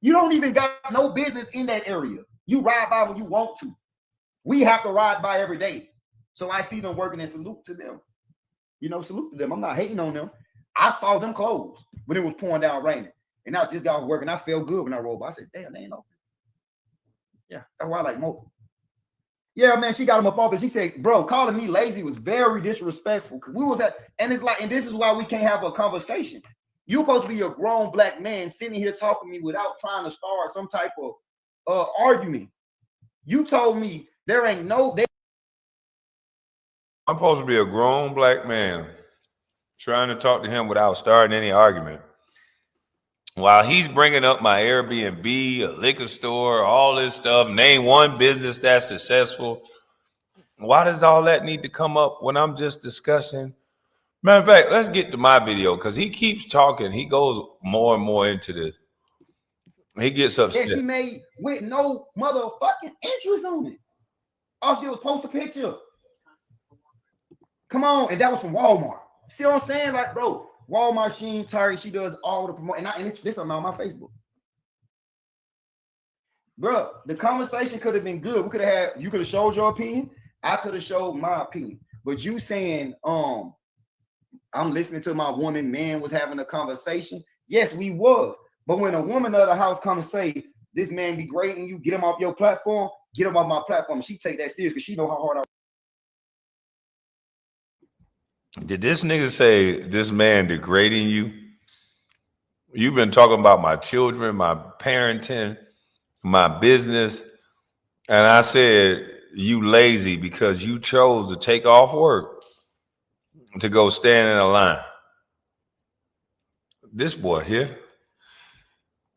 You don't even got no business in that area. You ride by when you want to. We have to ride by every day. So I see them working and salute to them. You know, salute to them. I'm not hating on them. I saw them close when it was pouring down raining. And I just got working. I felt good when I rolled by. I said, damn, they ain't open. Yeah, that's why I like mobile. Yeah, man, she got him up off it. She said, bro, calling me lazy was very disrespectful. We was at, and it's like, and this is why we can't have a conversation. You're supposed to be a grown black man sitting here talking to me without trying to start some type of argument. You told me there ain't no. I'm supposed to be a grown black man trying to talk to him without starting any argument. While he's bringing up my Airbnb, a liquor store, all this stuff, name one business that's successful. Why does all that need to come up when I'm just discussing? Matter of fact, let's get to my video because he keeps talking. He goes more and more into this. He gets upset. That she made with no motherfucking interest on it. All she was post a picture. Come on, and that was from Walmart. See what I'm saying? Like, bro, Walmart, Shein, Target, she does all the promotion. And this on my Facebook. Bro, the conversation could have been good. We could have had, you could have showed your opinion. I could have showed my opinion. But you saying, I'm listening to my woman, man was having a conversation. Yes, we was. But when a woman of the house come and say, this man be great and you get him off your platform, get him off my platform. She take that serious because she know how hard I. Did this nigga say this man degrading you? You've been talking about my children, my parenting, my business. And I said, you lazy because you chose to take off work to go stand in a line. This boy here.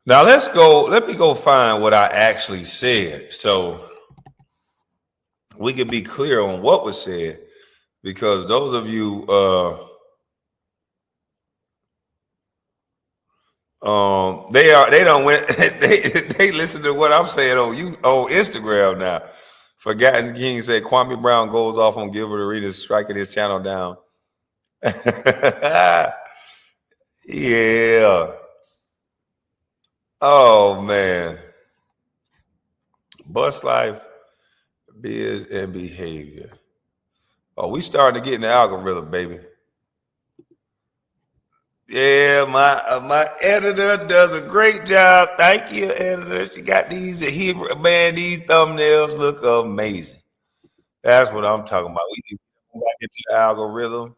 Now let me go find what I actually said so we can be clear on what was said, because those of you they don't went they listen to what I'm saying on Instagram now. Forgotten King said Kwame Brown goes off on Gilbert Arenas striking his channel down. Yeah. Oh man. Bustlife, biz and behavior. Oh, we starting to get in the algorithm, baby. Yeah, my editor does a great job. Thank you, editor. She got these these thumbnails look amazing. That's what I'm talking about. We need to go back into the algorithm.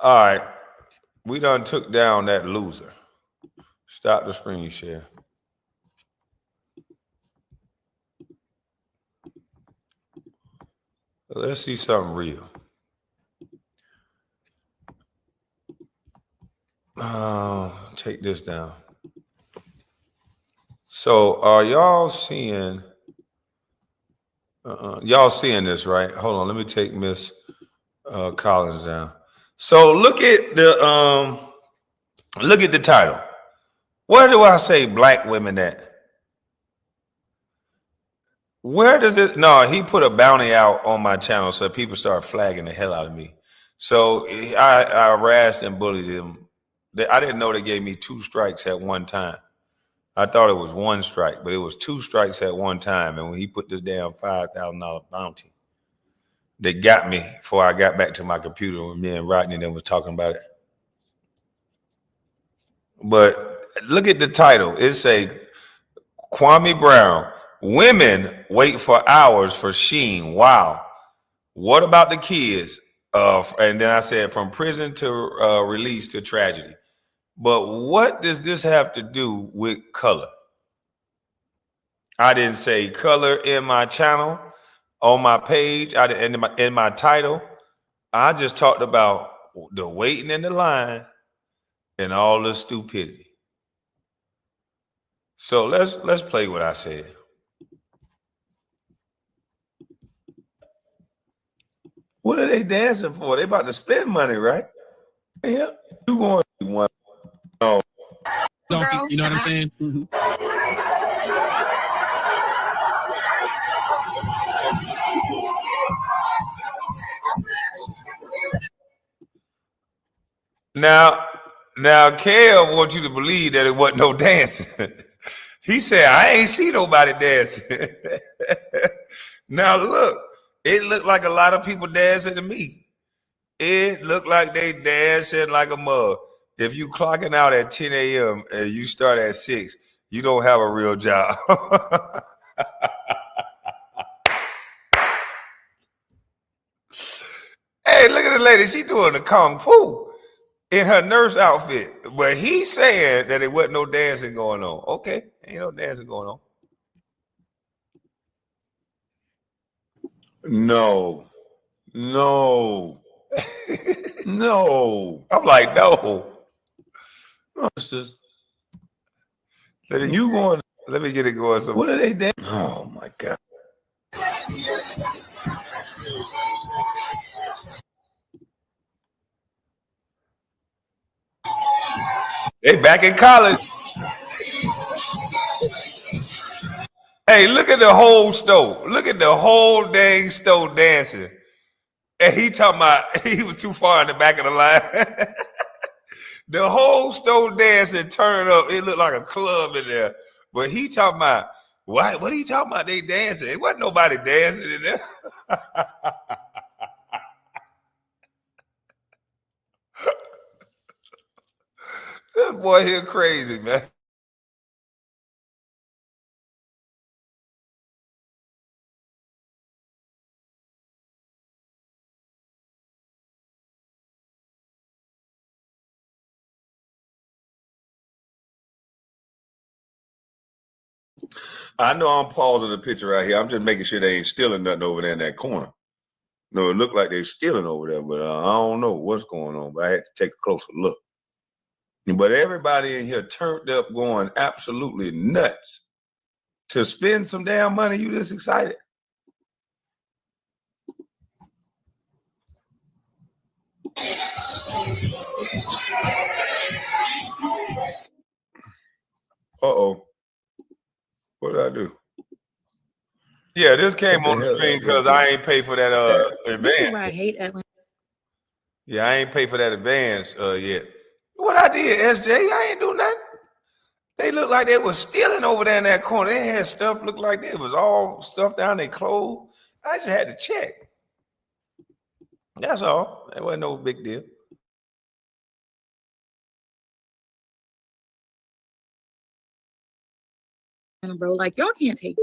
All right. We done took down that loser. Stop the screen share. Let's see something real. Take this down. So are y'all seeing y'all seeing this, right? Hold on, let me take Miss Collins down. So look at the title. Where do I say black women at? Where does it? No, he put a bounty out on my channel, so people start flagging the hell out of me. So I harassed and bullied them. I didn't know they gave me 2 strikes at one time. I thought it was 1 strike, but it was 2 strikes at one time. And when he put this damn $5,000 bounty, they got me before I got back to my computer when me and Rodney then was talking about it. But look at the title. It say Kwame Brown. Women wait for hours for Shein. Wow. What about the kids? And then I said from prison to release to tragedy. But what does this have to do with color? I didn't say color in my channel, on my page, I didn't in my title. I just talked about the waiting in the line and all the stupidity. So let's play what I said. What are they dancing for? They about to spend money, right? Yeah, you going to one? No. Girl. You know what I'm saying? Now, Kel wants you to believe that it wasn't no dancing. He said, I ain't see nobody dancing. Now, look, it looked like a lot of people dancing to me. It looked like they dancing like a mug. If you clocking out at 10 a.m. and you start at 6, you don't have a real job. Hey, look at the lady. She doing the kung fu in her nurse outfit. But he's saying that it wasn't no dancing going on. Okay, ain't no dancing going on. No. No. No. I'm like, no. Let me get it going. So what are they dancing? Oh my God. They back in college. Hey, look at the whole stove. Look at the whole dang stove dancing. And he talking about he was too far in the back of the line. The whole stove dancing turned up. It looked like a club in there. But he talking about, what are you talking about? They dancing. It wasn't nobody dancing in there. This boy here crazy, man. I know I'm pausing the picture right here. I'm just making sure they ain't stealing nothing over there in that corner. No, it looked like they're stealing over there, but I don't know what's going on. But I had to take a closer look. But everybody in here turned up going absolutely nuts. To spend some damn money, you just excited. Uh-oh. What did I do? Yeah, this came on the screen because I ain't paid for that advance. This is why I hate Atlanta. Yeah, I ain't paid for that advance yet. What I did, SJ, I ain't do nothing. They looked like they was stealing over there in that corner. They had stuff looked like it was all stuff down their clothes. I just had to check. That's all. It wasn't no big deal. Bro, like y'all can't take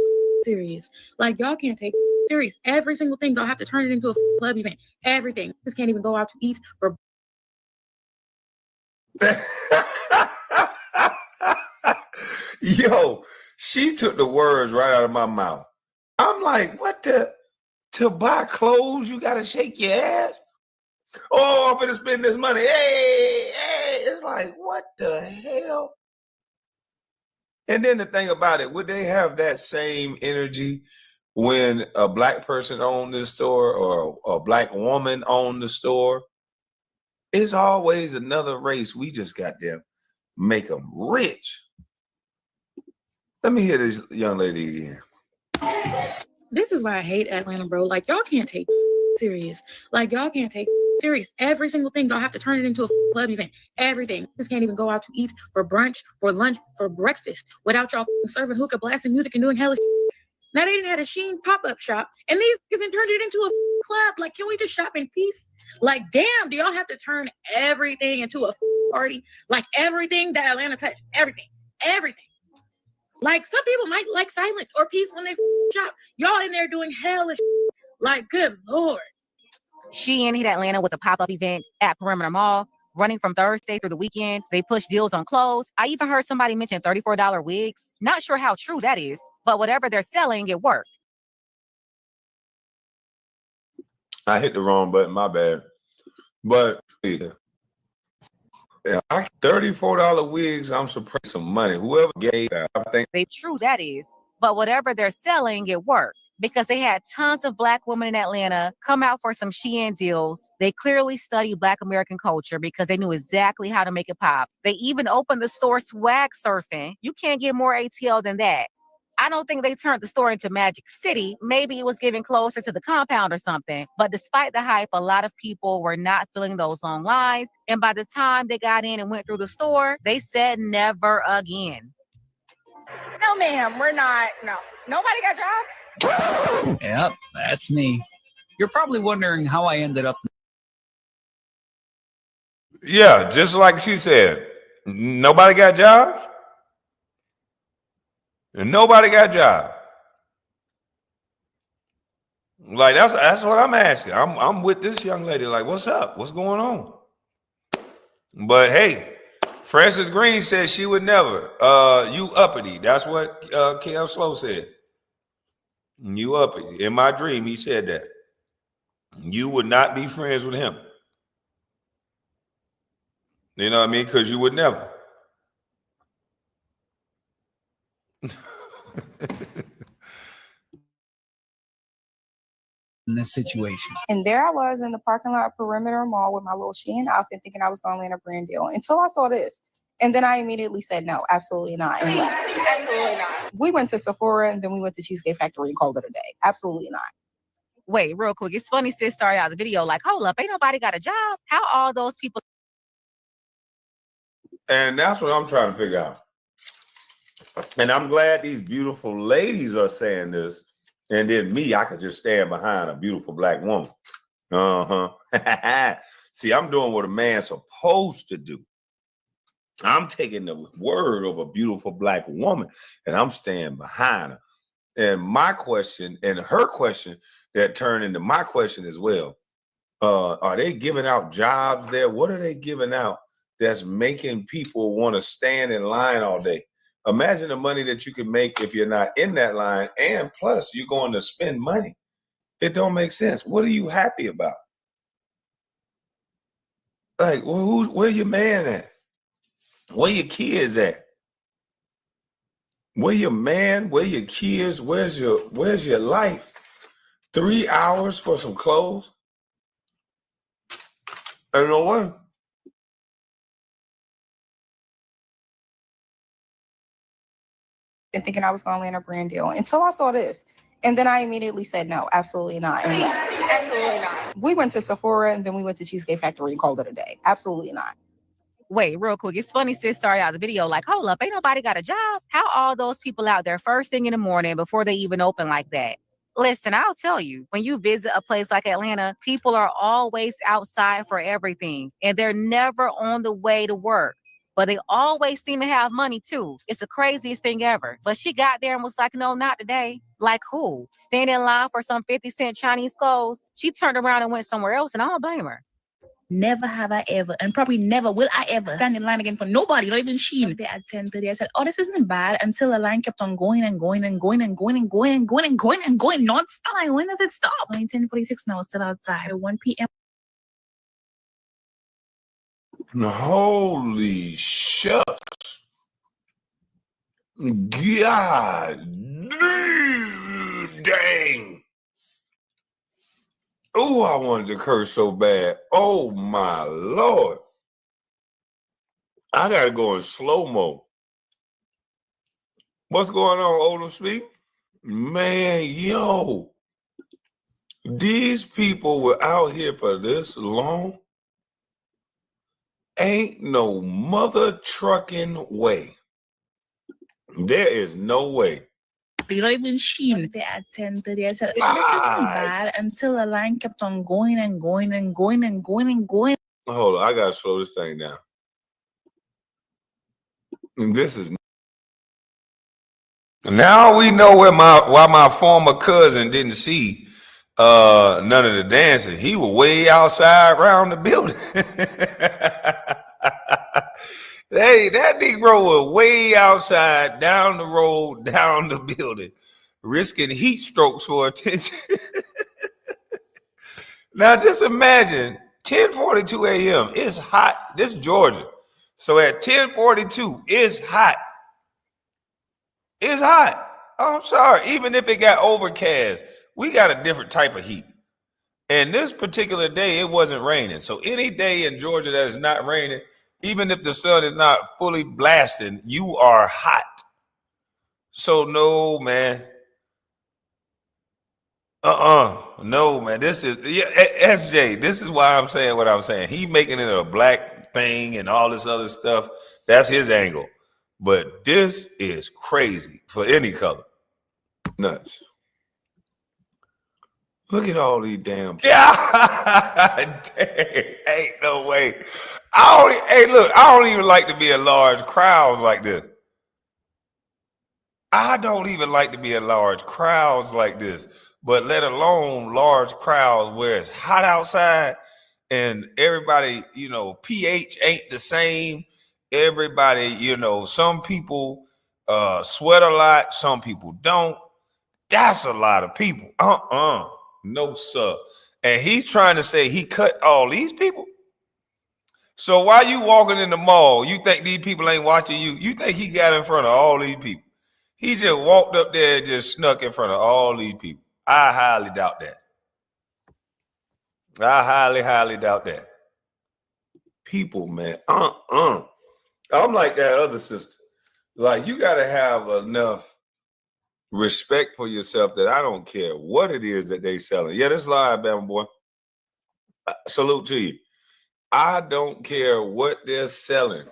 serious. Like y'all can't take serious. Every single thing, y'all have to turn it into a club event. Everything. Just can't even go out to eat for. Yo, she took the words right out of my mouth. I'm like, what the? To buy clothes, you gotta shake your ass? Oh, I'm gonna spend this money. Hey, it's like, what the hell? And then the thing about it, would they have that same energy when a black person owned this store or a black woman owned the store? It's always another race. We just got them make them rich. Let me hear this young lady again. This is why I hate Atlanta, bro. Like y'all can't take serious. Like y'all can't take serious. Every single thing, y'all have to turn it into a club event. Everything. Just can't even go out to eat for brunch, for lunch, for breakfast without y'all serving hookah, blasting music, and doing hella shit. Now they didn't have a Sheen pop-up shop, and these kids turned it into a club. Like, can we just shop in peace? Like, damn, do y'all have to turn everything into a party? Like everything that Atlanta touched, everything. Like some people might like silence or peace when they shop. Y'all in there doing hella shit. Like, good Lord. Shein hit Atlanta with a pop-up event at Perimeter Mall, running from Thursday through the weekend. They push deals on clothes. I even heard somebody mention $34 wigs. Not sure how true that is. but whatever they're selling, it worked. I hit the wrong button, my bad. But yeah, $34 wigs, I'm surprised some money. Whoever gave that, I think True, that is. But whatever they're selling, it worked. Because they had tons of Black women in Atlanta come out for some Shein deals. They clearly studied Black American culture because they knew exactly how to make it pop. They even opened the store swag surfing. You can't get more ATL than that. I don't think they turned the store into Magic City. Maybe it was getting closer to the compound or something. But despite the hype, a lot of people were not feeling those long lines. And by the time they got in and went through the store, they said never again. No, ma'am, we're not. No. Nobody got jobs? Yep, that's me. You're probably wondering how I ended up. yeah, just like she said, nobody got jobs. And nobody got jobs. Like that's what I'm asking. I'm with this young lady. Like, what's up? What's going on? But hey, Frances Green said she would never. You uppity. That's what Kel Slow said. You uppity. In my dream, he said that. You would not be friends with him. You know what I mean? Because you would never. In this situation. And there I was in the parking lot Perimeter Mall with my little Shein outfit thinking I was going to land a brand deal until I saw this. And then I immediately said, no, absolutely not. And left. Absolutely not. We went to Sephora and then we went to Cheesecake Factory and called it a day. Absolutely not. Wait, real quick. It's funny sis started out the video like, hold up, ain't nobody got a job. How all those people? And that's what I'm trying to figure out. And I'm glad these beautiful ladies are saying this. And then me, I could just stand behind a beautiful Black woman. See, I'm doing what a man's supposed to do. I'm taking the word of a beautiful Black woman and I'm standing behind her. And my question and her question that turned into my question as well. Are they giving out jobs there? What are they giving out that's making people want to stand in line all day? Imagine the money that you can make if you're not in that line, and plus you're going to spend money. It don't make sense. What are you happy about? Like, well, where your man at? Where your kids at? Where your man? Where your kids? Where's your life? 3 hours for some clothes? I don't know what. And thinking I was going to land a brand deal until I saw this. And then I immediately said, no, absolutely not. And left. Absolutely not. We went to Sephora and then we went to Cheesecake Factory and called it a day. Absolutely not. Wait, real quick. It's funny sis started out the video like, hold up, ain't nobody got a job. How all those people out there first thing in the morning before they even open like that? Listen, I'll tell you, when you visit a place like Atlanta, people are always outside for everything and they're never on the way to work. But they always seem to have money too. It's the craziest thing ever. But she got there and was like, no, not today. Like who? Stand in line for some 50-cent Chinese clothes? She turned around and went somewhere else and I don't blame her. Never have I ever, and probably never will I ever stand in line again for nobody, not even Shein. There at 10:30, I said, oh, this isn't bad, until the line kept on going and going and going and going and going and going and going and going non-stop. Like, when does it stop? 10:46 now, still outside at 1 p.m. Holy shucks. God dang. Oh, I wanted to curse so bad. Oh my Lord. I gotta go in slow-mo. What's going on, Odom Speak? Man, yo. These people were out here for this long. Ain't no mother trucking way. There is no way. Not even Shein. There at 10:30, I said, oh, this isn't bad, until the line kept on going and going and going and going and going. Hold on, I gotta slow this thing down. And this is now we know why my former cousin didn't see none of the dancing. He was way outside around the building. That Negro was way outside, down the road, down the building, risking heat strokes for attention. Now just imagine 10:42 a.m. It's hot. This is Georgia. So at 10:42, it's hot. It's hot. I'm sorry. Even if it got overcast, we got a different type of heat. And this particular day, it wasn't raining. So any day in Georgia that is not raining, even if the sun is not fully blasting, you are hot. So no, man. No, man. This is SJ. This is why I'm saying what I'm saying. He making it a black thing and all this other stuff. That's his angle. But this is crazy for any color. Nuts. Look at all these damn. Yeah, ain't no way. I don't even like to be in large crowds like this. I don't even like to be in large crowds like this, but let alone large crowds where it's hot outside and everybody, pH ain't the same. Everybody, some people sweat a lot, some people don't. That's a lot of people. No, sir. And he's trying to say he cut all these people. So while you walking in the mall, you think these people ain't watching you? You think he got in front of all these people? He just walked up there and just snuck in front of all these people. I highly doubt that. I highly, highly doubt that. People, man. I'm like that other sister. Like, you got to have enough respect for yourself that I don't care what it is that they selling. Yeah, this live, Bama boy. Salute to you. I don't care what they're selling.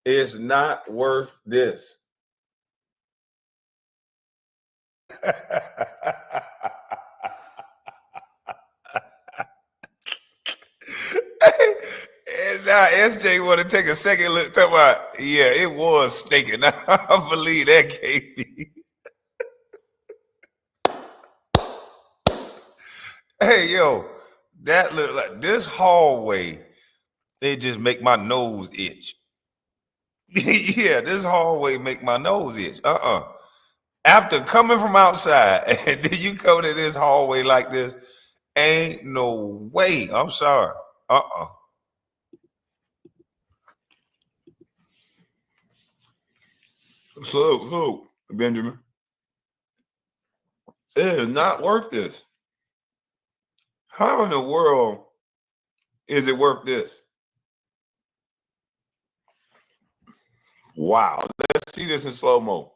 It's not worth this. And now SJ want to take a second look. Talk about, yeah, it was stinking. I believe that, KB. Hey, yo, that look like this hallway. They just make my nose itch. Yeah, this hallway make my nose itch. After coming from outside, and then you come to this hallway like this, ain't no way. I'm sorry. So, Benjamin, it is not worth this. How in the world is it worth this? Wow. Let's see this in slow-mo.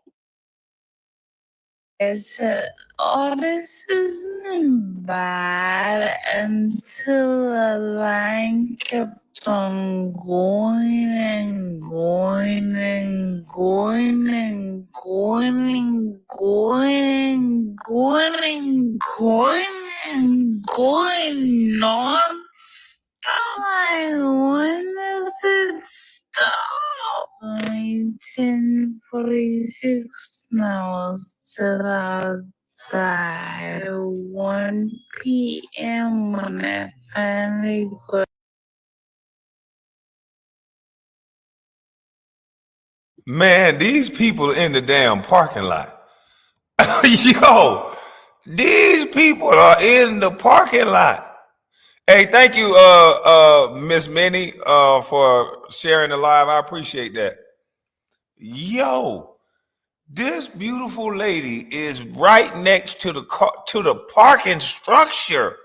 I said, oh, this isn't bad until the line kept on going and going and going and going and going and going and going and going on. Like, when does it stop? 1946 now, still outside. 1 p.m. when I finally got. Man, these people in the damn parking lot. Yo, these people are in the parking lot. Hey, thank you, Miss Minnie, for sharing the live. I appreciate that. Yo, this beautiful lady is right next to the parking structure.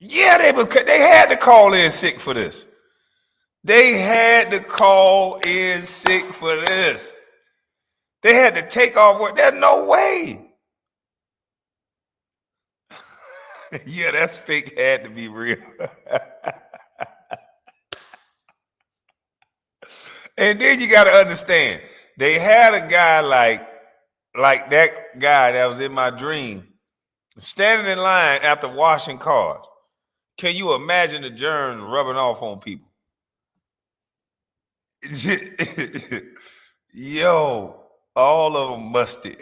Yeah, they had to call in sick for this. They had to call in sick for this. They had to take off work. There's no way. Yeah, that stink had to be real. And then you got to understand, they had a guy like that guy that was in my dream, standing in line after washing cars. Can you imagine the germs rubbing off on people? Yo, all of them musty.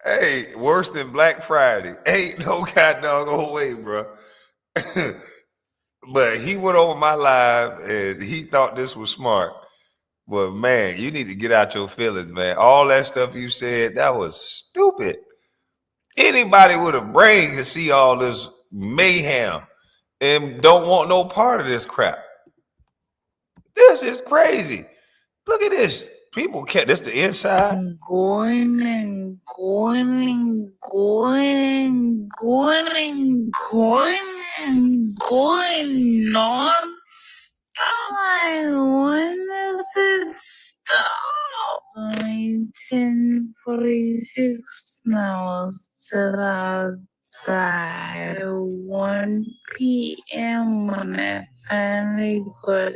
Hey, worse than Black Friday. Ain't no goddamn way, bro. But he went over my live and he thought this was smart. But man, you need to get out your feelings, man. All that stuff you said, that was stupid. Anybody with a brain can see all this mayhem and don't want no part of this crap. This is crazy. Look at this. People can't. This the inside. Going and going and going and going and going and going non-stop. When does it stop? 10:46 now, still outside. 1 p.m. when I finally got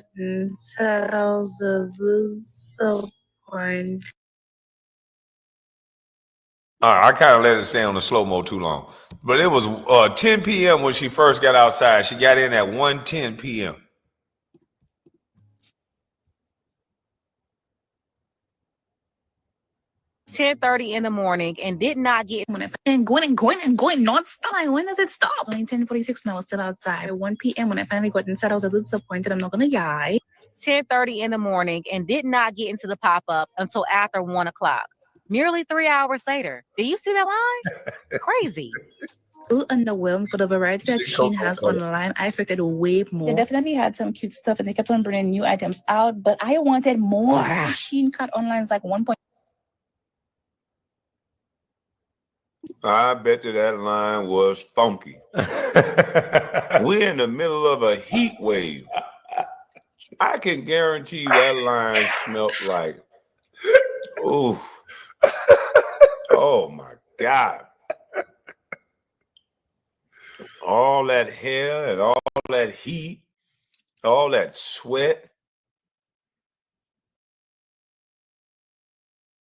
settled to this point. All right, I kind of let it stay on the slow-mo too long. But it was 10 p.m. when she first got outside. She got in at 1:10 p.m. 10:30 in the morning and did not get and going non-stop. When does it stop? Only 10:46 now, still outside. 1 p.m. when I finally got inside, I was a little disappointed. I'm not gonna lie. 10:30 in the morning and did not get into the pop-up until after 1 o'clock. Nearly 3 hours later. Do you see that line? Crazy. Underwhelmed for the variety that Shein has online. I expected way more. They definitely had some cute stuff and they kept on bringing new items out, but I wanted more. Shein cut online is like 1. I bet that line was funky. We're in the middle of a heat wave. I can guarantee you that line smelled like, ooh, oh my God. All that hair and all that heat, all that sweat.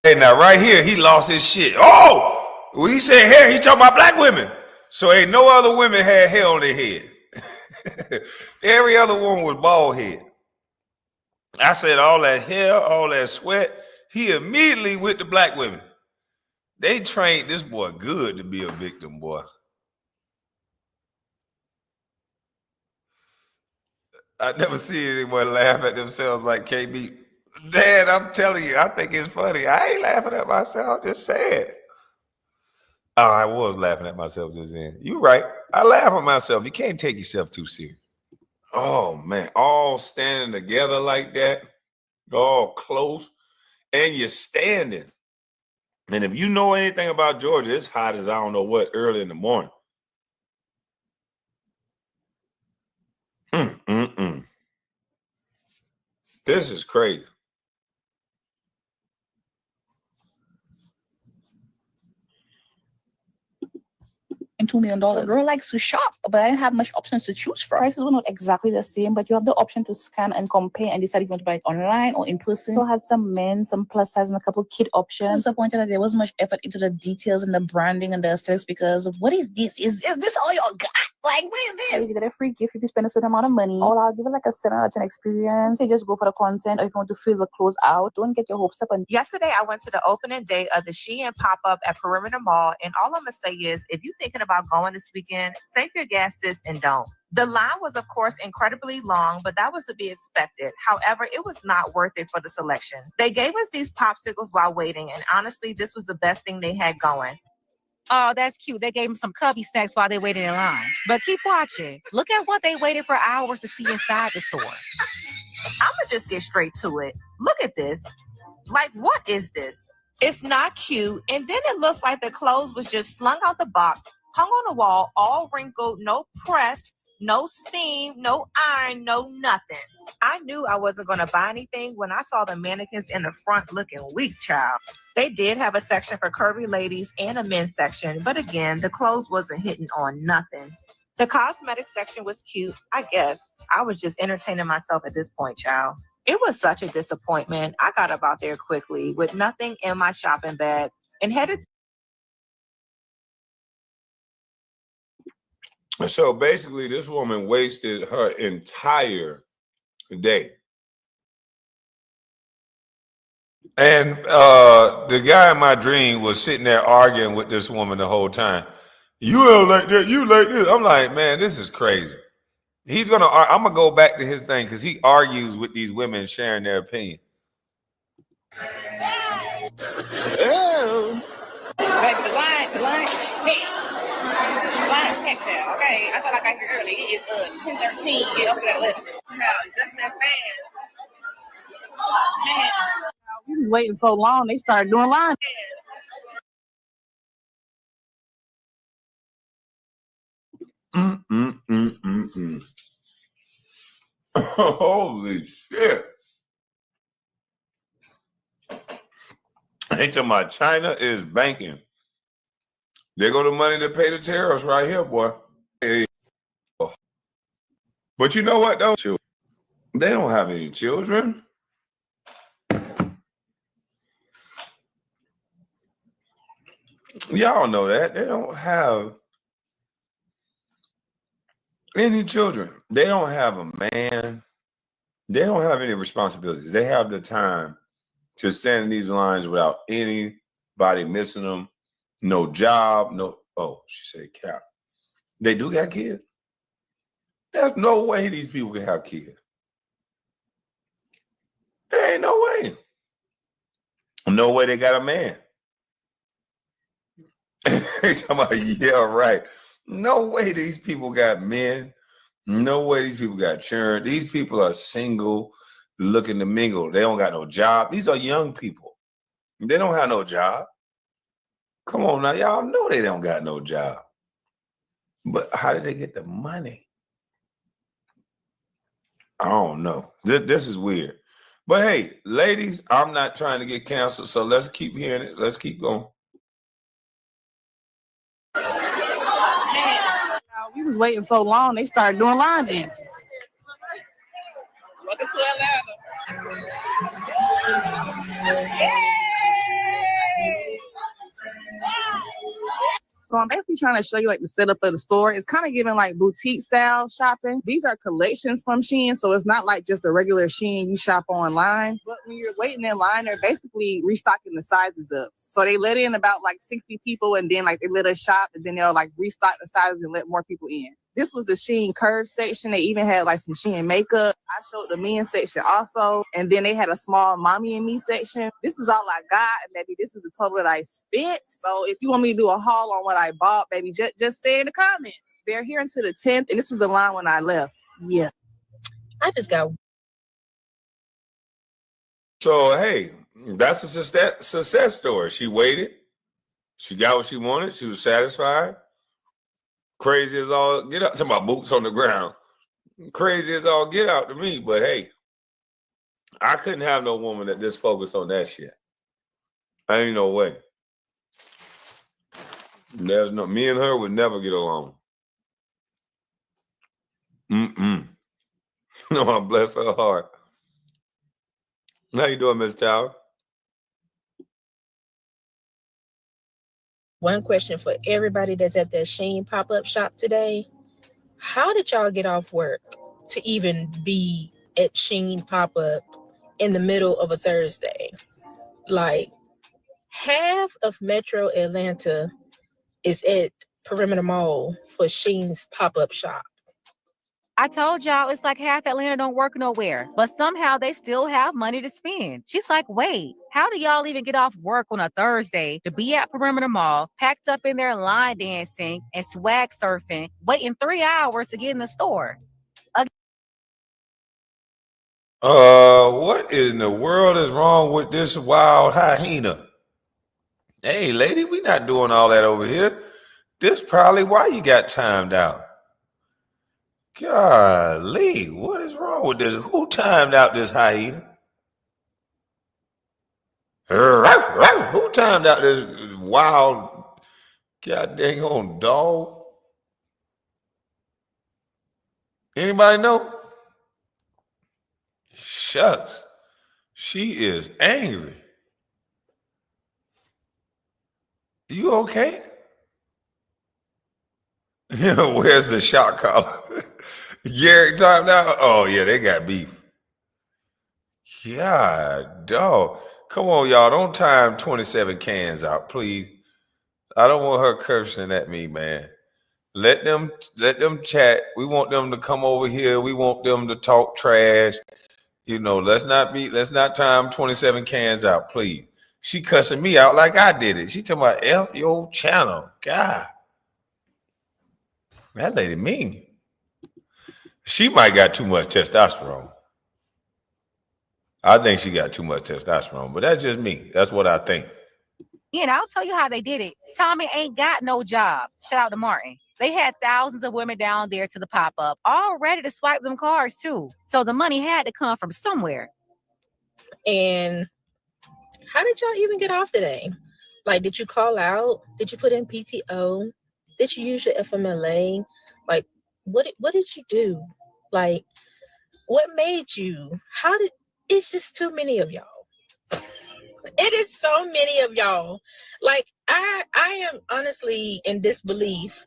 Hey, now right here, he lost his shit. Oh! When he said hair, he talking about black women. So ain't no other women had hair on their head. Every other one was bald head. I said all that hair, all that sweat. He immediately went to black women. They trained this boy good to be a victim, boy. I never see anyone laugh at themselves like KB. Dad, I'm telling you, I think it's funny. I ain't laughing at myself, just sad. Oh, I was laughing at myself just then. You're right. I laugh at myself. You can't take yourself too serious. Oh, man. All standing together like that, all close, and you're standing. And if you know anything about Georgia, it's hot as I don't know what early in the morning. This is crazy. $2 million. Girl likes to shop, but I didn't have much options to choose from. Prices were not exactly the same, but you have the option to scan and compare and decide if you want to buy it online or in person. So I had some men, some plus size, and a couple kid options. I was disappointed that there wasn't much effort into the details and the branding and the aesthetics because what is this? Is this all you got? Like, what is this? You get a free gift if you spend a certain amount of money. Or I'll give it like a 7 out of 10 experience. So just go for the content, or if you want to fill the clothes out, don't get your hopes up. And yesterday, I went to the opening day of the Shein pop-up at Perimeter Mall, and all I'm gonna say is, if you're thinking about going this weekend, save your gas, sis, and don't. The line was, of course, incredibly long, but that was to be expected. However, it was not worth it for the selection. They gave us these popsicles while waiting, and honestly, this was the best thing they had going. Oh, that's cute. They gave them some cubby snacks while they waited in line. But keep watching. Look at what they waited for hours to see inside the store. I'm going to just get straight to it. Look at this. Like, what is this? It's not cute. And then it looks like the clothes was just slung out the box, hung on the wall, all wrinkled, no press, no steam, no iron, no nothing. I knew I wasn't going to buy anything when I saw the mannequins in the front looking weak, child. They did have a section for curvy ladies and a men's section, but again, the clothes wasn't hitting on nothing. The cosmetic section was cute, I guess. I was just entertaining myself at this point, child. It was such a disappointment. I got up out there quickly with nothing in my shopping bag and headed So basically, this woman wasted her entire day. And the guy in my dream was sitting there arguing with this woman the whole time. You don't like that, you like this. I'm like, man, this is crazy. I'm gonna go back to his thing because he argues with these women sharing their opinion. Oh, baby, the line is packed. The line is packed, child. Okay, I thought I got here early. It is 10:13. Get up at 11. Child, just that fast. Man, we was waiting so long. They started doing line. Holy shit. They talking about China is banking. They go the money to pay the tariffs right here, boy. Hey. But you know what, though? They don't have any children. Y'all know that. They don't have any children. They don't have a man. They don't have any responsibilities. They have the time to stand in these lines without anybody missing them. No job. No. Oh, she said cap. They do got kids. There's no way these people can have kids. There ain't no way. No way they got a man. Yeah, right. No way these people got men. No way these people got children. These people are single, looking to mingle. They don't got no job. These are young people. They don't have no job. Come on now, y'all know they don't got no job. But how did they get the money? I don't know. This is weird. But hey, ladies, I'm not trying to get canceled, so let's keep hearing it. Let's keep going. We was waiting so long. They started doing line dances. Welcome to Atlanta. So I'm basically trying to show you like the setup of the store. It's kind of giving like boutique style shopping. These are collections from Shein, so it's not like just a regular Shein you shop online. But when you're waiting in line, they're basically restocking the sizes up. So they let in about like 60 people, and then like they let us shop, and then they'll like restock the sizes and let more people in. This was the Shein curve section. They even had like some Shein makeup. I showed the men's section also. And then they had a small mommy and me section. This is all I got. And maybe this is the total that I spent. So if you want me to do a haul on what I bought, baby, just say in the comments. They're here until the 10th. And this was the line when I left. Yeah. I just got. So, hey, that's a success story. She waited. She got what she wanted. She was satisfied. Crazy as all get out. Talking about boots on the ground. Crazy as all get out to me. But hey, I couldn't have no woman that just focused on that shit. I ain't no way. There's no, me and her would never get along. No, I bless her heart. How you doing, Miss Tower? One question for everybody that's at that Shein pop-up shop today. How did y'all get off work to even be at Shein pop-up in the middle of a Thursday? Like, half of Metro Atlanta is at Perimeter Mall for Shein's pop-up shop. I told y'all it's like half Atlanta don't work nowhere, but somehow they still have money to spend. She's like, wait, how do y'all even get off work on a Thursday to be at Perimeter Mall, packed up in there line dancing and swag surfing, waiting 3 hours to get in the store? What in the world is wrong with this wild hyena? Hey, lady, we not doing all that over here. This probably why you got timed out. Golly, what is wrong with this? Who timed out this hyena? Who timed out this wild, god dang on dog? Anybody know? Shucks, she is angry. You okay? Where's the shot collar? Garrett timed out. Oh yeah, they got beef. God, dog. Come on, y'all. Don't time 27 cans out, please. I don't want her cursing at me, man. Let them chat. We want them to come over here. We want them to talk trash. You know, let's not time 27 cans out, please. She cussing me out like I did it. She talking about F your channel. God. That lady mean. She might got too much testosterone. I think she got too much testosterone, but that's just me. That's what I think. And I'll tell you how they did it. Tommy ain't got no job. Shout out to Martin. They had thousands of women down there to the pop-up, all ready to swipe them cards too. So the money had to come from somewhere. And how did y'all even get off today? Like, did you call out? Did you put in PTO? Did you use your FMLA? Like, what did you do? Like, what made you? It's just too many of y'all. It is so many of y'all. Like, I am honestly in disbelief.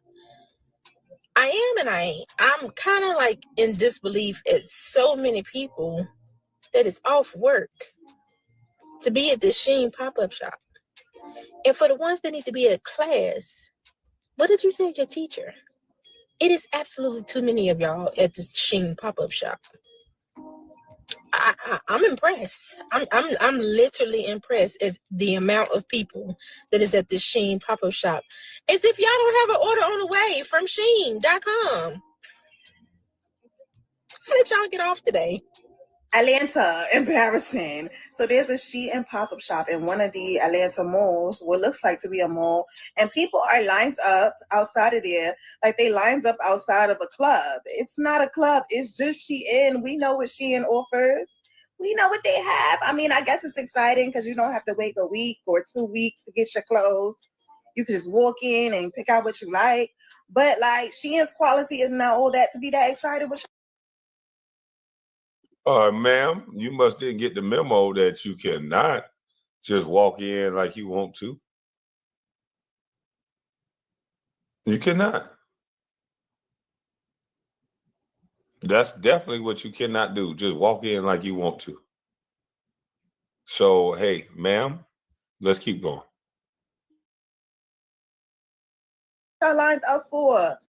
I am and I ain't. I'm kind of like in disbelief at so many people that is off work to be at this Sheen pop-up shop. And for the ones that need to be at class, what did you say to your teacher? It is absolutely too many of y'all at this Sheen pop-up shop. I'm impressed. I'm literally impressed at the amount of people that is at this Sheen pop-up shop. As if y'all don't have an order on the way from Sheen.com. How did y'all get off today? Atlanta, embarrassing. So there's a Shein pop-up shop in one of the Atlanta malls, what looks like to be a mall, and people are lined up outside of there, like they lined up outside of a club. It's not a club, it's just Shein. We know what Shein offers. We know what they have. I mean, I guess it's exciting because you don't have to wait a week or 2 weeks to get your clothes. You can just walk in and pick out what you like. But like Shein's quality is not all that to be that excited with. Ma'am, you must didn't get the memo that you cannot just walk in like you want to. You cannot. That's definitely what you cannot do. Just walk in like you want to. So, hey, ma'am, let's keep going. Lined up for.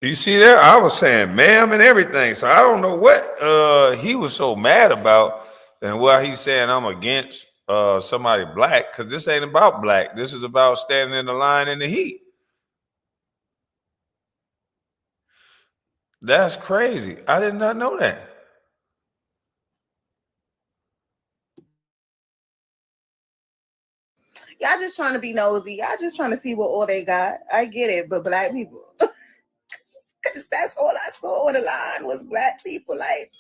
You see there? I was saying ma'am and everything. So I don't know what he was so mad about and why he's saying I'm against somebody black, because this ain't about black. This is about standing in the line in the heat. That's crazy. I did not know that. Y'all just trying to be nosy. Y'all just trying to see what all they got. I get it, but black people. Because that's all I saw on the line was black people. Like,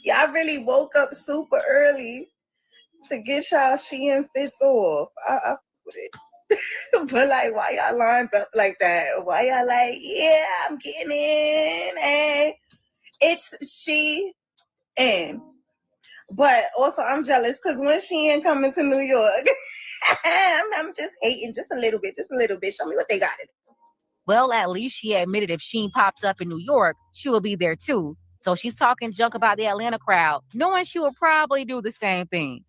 y'all really woke up super early to get y'all Shein fits off. I with it. But like, why y'all lined up like that? Why y'all like, yeah, I'm getting in. Hey, it's Shein. But also, I'm jealous because when Shein coming to New York, I'm just hating just a little bit. Show me what they got in it. Well, at least she admitted if Sheen pops up in New York, she will be there too. So she's talking junk about the Atlanta crowd, knowing she will probably do the same thing.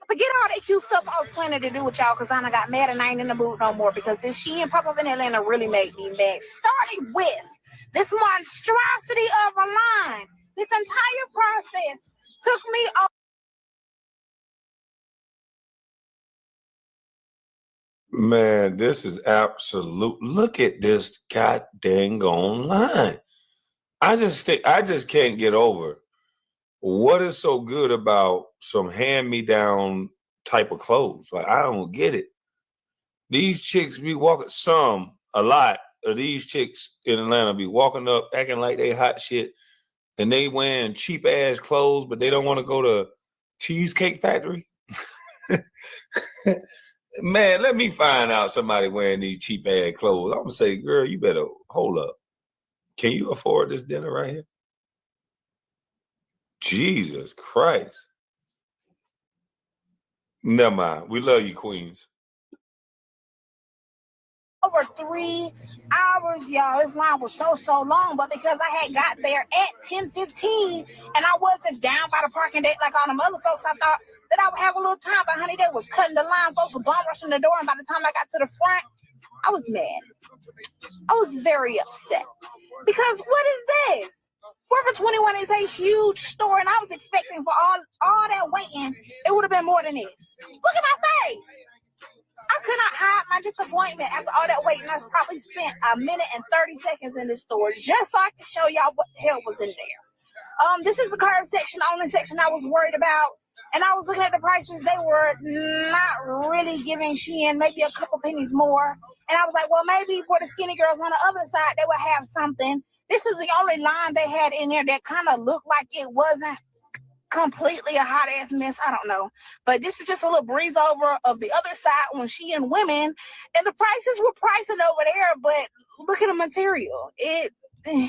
Forget all that cute stuff I was planning to do with y'all because I done got mad and I ain't in the mood no more because this Shein pop-up in Atlanta really made me mad. Starting with this monstrosity of a line. This entire process took me off. Man, this is absolute. Look at this god dang on line. I just can't get over what is so good about some hand-me-down type of clothes. Like, I don't get it. These chicks be walking, a lot of these chicks in Atlanta be walking up acting like they hot shit, and they wearing cheap ass clothes, but they don't want to go to Cheesecake Factory. Man, let me find out somebody wearing these cheap ass clothes. I'm gonna say, girl, you better hold up. Can you afford this dinner right here? Jesus Christ. Never mind. We love you, Queens. over 3 hours, y'all. This line was so long, but because I had got there at 10:15 and I wasn't down by the parking deck like all them other folks, I thought that I would have a little time. But honey, they was cutting the line. Folks were bomb rushing the door, and by the time I got to the front, I was mad. I was very upset because what is this? Forever 21 is a huge store, and I was expecting for all that waiting, it would have been more than this. Look at my face. I could not hide my disappointment after all that waiting. I probably spent a minute and 30 seconds in this store just so I could show y'all what the hell was in there. This is the curb section, the only section I was worried about. And I was looking at the prices. They were not really giving Shein maybe a couple pennies more. And I was like, well, maybe for the skinny girls on the other side, they would have something. This is the only line they had in there that kind of looked like it wasn't completely a hot ass mess. I don't know. But this is just a little breeze over of the other side on Shein women. And the prices were pricing over there, but look at the material. Anyway,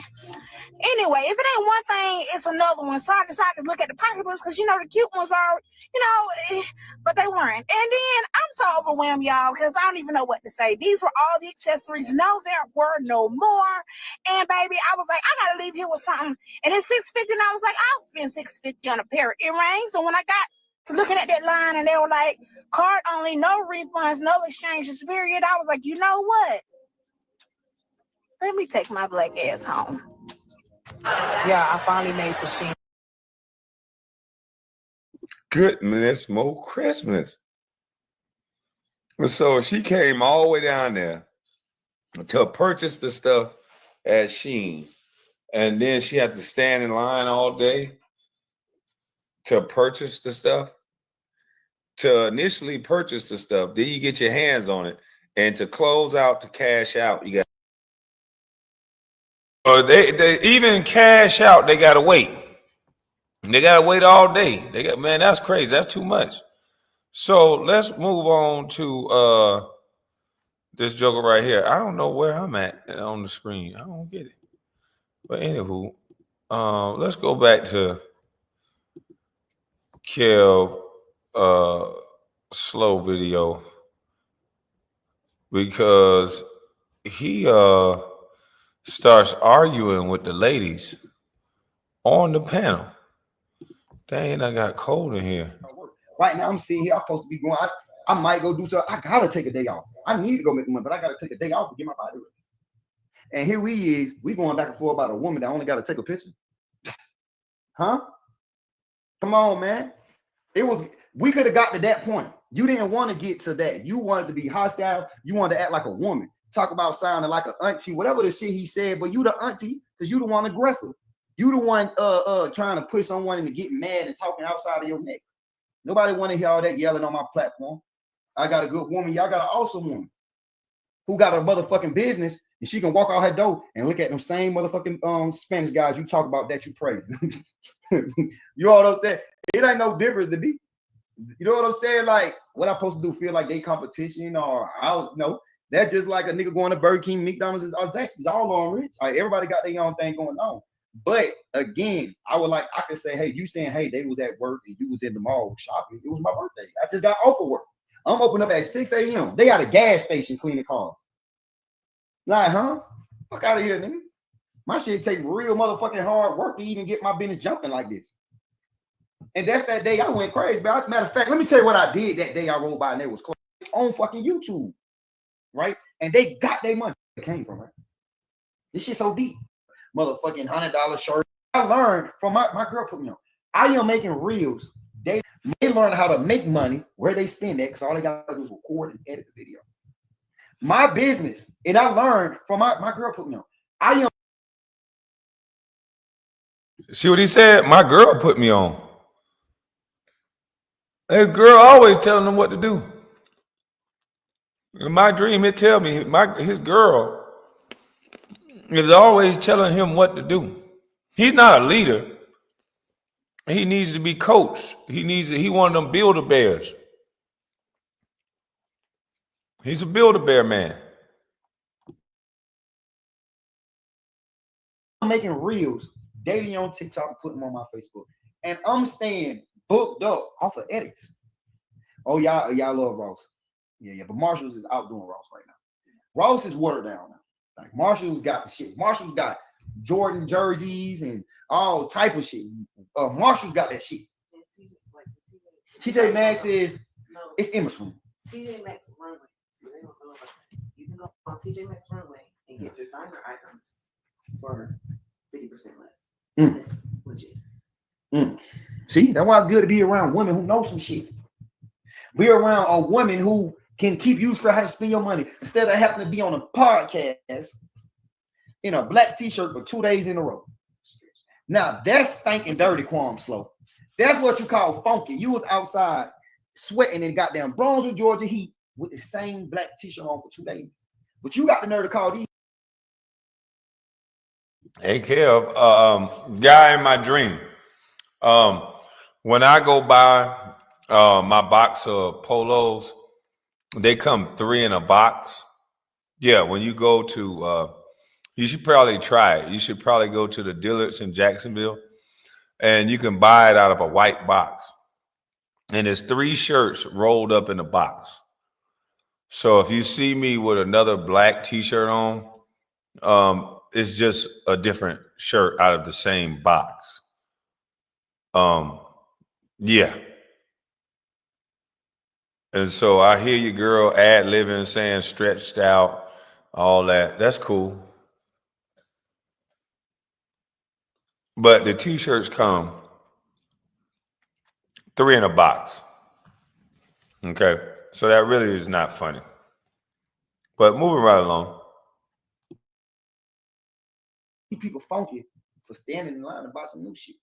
if it ain't one thing, it's another one. So I decided to look at the pocketbooks because, the cute ones are, but they weren't. And then I'm so overwhelmed, y'all, because I don't even know what to say. These were all the accessories. No, there were no more. And, baby, I was like, I got to leave here with something. And it's $650, and I was like, I'll spend $650 on a pair of earrings. And when I got to looking at that line, and they were like, card only, no refunds, no exchanges, period, I was like, you know what? Let me take my black ass home. Yeah, I finally made to Shein. Goodness, more Christmas. So she came all the way down there to purchase the stuff at Shein. And then she had to stand in line all day to purchase the stuff. To initially purchase the stuff, then you get your hands on it. And to close out, to cash out, you got they even cash out, they gotta wait. They gotta wait all day. Man, that's crazy. That's too much. So let's move on to this joker right here. I don't know where I'm at on the screen. I don't get it. But anywho, let's go back to Kev slow video because he starts arguing with the ladies on the panel. Dang, I got cold in here. Right now, I'm sitting here. I'm supposed to be going. I might go do something. I gotta take a day off. I need to go make money, but I gotta take a day off to get my body rest. And here we going back and forth about a woman that only got to take a picture. Huh? Come on, man. We could have got to that point. You didn't want to get to that. You wanted to be hostile. You wanted to act like a woman. Talk about sounding like an auntie, whatever the shit he said, but you the auntie because you the one aggressive. You the one trying to push someone into getting mad and talking outside of your neck. Nobody want to hear all that yelling on my platform. I got a good woman. Y'all got an awesome woman who got a motherfucking business, and she can walk out her door and look at them same motherfucking Spanish guys you talk about that you praise. You know what I'm saying? It ain't no difference to me. You know what I'm saying? Like, what I'm supposed to do? Feel like they competition, or I don't know. That's just like a nigga going to Burger King, McDonald's, or Zaxby's, all on rich. Like, everybody got their own thing going on. But again, I could say, hey, you saying, hey, they was at work and you was in the mall shopping. It was my birthday. I just got off of work. I'm opening up at 6 a.m. They got a gas station cleaning cars. Like, huh? Fuck out of here, nigga. My shit take real motherfucking hard work to even get my business jumping like this. And that's that day I went crazy. But matter of fact, let me tell you what I did that day I rolled by and they was closed on fucking YouTube. Right? And they got their money. It came from, right? This shit so deep. Motherfucking $100 shirt. I learned from my girl put me on. I am making reels. They learn how to make money where they spend it because all they got to do is record and edit the video. My business, and I learned from my girl put me on. I am. See what he said? My girl put me on. His girl always telling him what to do. In my dream, it tell me his girl is always telling him what to do. He's not a leader. He needs to be coached. He one of them Build-A-Bears. He's a Build-A-Bear man. I'm making reels daily on TikTok and putting them on my Facebook. And I'm staying booked up off of edits. Oh, y'all love Ross. Yeah, but Marshalls is out doing Ross right now. Ross is watered down now. Like Marshall's got the shit. Marshall's got Jordan jerseys and all type of shit. Marshall's got that shit. TJ Maxx is it's Emma's room. TJ Maxx runway. So they don't know about that. You can go on TJ Maxx runway and get designer items for 50% less. That's legit. See, that's why it's good to be around women who know some shit. Be around a woman who can keep you straight how to spend your money instead of having to be on a podcast in a black t-shirt for 2 days in a row. Now that's stinking dirty, Kwame Slow. That's what you call funky. You was outside sweating in goddamn Bronzeville, Georgia heat with the same black t-shirt on for 2 days. But you got the nerve to call these. Hey, Kev, guy in my dream. When I go by my box of polos, they come 3 in a box. Yeah, when you go to, you should probably try it. You should probably go to the Dillard's in Jacksonville, and you can buy it out of a white box. And it's 3 shirts rolled up in a box. So if you see me with another black t-shirt on, it's just a different shirt out of the same box. Yeah. And so I hear your girl ad-libbing, saying stretched out, all that. That's cool. But the t-shirts come 3 in a box. Okay. So that really is not funny. But moving right along. People funky for standing in line to buy some new shit.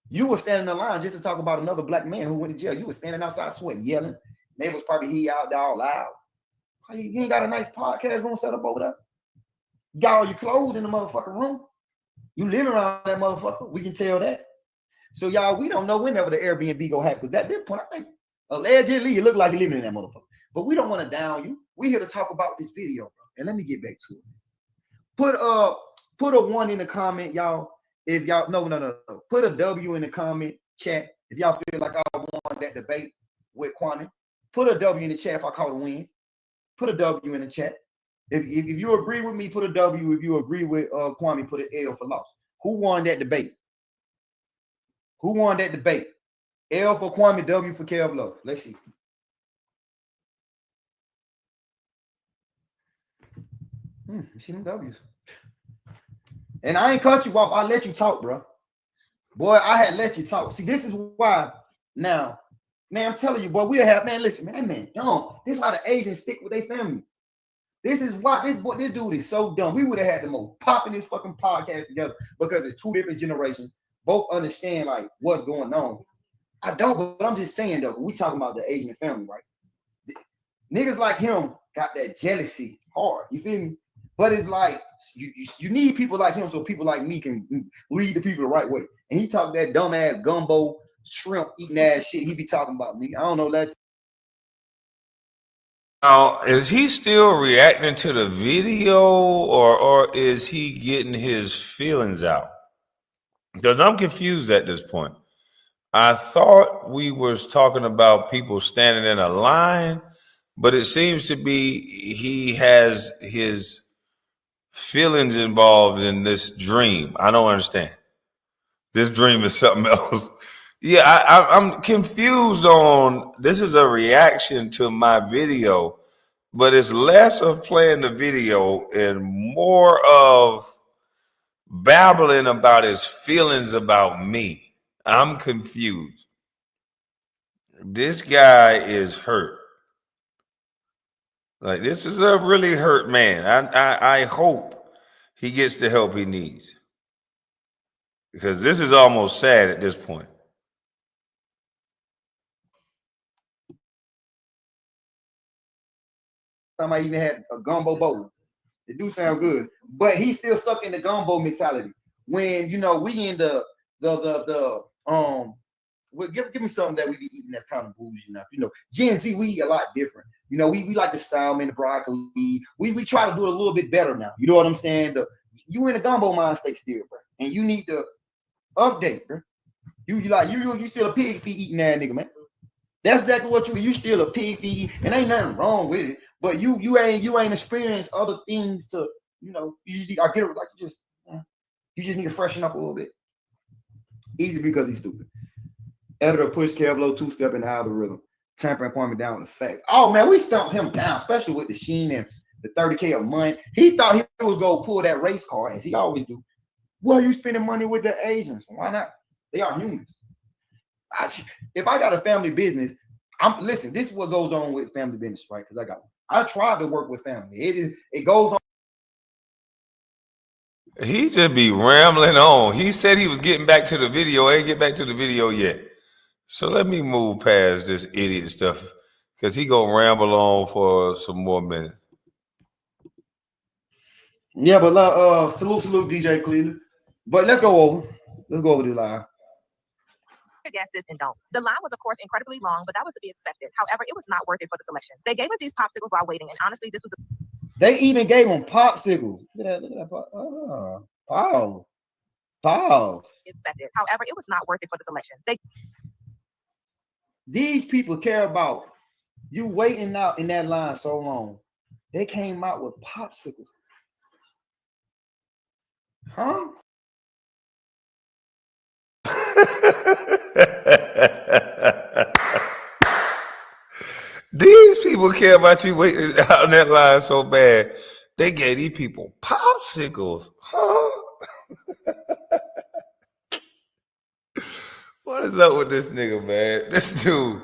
You were standing in line just to talk about another black man who went to jail. You were standing outside sweating, yelling. Neighbors probably hear you out there all loud. You ain't got a nice podcast room set up over there. You got all your clothes in the motherfucking room. You live around that motherfucker. We can tell that. So y'all, we don't know whenever the Airbnb go happen. Because at this point, I think allegedly you look like you're living in that motherfucker. But we don't want to down you. We're here to talk about this video, bro. And let me get back to it. Put a 1 in the comment, y'all. If y'all no. Put a W in the comment chat if y'all feel like I won that debate with Kwame. Put a W in the chat if I call a win. Put a W in the chat. If you agree with me, put a W. If you agree with Kwame, put an L for loss. Who won that debate? Who won that debate? L for Kwame, W for Kev Low. Let's see. You see them W's. And I ain't cut you off. I let you talk, bro. Boy, I had let you talk. See, this is why now, man, I'm telling you, boy, we'll have, man, listen, man, dumb. This is why the Asians stick with their family. This is why this dude is so dumb. We would have had the most popping this fucking podcast together because it's 2 different generations. Both understand like what's going on. I don't, but I'm just saying though, we talking about the Asian family, right? Niggas like him got that jealousy hard. You feel me? But it's like you need people like him so people like me can lead the people the right way. And he talk that dumb ass gumbo shrimp eating ass shit he be talking about, nigga. I don't know that. Now, is he still reacting to the video or is he getting his feelings out? Because I'm confused at this point. I thought we was talking about people standing in a line, but it seems to be he has his feelings involved in this dream. I don't understand. This dream is something else. Yeah, I'm confused on this is a reaction to my video, but it's less of playing the video and more of babbling about his feelings about me. I'm confused. This guy is hurt. Like, this is a really hurt man. I hope he gets the help he needs. Because this is almost sad at this point. Somebody even had a gumbo bowl. It do sound good. But he's still stuck in the gumbo mentality. When, you know, we in give me something that we be eating that's kind of bougie enough. You know, Gen Z, we eat a lot different. You know, we like the salmon, the broccoli. We try to do it a little bit better now. You know what I'm saying? You in a gumbo mind state still, bro. And you need to update, bro. You still a pig feet eating that nigga, man. That's exactly what you still a pig feet, and ain't nothing wrong with it. But you ain't experienced other things to, you know, I get it, like you just need to freshen up a little bit. Easy because he's stupid. Editor push Kevlo 2-step in the algorithm. Tampering Kwame down with the facts. Oh man, we stumped him down, especially with the Sheen and the 30K a month. He thought he was gonna pull that race card, as he always do. Why are you spending money with the agents? Why not? They are humans. If I got a family business, listen, this is what goes on with family business, right? Because I tried to work with family. It goes on. He just be rambling on. He said he was getting back to the video. I ain't get back to the video yet. So let me move past this idiot stuff because he gonna ramble on for some more minutes. Yeah, but salute DJ Cleveland. But let's go over the live. Guess this and don't. The line was, of course, incredibly long, but that was to be expected. However, it was not worth it for the selection. They gave us these popsicles while waiting, and honestly, this was. They even gave them popsicles. Look at that. Pause. Expected. However, it was not worth it for the selection. These people care about you waiting out in that line so long. They came out with popsicles. Huh? These people care about you waiting out in that line so bad. They gave these people popsicles. Huh? What is up with this nigga, man? This dude.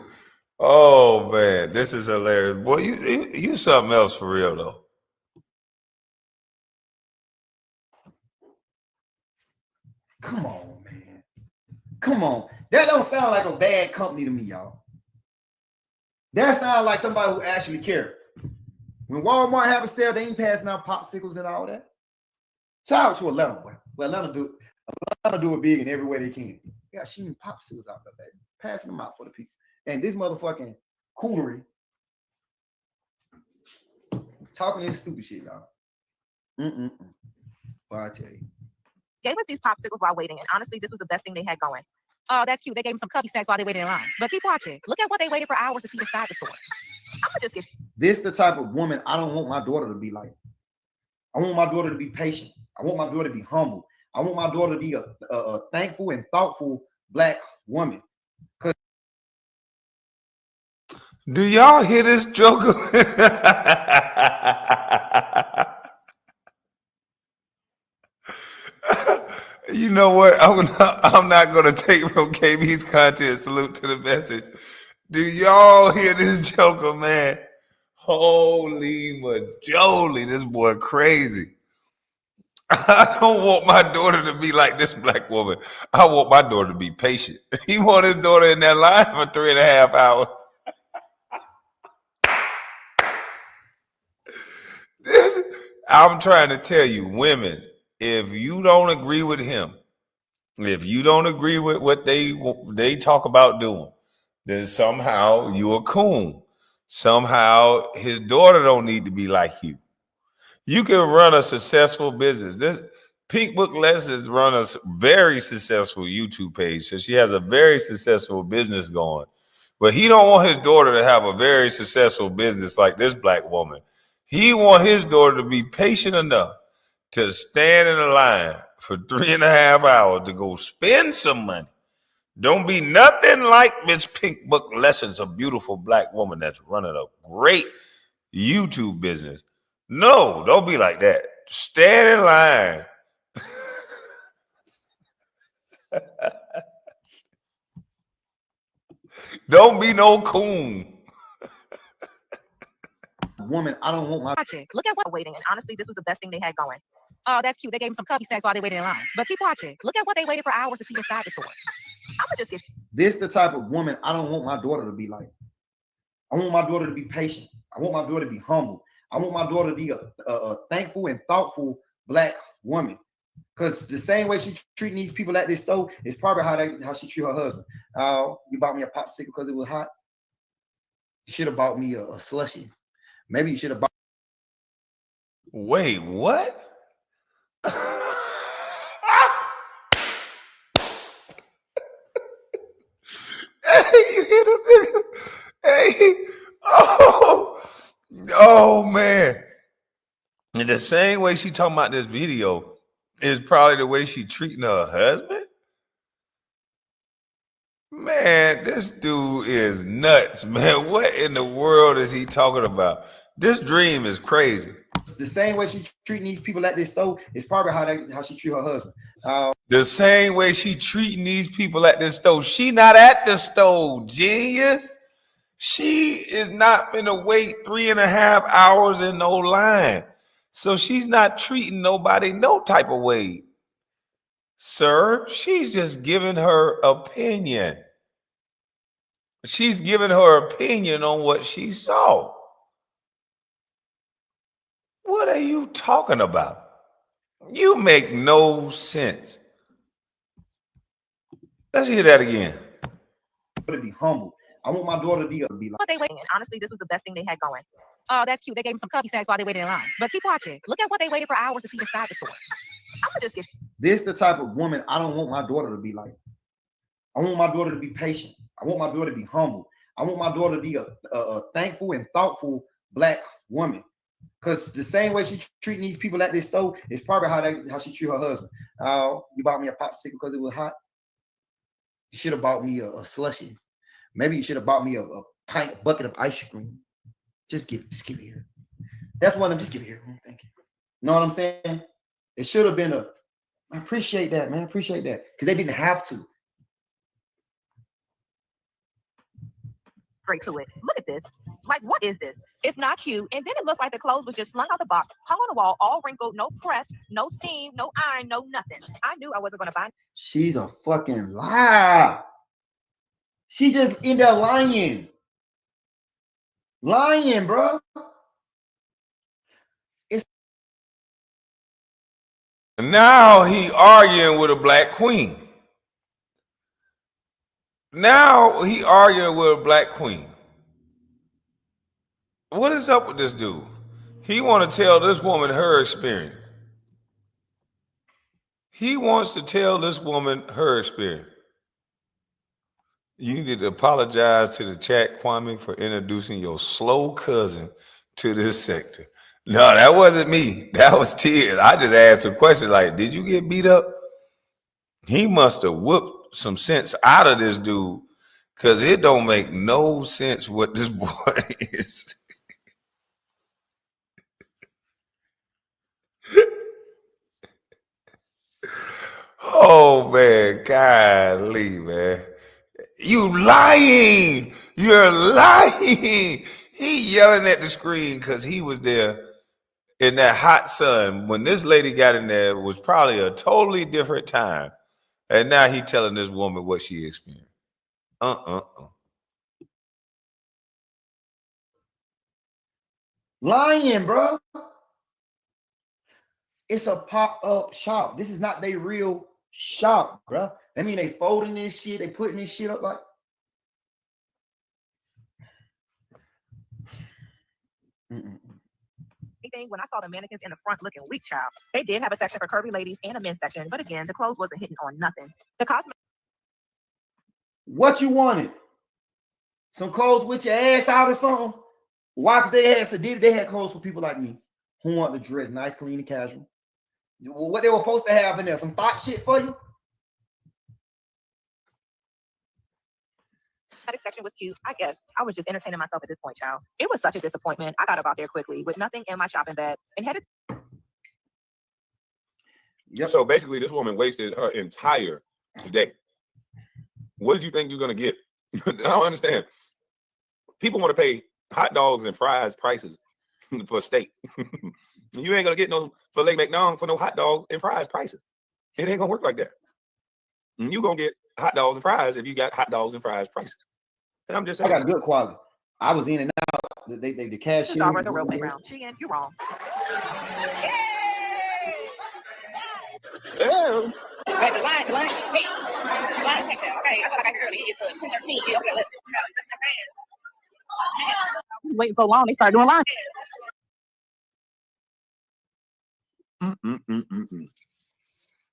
Oh man, this is hilarious. Boy, you something else for real though. Come on, man. Come on. That don't sound like a bad company to me, y'all. That sounds like somebody who actually cares. When Walmart have a sale, they ain't passing out popsicles and all that. Shout out to Atlanta, boy. Well, Atlanta do it big in every way they can. They got shooting popsicles out there, baby. Passing them out for the people. And this motherfucking coonery talking this stupid shit, y'all. Well, I tell you. Gave us these popsicles while waiting, and honestly, this was the best thing they had going. Oh, that's cute. They gave them some cubby snacks while they waited in line. But keep watching. Look at what they waited for hours to see inside the store. I'm gonna just get. This the type of woman I don't want my daughter to be like. I want my daughter to be patient. I want my daughter to be humble. I want my daughter to be a thankful and thoughtful Black woman. Do y'all hear this joker? You know what? I'm not gonna take from KB's content. Salute to the message. Do y'all hear this joker, man? Holy majoli, this boy crazy. I don't want my daughter to be like this Black woman. I want my daughter to be patient. He want his daughter in that line for 3.5 hours. I'm trying to tell you, women, if you don't agree with him, if you don't agree with what they talk about doing, then somehow you're a coon. Somehow his daughter don't need to be like you. You can run a successful business. This Pink Book Lessons run a very successful YouTube page, so she has a very successful business going. But he don't want his daughter to have a very successful business like this Black woman. He want his daughter to be patient enough to stand in a line for 3.5 hours to go spend some money. Don't be nothing like Miss Pink Book Lessons, a beautiful Black woman that's running a great YouTube business. No, don't be like that. Stand in line. Don't be no coon. Woman, I don't want my. Watching. Look at what waiting, and honestly, this was the best thing they had going. Oh, that's cute. They gave them some cubby snacks while they waited in line. But keep watching. Look at what they waited for hours to see inside the store. I'm gonna just get. This the type of woman I don't want my daughter to be like. I want my daughter to be patient. I want my daughter to be humble. I want my daughter to be a thankful and thoughtful Black woman. Because the same way she treating these people at this store is probably how she treat her husband. You bought me a popsicle because it was hot. You should have bought me a slushie. Maybe you should have bought. Wait, what? Hey, you hear this nigga? Hey, Oh man. And the same way she talking about this video is probably the way she treating her husband. Man, this dude is nuts, man. What in the world is he talking about? This dream is crazy. The same way she treating these people at this store is probably how she treat her husband. The same way she treating these people at this store. She not at the store, genius. She is not finna wait 3.5 hours in no line. So she's not treating nobody no type of way. Sir, she's just giving her opinion. She's giving her opinion on what she saw. What are you talking about? You make no sense. Let's hear that again. To be humble. I want my daughter to be like. What they waiting? Honestly, this was the best thing they had going. Oh, that's cute. They gave him some cubby snacks while they waited in line. But keep watching. Look at what they waited for hours to see inside the store. I'm gonna just get. This the type of woman I don't want my daughter to be like. I want my daughter to be patient. I want my daughter to be humble. I want my daughter to be a thankful and thoughtful Black woman. Because the same way she treating these people at this store is probably how she treat her husband. You bought me a popsicle because it was hot. You should have bought me a slushie. Maybe you should have bought me a bucket of ice cream. Just give it here. That's one of them. Just give it here. Thank you. Know what I'm saying? It should have been I appreciate that, man. I appreciate that. Because they didn't have to. Straight to it. Look at this. Like, what is this? It's not cute. And then it looks like the clothes was just slung out the box, hung on the wall, all wrinkled, no press, no seam, no iron, no nothing. I knew I wasn't going to buy. She's a fucking liar. She just in there lying. Lying, bro. Now he arguing with a Black queen. Now he arguing with a Black queen. What is up with this dude? He want to tell this woman her experience. He wants to tell this woman her experience. You need to apologize to the chat, Kwame, for introducing your slow cousin to this sector. No, that wasn't me. That was Tears. I just asked a question like, did you get beat up? He must have whooped some sense out of this dude because it don't make no sense what this boy is. Oh, man, golly, man. You lying. You're lying. He yelling at the screen because he was there in that hot sun. When this lady got in there, it was probably a totally different time. And now he telling this woman what she experienced. Lying, bro. It's a pop-up shop. This is not their real shop, bro. That mean they folding this shit, they putting this shit up like. When I saw the mannequins in the front looking weak, child. They did have a section for curvy ladies and a men's section, but again, the clothes wasn't hitting on nothing. The cosmetics. What you wanted? Some clothes with your ass out or something? Why? Because they had clothes for people like me who want to dress nice, clean, and casual. What they were supposed to have in there? Some thought shit for you? That section was cute. I guess I was just entertaining myself at this point, child. It was such a disappointment. I got up out there quickly with nothing in my shopping bag and headed. Yep. So basically, this woman wasted her entire day. What did you think you're gonna get? I don't understand. People want to pay hot dogs and fries prices for steak. You ain't gonna get no filet mignon for no hot dog and fries prices. It ain't gonna work like that. You gonna get hot dogs and fries if you got hot dogs and fries prices. And I'm just saying. I got good quality. I was in and out. The cashier. It's the real playground. Sheehan, you're wrong. Oh, right, the line is wait. The line is picture. Okay, I feel like I can really it's 213. Yeah, okay, let's not bad. Waiting so long, they start doing line.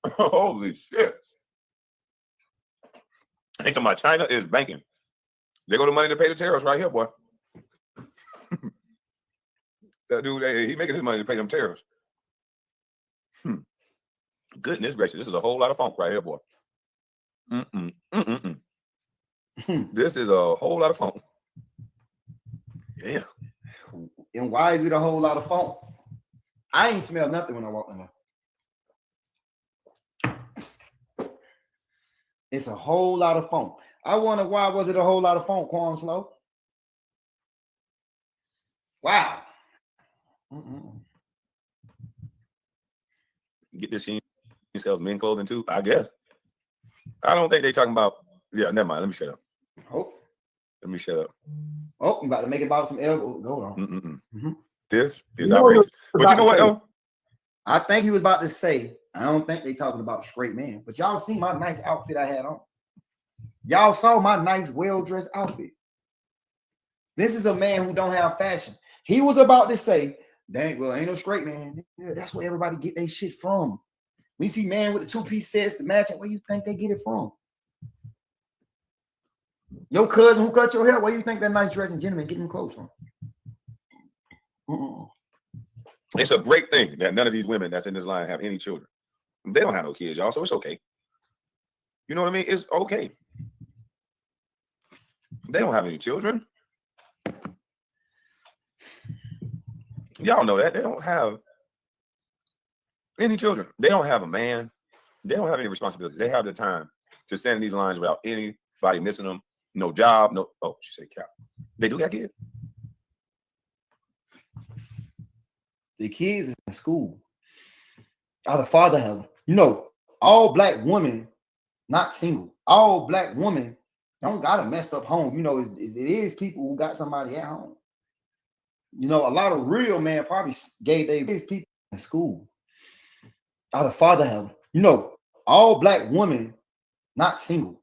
Holy shit. I think my China is banking. They go to money to pay the tariffs right here, boy. That dude, he making his money to pay them tariffs. Goodness gracious, this is a whole lot of funk right here, boy. This is a whole lot of funk. Yeah. And why is it a whole lot of funk? I ain't smell nothing when I walked in there. It's a whole lot of funk. I wonder why was it a whole lot of funk, Quan Slow? Wow. Get this sheen sells men clothing too, I guess. I don't think they talking about. Yeah, never mind. Let me shut up. Oh. Let me shut up. Oh, I'm about to make it about some elbow. Hold on. This is outrageous. But you know what, though? I think he was about to say, I don't think they talking about straight man. But y'all see my nice outfit I had on. Y'all saw my nice, well-dressed outfit. This is a man who don't have fashion. He was about to say, dang, well, ain't no straight man. Yeah, that's where everybody get their shit from. We see man with the two-piece sets to match it. Where you think they get it from? Your cousin who cut your hair, where you think that nice dressing gentleman get them clothes from? It's a great thing that none of these women that's in this line have any children. They don't have no kids, y'all, so it's okay. You know what I mean? It's okay. They don't have any children. Y'all know that. They don't have any children. They don't have a man. They don't have any responsibilities. They have the time to stand in these lines without anybody missing them. No job. No. Oh, she said cap. They do got kids. The kids in school. The father have them. You know, all black women, not single. All black women don't got a messed up home. You know, it is people who got somebody at home. You know, a lot of real men probably gave their people in school. The father have them. You know, all black women, not single.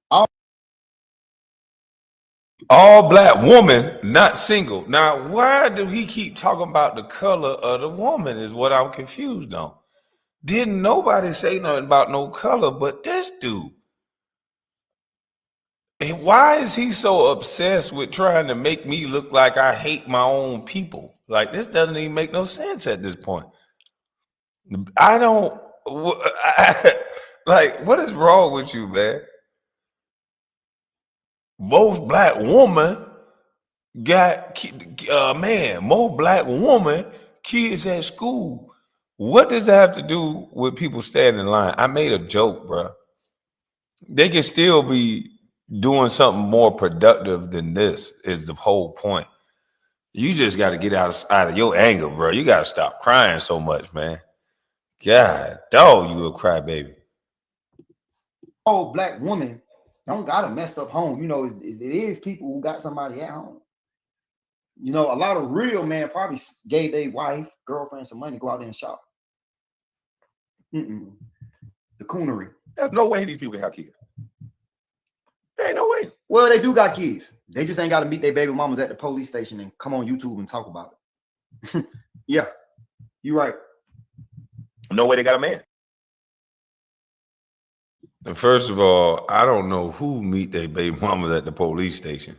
All black woman, not single. Now, why do he keep talking about the color of the woman is what I'm confused on. Didn't nobody say nothing about no color but this dude. And why is he so obsessed with trying to make me look like I hate my own people? Like, this doesn't even make no sense at this point. I don't, like, what is wrong with you, man? Most black woman got, most black woman, kids at school. What does that have to do with people standing in line? I made a joke, bro. They can still be doing something more productive than this is the whole point. You just got to get out of your anger, bro. You got to stop crying so much, man. God, dog, you a crybaby. All black women don't got a messed up home. You know, it is people who got somebody at home. You know, a lot of real men probably gave their wife, girlfriend some money to go out there and shop. The coonery. There's no way these people can have kids. There ain't no way. Well, they do got kids. They just ain't got to meet their baby mamas at the police station and come on YouTube and talk about it. Yeah, you're right. No way they got a man. And first of all, I don't know who meet their baby mamas at the police station.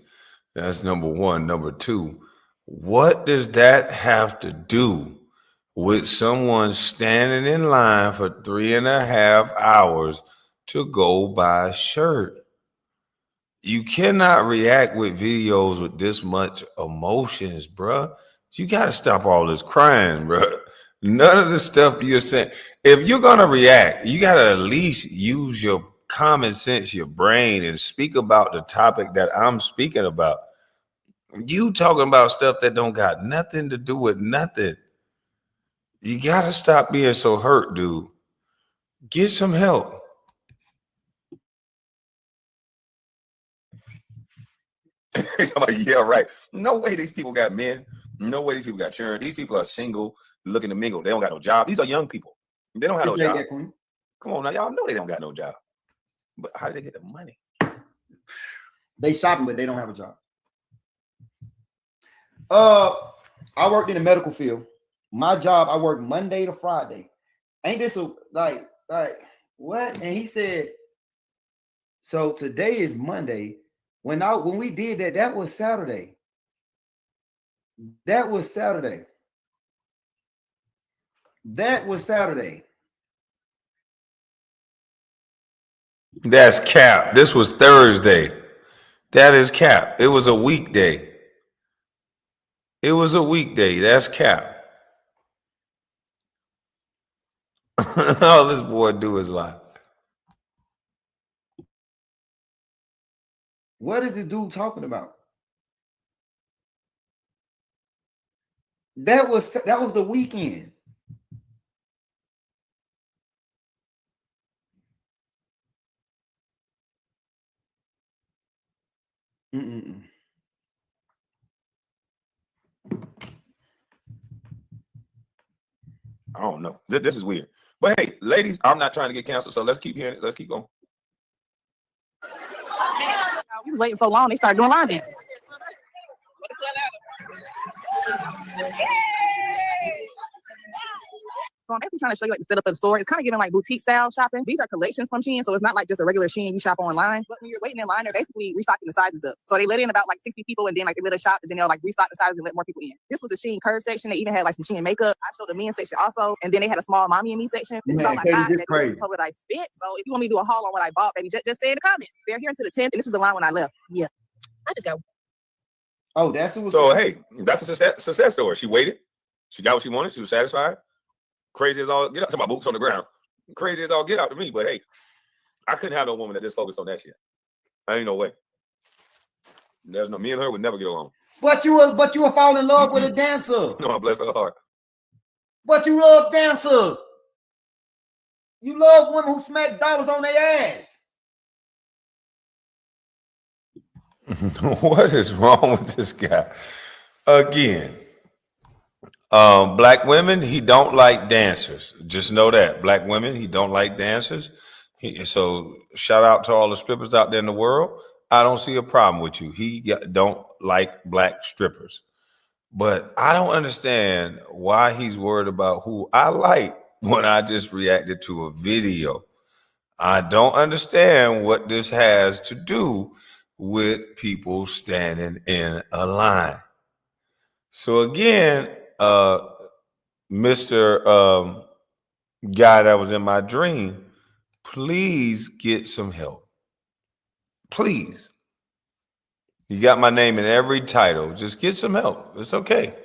That's number one. Number two, what does that have to do with someone standing in line for 3.5 hours to go buy a shirt? You cannot react with videos with this much emotions, bruh. You got to stop all this crying, bruh. None of the stuff you're saying. If you're going to react, you got to at least use your common sense, your brain, and speak about the topic that I'm speaking about. You talking about stuff that don't got nothing to do with nothing. You got to stop being so hurt, dude. Get some help. Yeah, right. No way these people got men. No way these people got children. These people are single, looking to mingle. They don't got no job. These are young people. They don't have no job. Come on now, y'all know they don't got no job. But how do they get the money? They shopping, but they don't have a job. I worked in the medical field. My job, I work Monday to Friday. Ain't this a like what? And he said, so today is Monday. When we did that, that was Saturday. That was Saturday. That was Saturday. That's cap. This was Thursday. That is cap. It was a weekday. It was a weekday. That's cap. All this boy do is lie. What is this dude talking about? That was the weekend. Mm-mm. I don't know. This is weird. But hey, ladies, I'm not trying to get canceled, so let's keep hearing it. Let's keep going. We was waiting so long, they started doing line dances. So I'm basically trying to show you like the setup of the store. It's kind of giving like boutique style shopping. These are collections from Shein, so it's not like just a regular Shein you shop online. But when you're waiting in line, they're basically restocking the sizes up. So they let in about like 60 people, and then like they let us shop, and then they'll like restock the sizes and let more people in. This was the Shein curve section. They even had like some Shein makeup. I showed the men's section also, and then they had a small mommy and me section. This is all I got. This is what I spent. So if you want me to do a haul on what I bought, baby, just say in the comments. They're here until the 10th, and this was the line when I left. Yeah, I just got. Oh, that's who was. So hey, that's a success story. She waited. She got what she wanted. She was satisfied. Crazy as all get out. To my boots on the ground. Crazy as all get out to me. But hey, I couldn't have no woman that just focused on that shit. I ain't no way. There's no, me and her would never get along. But you will fall in love with a dancer. No, bless her heart. But you love dancers. You love women who smack dollars on their ass. What is wrong with this guy? Again, black women, he don't like dancers. Just know that. Black women, he don't like dancers. So shout out to all the strippers out there in the world. I don't see a problem with you. Don't like black strippers. But I don't understand why he's worried about who I like when I just reacted to a video. I don't understand what this has to do with people standing in a line. So again, Mr. Guy that was in my dream, please get some help. Please. You got my name in every title. Just get some help. It's okay.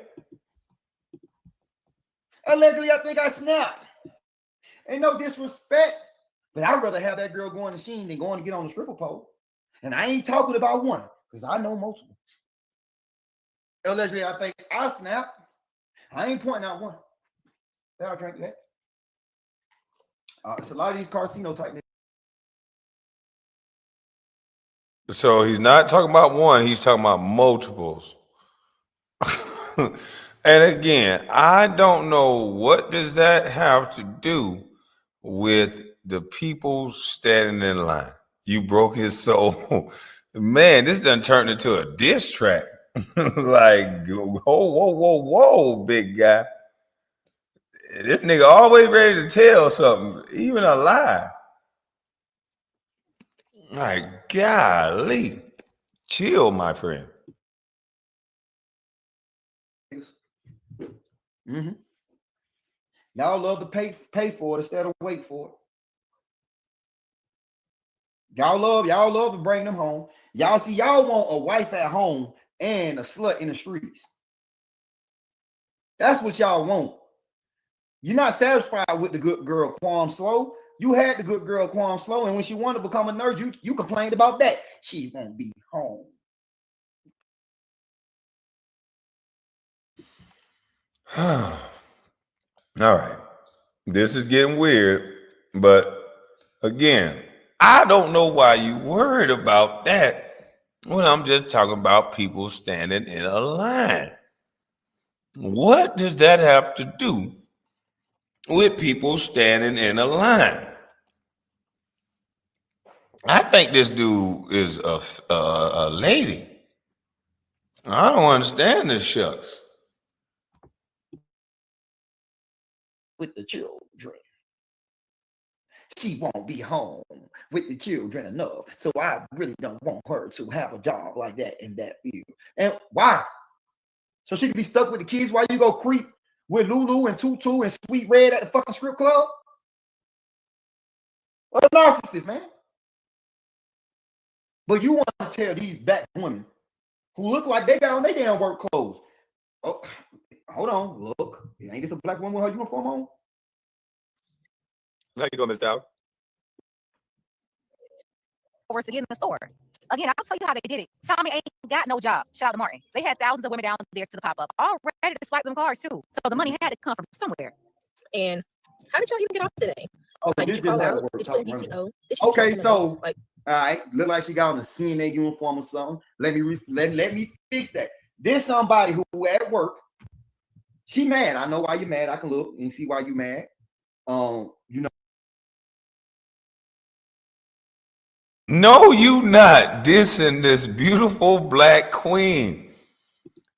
Allegedly, I think I snapped. Ain't no disrespect, but I'd rather have that girl going to Shein than going to get on the stripper pole. And I ain't talking about one, because I know multiple. Allegedly, I think I snapped. I ain't pointing out one. I'll drink that. It's a lot of these casino type niggas. So he's not talking about one, he's talking about multiples. And again, I don't know what does that have to do with the people standing in line. You broke his soul. Man, this done turned into a diss track. Like, whoa, big guy. This nigga always ready to tell something, even a lie. Like, golly. Chill, my friend. Mm-hmm. Y'all love to pay for it instead of wait for it. Y'all love to bring them home. Y'all want a wife at home and a slut in the streets. That's what y'all want. You're not satisfied with the good girl Kwame Slow. You had the good girl Kwame Slow, and when she wanted to become a nurse, you complained about that. She won't be home. All right. This is getting weird, but again, I don't know why you worried about that when I'm just talking about people standing in a line. What does that have to do with people standing in a line? I think this dude is a lady. I don't understand this shucks. With the children. She won't be home with the children enough. So I really don't want her to have a job like that in that field. And why? So she can be stuck with the kids while you go creep with Lulu and Tutu and Sweet Red at the fucking strip club? What a narcissist, man. But you want to tell these black women who look like they got on their damn work clothes. Oh, hold on. Look. Ain't this a black woman with her uniform on? How you doing, Miss Dowd? Over to get in the store. Again, I'll tell you how they did it. Tommy ain't got no job. Shout out to Martin. They had thousands of women down there to the pop-up, all ready to swipe them cards too. So the money had to come from somewhere. And how did y'all even get off today? Oh, Like, this did you call didn't out? work. Did you put in PTO? Did you Okay, come so like, all right, look like she got on a CNA uniform or something. Let me fix that. Then somebody who at work, she mad. I know why you're mad. I can look and see why you mad. You know. No, you not dissing this beautiful black queen.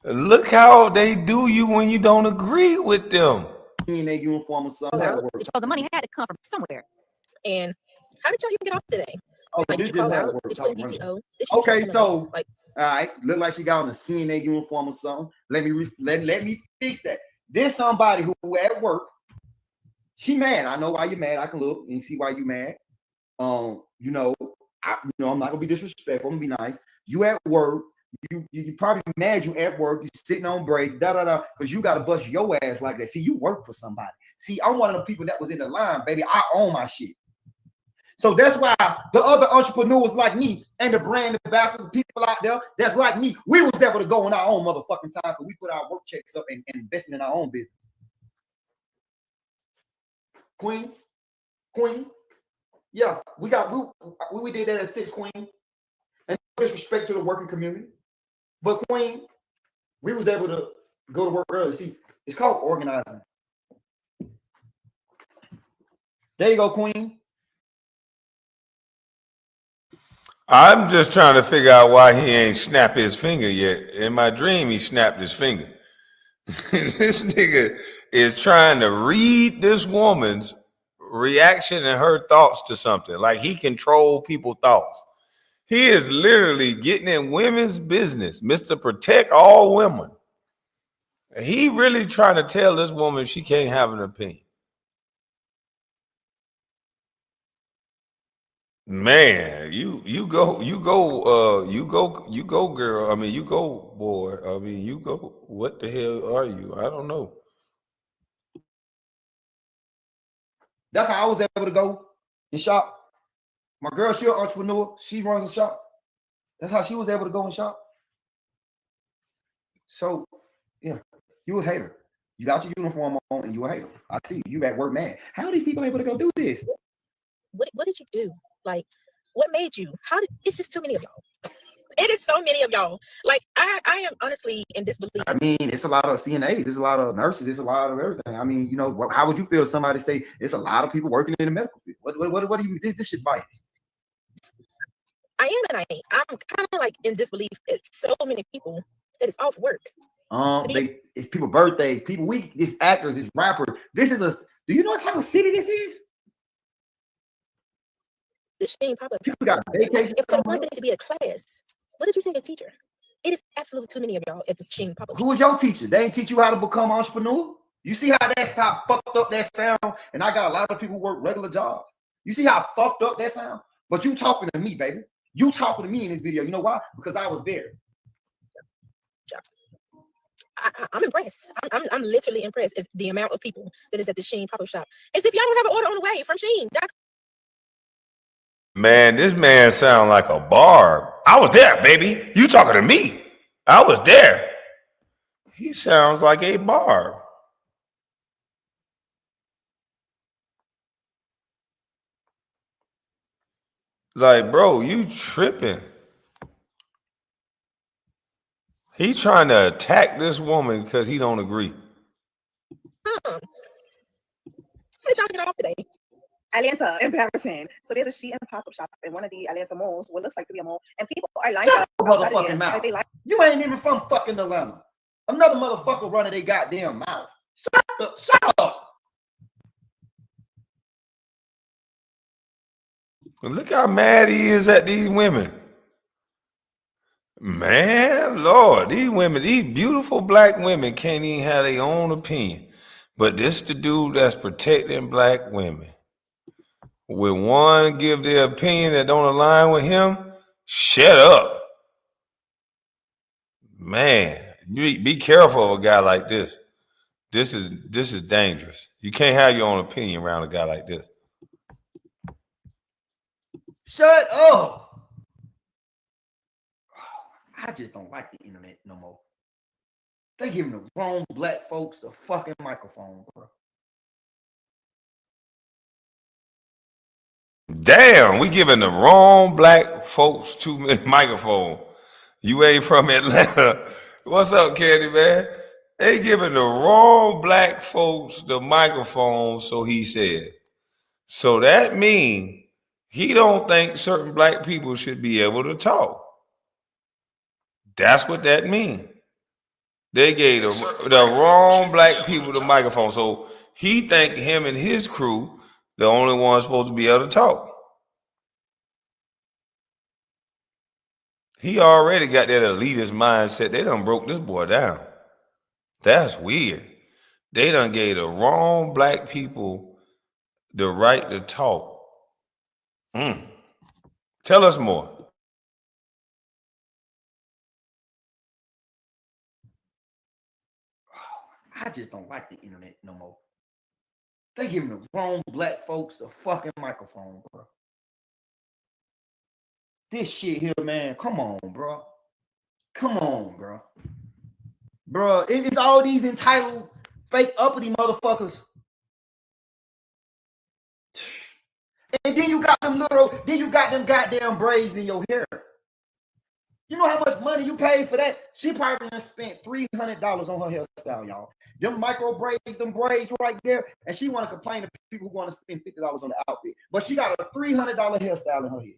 Look how they do you when you don't agree with them. CNA uniform or something. So the money had to come from somewhere. And how did y'all even get off today? Oh, like, this did you call didn't out? work. Did you put in PTO? Did you Okay, so like, all right, look like she got on a CNA uniform or something. Let me fix that. Then somebody who at work, she mad. I know why you're mad. I can look and see why you mad. You know, I'm not gonna be disrespectful. I'm gonna be nice. You at work. You probably mad. You at work. You sitting on break. Because you gotta bust your ass like that. See, you work for somebody. See, I'm one of the people that was in the line, baby. I own my shit. So that's why the other entrepreneurs like me and the brand ambassadors, people out there that's like me, we was able to go in our own motherfucking time because we put our work checks up and investing in our own business. Queen, yeah, we did that at 6, Queen. And disrespect to the working community, but Queen, we was able to go to work early. See, it's called organizing. There you go, Queen. I'm just trying to figure out why he ain't snapped his finger yet. In my dream, he snapped his finger. This nigga is trying to read this woman's reaction and her thoughts to something. Like he control people's thoughts. He is literally getting in women's business, Mr. Protect All Women. He really trying to tell this woman she can't have an opinion. Man, you go, girl. I mean, you go, boy. I mean, you go. What the hell are you? I don't know. That's how I was able to go and shop. My girl, she's an entrepreneur. She runs a shop. That's how she was able to go and shop. So, yeah, you was a hater. You got your uniform on and you a hater. I see you at work mad. How are these people able to go do this? What did you do? Like, what made you? It's just too many of y'all. It is so many of y'all. Like, I am honestly in disbelief. I mean, it's a lot of CNAs, there's a lot of nurses, there's a lot of everything. I mean, how would you feel if somebody say it's a lot of people working in the medical field? What do you this shit bias? I am and I ain't. I'm kind of like in disbelief. It's so many people that is off work. It's people birthdays, people week, it's actors, it's rappers. This is do you know what type of city this is? The Shane pop-up. People got vacation. If there was to be a class, what did you say a teacher? It is absolutely too many of y'all at the Shane pop-up. Who was your teacher? They ain't teach you how to become an entrepreneur? You see how fucked up that sound? And I got a lot of people who work regular jobs. You see how fucked up that sound? But you talking to me, baby. You talking to me in this video. You know why? Because I was there. I'm impressed. I'm literally impressed at the amount of people that is at the Sheen pop-up shop. As if y'all don't have an order on the way from Sheen. Man, this man sound like a barb. I was there, baby. You talking to me? I was there. He sounds like a barb. Like, bro, you tripping. He trying to attack this woman because he don't agree. How did y'all get off today? Atlanta in Patterson. So there's a sheet and pop-up shop in one of the Atlanta malls, what looks like to be a mall, and people are lined up. Motherfucking mouth. You ain't even from fucking Atlanta. Another motherfucker running their goddamn mouth. Shut up. Look how mad he is at these women. Man, Lord, these women, these beautiful black women can't even have their own opinion. But this the dude that's protecting black women. When one give their opinion that don't align with him, shut up. Man, be careful of a guy like this. This is dangerous. You can't have your own opinion around a guy like this. Shut up. I just don't like the internet no more. They giving the wrong black folks a fucking microphone, bro. Damn, we giving the wrong black folks too many microphone. You ain't from Atlanta. What's up, Candy man? They giving the wrong black folks the microphone, so he said. So that means he don't think certain black people should be able to talk. That's what that means. They gave the wrong black people the microphone. So he think him and his crew the only ones supposed to be able to talk. He already got that elitist mindset. They done broke this boy down. That's weird. They done gave the wrong black people the right to talk. Tell us more. I just don't like the internet no more. They giving the wrong black folks a fucking microphone, bro. This shit here, man. Come on, bro. Come on, bro. Bro, it's all these entitled, fake uppity motherfuckers. And then you got them goddamn braids in your hair. You know how much money you paid for that? She probably done spent $300 on her hairstyle, y'all. Them micro braids, them braids right there, and she want to complain to people who want to spend $50 on the outfit. But she got a $300 hairstyle in her head.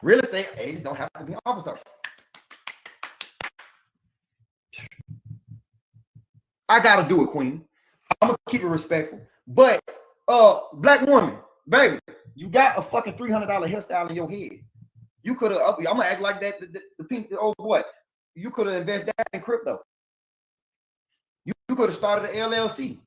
Real estate agents don't have to be officers. I gotta do it, Queen. I'm gonna keep it respectful. But black woman, baby, you got a fucking $300 hairstyle in your head. You could have. I'm gonna act like that. The pink, the old boy. You could have invested that in crypto. You could have started an LLC.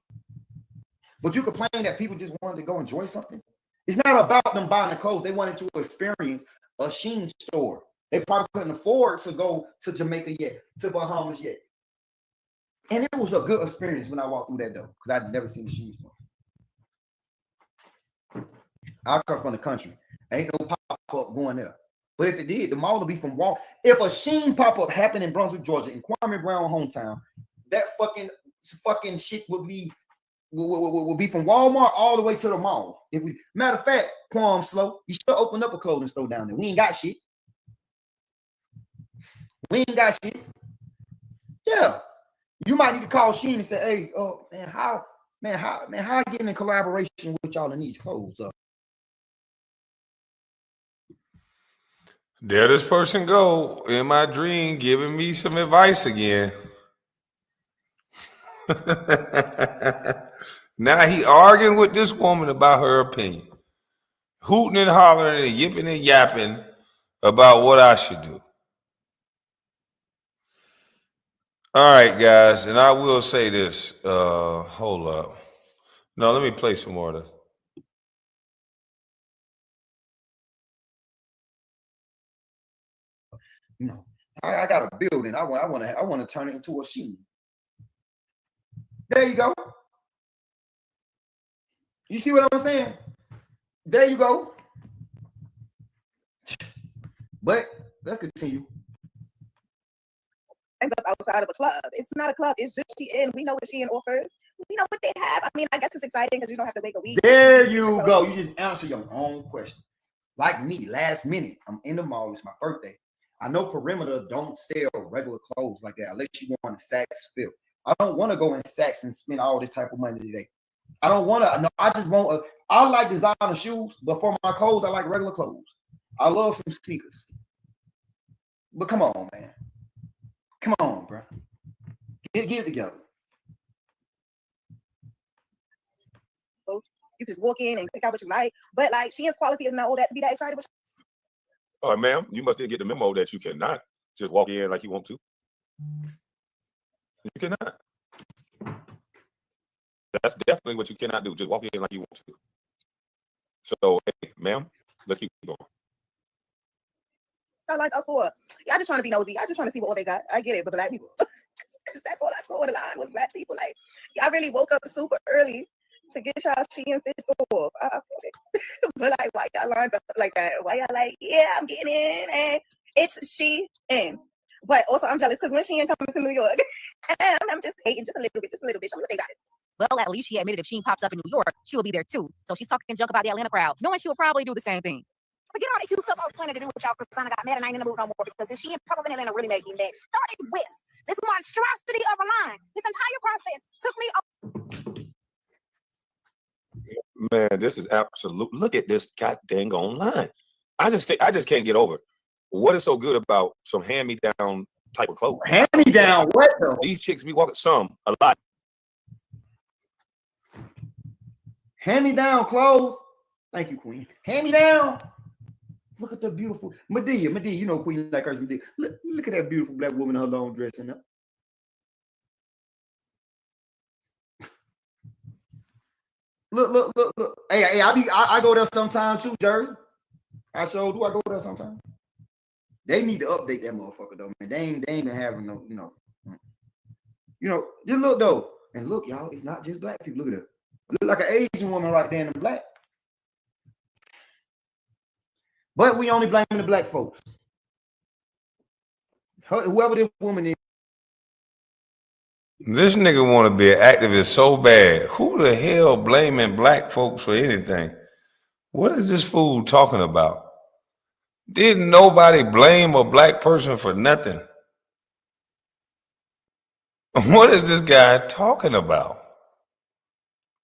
But you complain that people just wanted to go enjoy something. It's not about them buying the clothes. They wanted to experience a Shein store. They probably couldn't afford to go to Jamaica yet, to Bahamas yet. And it was a good experience when I walked through that door because I'd never seen a Shein store. I come from the country. Ain't no pop-up going there. But if it did, the mall would be from Wall. If a Shein pop-up happened in Brunswick, Georgia, in Kwame Brown hometown, that fucking shit would be from Walmart all the way to the mall. Matter of fact, Kwame Slow, you should open up a clothing store down there. We ain't got shit. Yeah. You might need to call Shein and say, hey, how I getting in collaboration with y'all in these clothes? There this person go in my dream giving me some advice again. Now he arguing with this woman about her opinion. Hooting and hollering and yipping and yapping about what I should do. All right, guys, and I will say this. Hold up. No, let me play some more of this. You know, I got a building. I want to turn it into a Shein. There you go. You see what I'm saying? There you go. But let's continue. Ends up outside of a club. It's not a club. It's just Shein. We know what Shein offers. We know what they have. I mean, I guess it's exciting because you don't have to wait a week. There you go. You just answer your own question. Like me, last minute, I'm in the mall. It's my birthday. I know Perimeter don't sell regular clothes like that unless you want to Saks Fifth. I don't want to go in Saks and spend all this type of money today. I don't want to. No, I just want. I like designer shoes, but for my clothes, I like regular clothes. I love some sneakers. But come on, man. Come on, bro. Get it together. You can just walk in and pick out what you like. But like Shein's quality is not all that to be that excited. All right, ma'am, you must get the memo that you cannot just walk in like you want to. You cannot. That's definitely what you cannot do. Just walk in like you want to. So, hey, ma'am, let's keep going. I like up for. Yeah, I just trying to be nosy. I just trying to see what they got. I get it, but black people. Because that's all I saw in the line was black people. Like, y'all really woke up super early to get y'all Shein fits off. I feel it. But like, why y'all lined up like that? Why y'all like, yeah, I'm getting in and it's Shein. But also I'm jealous because when Shein coming to New York, I'm just hating just a little bit. Show me what they got. Well, at least she admitted if Sheen pops up in New York, she will be there too. So she's talking junk about the Atlanta crowd, knowing she will probably do the same thing. Forget all that cute stuff I was planning to do with y'all because I got mad and I ain't in the mood no more because this Shein pop up in Atlanta really made me mad. Starting with this monstrosity of a line. This entire process took me Man, this is absolute. Look at this goddamn online. I just can't get over it. What is so good about some hand-me-down type of clothes? Hand-me-down what though? These chicks be walking a lot. Hand-me-down clothes. Thank you, Queen. Hand-me-down. Look at the beautiful Medea, you know Queen like hers. Medea. Look at that beautiful black woman in her long dress in there. Look. Hey, I go there sometime too, Jerry. I sure do. I go there sometime. They need to update that motherfucker though, man. They ain't been having no, just look though. And look, y'all, it's not just black people. Look at it. Look like an Asian woman right there in the black. But we only blaming the black folks. Whoever this woman is. This nigga want to be an activist so bad. Who the hell blaming black folks for anything? What is this fool talking about? Didn't nobody blame a black person for nothing? What is this guy talking about?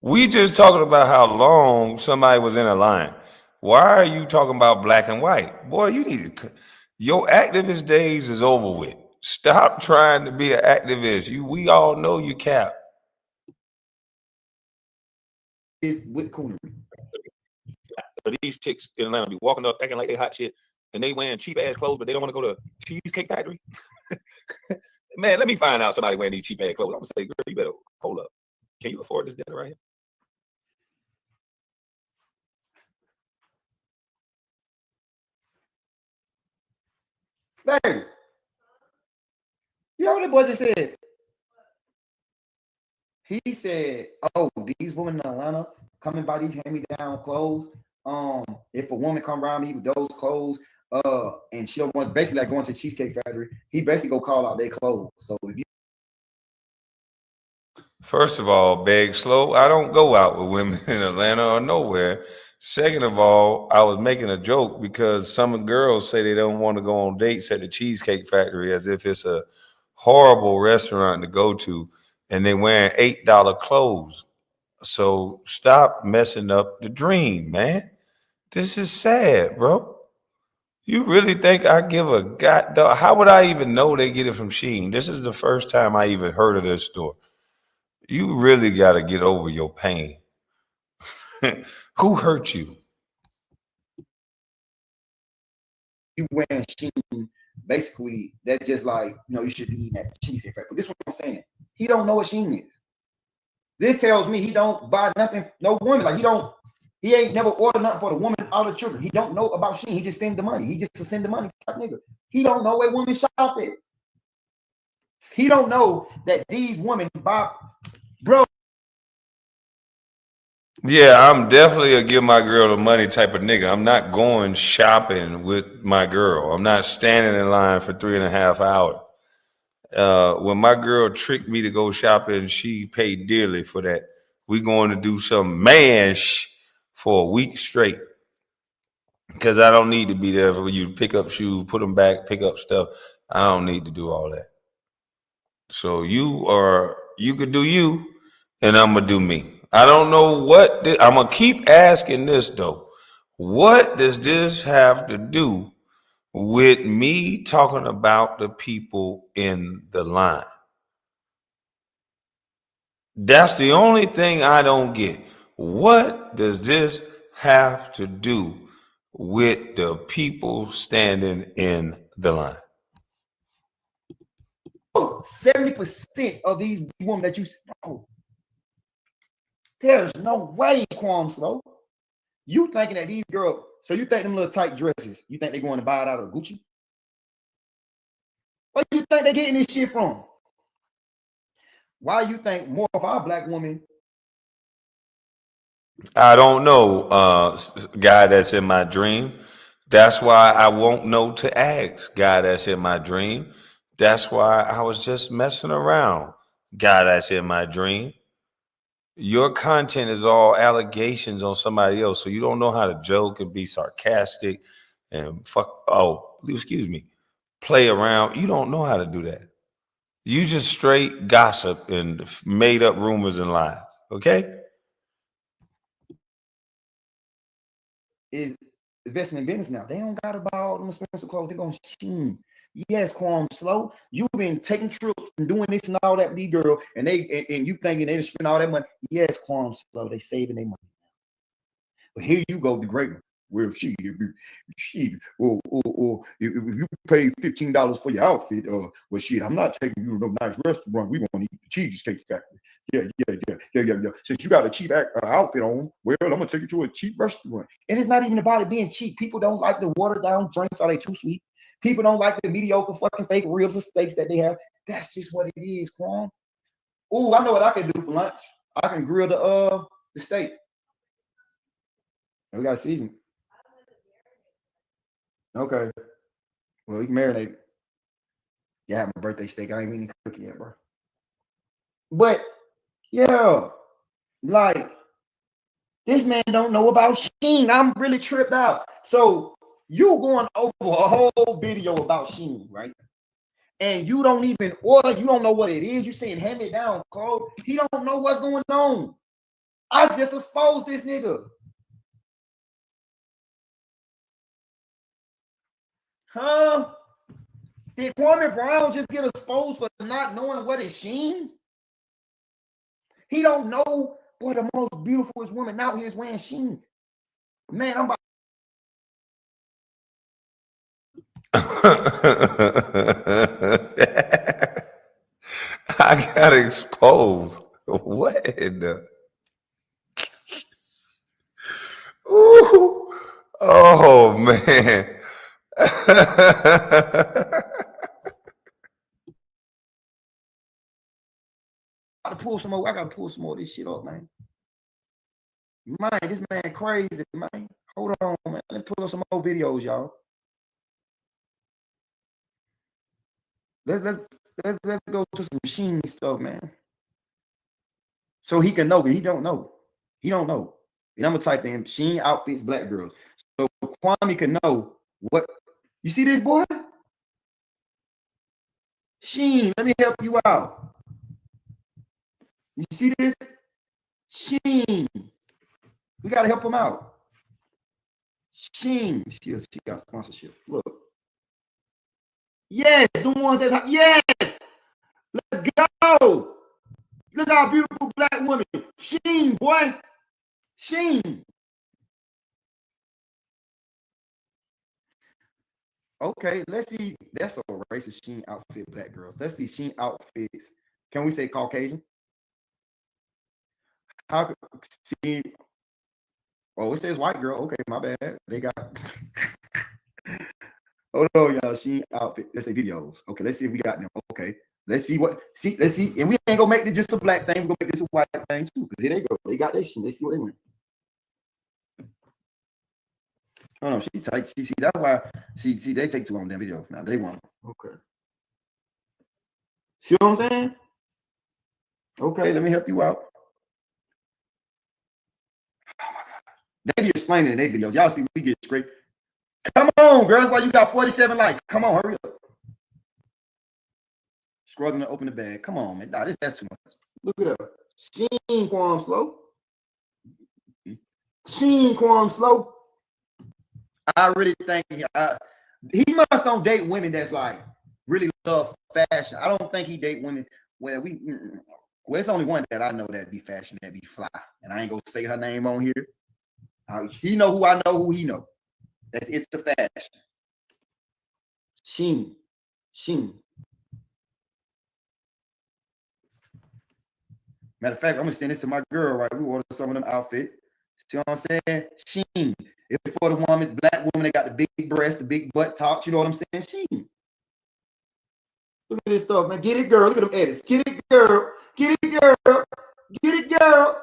We just talking about how long somebody was in a line. Why are you talking about black and white? Boy, you need to. Your activist days is over with. Stop trying to be an activist. We all know you cap. Is with coonery. These chicks in Atlanta be walking up acting like they hot shit, and they wearing cheap ass clothes, but they don't want to go to Cheesecake Factory. Man, let me find out somebody wearing these cheap ass clothes. I'm gonna say, girl, you better hold up. Can you afford this dinner right here? Baby, you know what the boy just said? He said, "Oh, these women in Atlanta coming by these hand-me-down clothes. If a woman come around me with those clothes, and she don't want basically like going to Cheesecake Factory, he basically go call out their clothes. So if you First of all, beg slow. I don't go out with women in Atlanta or nowhere. Second of all, I was making a joke because some girls say they don't want to go on dates at the Cheesecake Factory as if it's a horrible restaurant to go to, and they're wearing $8 clothes. So stop messing up the dream, man. This is sad, bro. You really think I give a goddamn? How would I even know they get it from Shein? This is the first time I even heard of this store. You really got to get over your pain. Who hurt you? wearing Shein, basically that's just like you should be eating at the Cheesecake Factory. But this is what I'm saying. He don't know what Shein is. This tells me he don't buy nothing, no woman. Like he ain't never ordered nothing for the woman or the children. He don't know about Shein. He just send the money. He just send the money type nigga. He don't know where women shop at. He don't know that these women buy, bro. Yeah, I'm definitely a give my girl the money type of nigga. I'm not going shopping with my girl. I'm not standing in line for 3.5 hours. When my girl tricked me to go shopping, she paid dearly for that. We going to do some mash for a week straight. Because I don't need to be there for you to pick up shoes, put them back, pick up stuff. I don't need to do all that. So you could do you, and I'm gonna do me. I don't know what I'm gonna keep asking this though. What does this have to do with me talking about the people in the line? That's the only thing I don't get. What does this have to do with the people standing in the line? 70% of these women that you There's no way, Kwame Slow. You thinking that these girls, so you think them little tight dresses, you think they going to buy it out of Gucci? Where do you think they getting this shit from? Why you think more of our black women? I don't know, guy that's in my dream. That's why I won't know to ask, guy that's in my dream. That's why I was just messing around, guy that's in my dream. Your content is all allegations on somebody else, so you don't know how to joke and be sarcastic and excuse me, play around. You don't know how to do that. You just straight gossip and made up rumors and lies. Okay? Is investing in business now. They don't got to buy all them expensive clothes. They're gonna Shein. Yes, Kwame Slow. You've been taking trips and doing this and all that with these girls, and you thinking they just spend all that money. Yes, Kwame Slow. They saving their money. But here you go, the great one. Well, if you pay $15 for your outfit, well, shit, I'm not taking you to no nice restaurant. We want to eat the cheesecake factory. Yeah. Since you got a cheap outfit on, well, I'm gonna take you to a cheap restaurant. And it's not even about it being cheap. People don't like the watered down drinks. Are they too sweet? People don't like the mediocre fucking fake ribs or steaks that they have. That's just what it is, Kwame. Oh, I know what I can do for lunch. I can grill the steak. We got season. Okay. Well, you can marinate it. Yeah, I have my birthday steak. I ain't even cook it yet, bro. But yeah, like this man don't know about Shein. I'm really tripped out. So you going over a whole video about Shein, right? And you don't even order. You don't know what it is. You saying hand it down, Cole. He don't know what's going on. I just exposed this nigga. Huh? Did Kwame Brown just get exposed for not knowing what is Shein? He don't know, boy, the most beautiful woman out here is wearing Shein. Man, I'm about. I got exposed. What in the? Ooh. Oh man. I gotta pull some more. I gotta pull some more of this shit up, man. Man, this man crazy, man. Hold on, man. Let's pull up some more videos, y'all. Let's go to some Shein stuff, man. So he can know, but he don't know. He don't know. And I'm gonna type in Shein outfits black girls. So Kwame can know what you see this boy? Shein, let me help you out. You see this? Shein. We gotta help him out. Shein. She got sponsorship. Look. Yes, the ones that yes. Let's go. Look how beautiful black woman. Shein, boy. Shein. Okay, let's see. That's a racist. Shein outfit black girls. Let's see Shein outfits. Can we say Caucasian? How see? Oh, it says white girl. Okay, my bad. They got. Hold on, y'all. Shein outfit. Let's say videos. Okay, let's see if we got them. Okay, let's see what. See, let's see. And we ain't gonna make this just a black thing. We're gonna make this a white thing too. Because here they go. They got this shit. Let's see what they want. Oh no, she tight. See, that's why. See, they take too long damn videos now. They want. Okay. See what I'm saying? Okay, let me help you out. Oh my God. They be explaining in their videos. Y'all see, we get straight. Come on, girls. Why you got 47 likes? Come on, hurry up. Struggling to open the bag. Come on, man. Nah, that's too much. Look at her. Shein Kwame Slow. Shein Kwame Slow. I really think he must don't date women that's like really love fashion. I don't think he date women where it's only one that I know that be fashion, that be fly. And I ain't gonna say her name on here. He know who I know, who he know. It's a fashion. Shein. Matter of fact, I'm gonna send this to my girl, right? We ordered some of them outfits. See what I'm saying? Shein. It's for the woman, black woman that got the big breast, the big butt tops. You know what I'm saying? Shein. Look at this stuff, man. Get it, girl. Look at them edits. Get it, girl. Get it, girl. Get it, girl.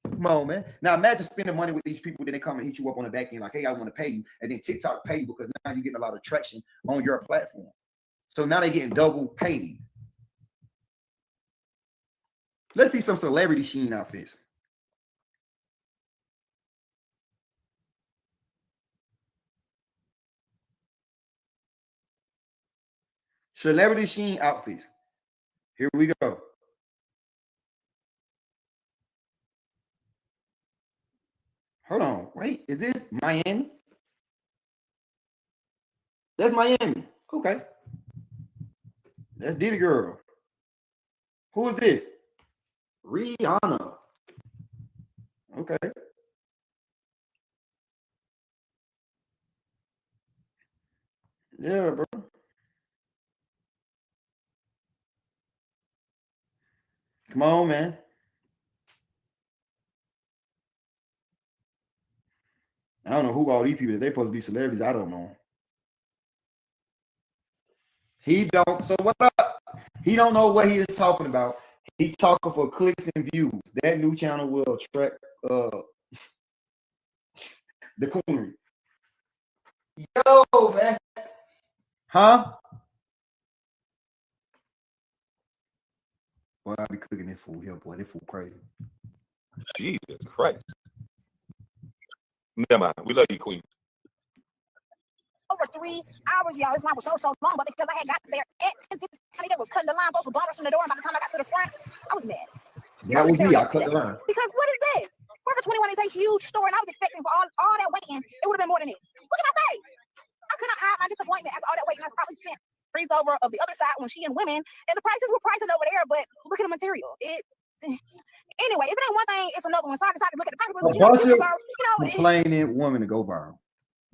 Come on, man. Now imagine spending money with these people, then they come and hit you up on the back end like, hey, I want to pay you. And then TikTok pay you because now you're getting a lot of traction on your platform. So now they're getting double paid. Let's see some celebrity Shein outfits. Celebrity Shein outfits. Here we go. Hold on. Wait, is this Miami? That's Miami. Okay. That's Diddy girl. Who is this? Rihanna. Okay. Yeah, bro. Come on, man. I don't know who all these people, they're supposed to be celebrities. I don't know. He don't. So what up? He don't know what he is talking about. He talking for clicks and views. That new channel will attract the coonery. Yo, man. Huh? Boy, I be cooking this food here, boy. This food crazy. Jesus Christ. Never mind. We love you, Queen. Over 3 hours, y'all. This line was so long, but because I had got there at 10:50, that was cutting the line. Those were barbers from the door, and by the time I got to the front, I was mad. That was me. I cut the line. Because what is this? Forever 21 is a huge store, and I was expecting for all that waiting, it would have been more than this. Look at my face. I could not hide my disappointment after all that waiting. I probably spent freeze over of the other side when she and women, and the prices were pricing over there, but look at the material. Anyway, if it ain't one thing, it's another one. So I decided to look at the pocketbooks. A bunch of complaining women to go viral.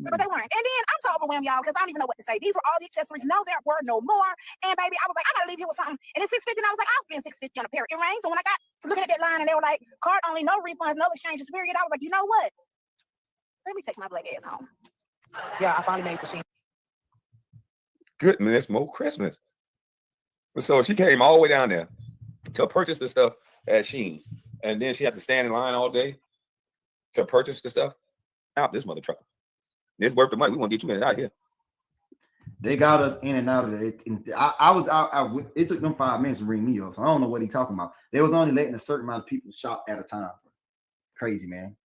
But they weren't. And then I'm so overwhelmed, y'all, because I don't even know what to say. These were all the accessories. No, there were no more. And baby, I was like, I gotta leave here with something. And it's $650. And I was like, I'll spend $650 on a pair of earrings. So when I got to looking at that line and they were like, card only, no refunds, no exchanges, period. I was like, you know what? Let me take my black ass home. Yeah, I finally made it to Shein. Goodness, more Christmas. So she came all the way down there to purchase the stuff at Shein. And then she had to stand in line all day to purchase the stuff. Out this mother trucker. It's worth the money. We want to get you in and out of here. They got us in and out of it. I was out. It took them 5 minutes to ring me up. So I don't know what he's talking about. They was only letting a certain amount of people shop at a time. Crazy, man.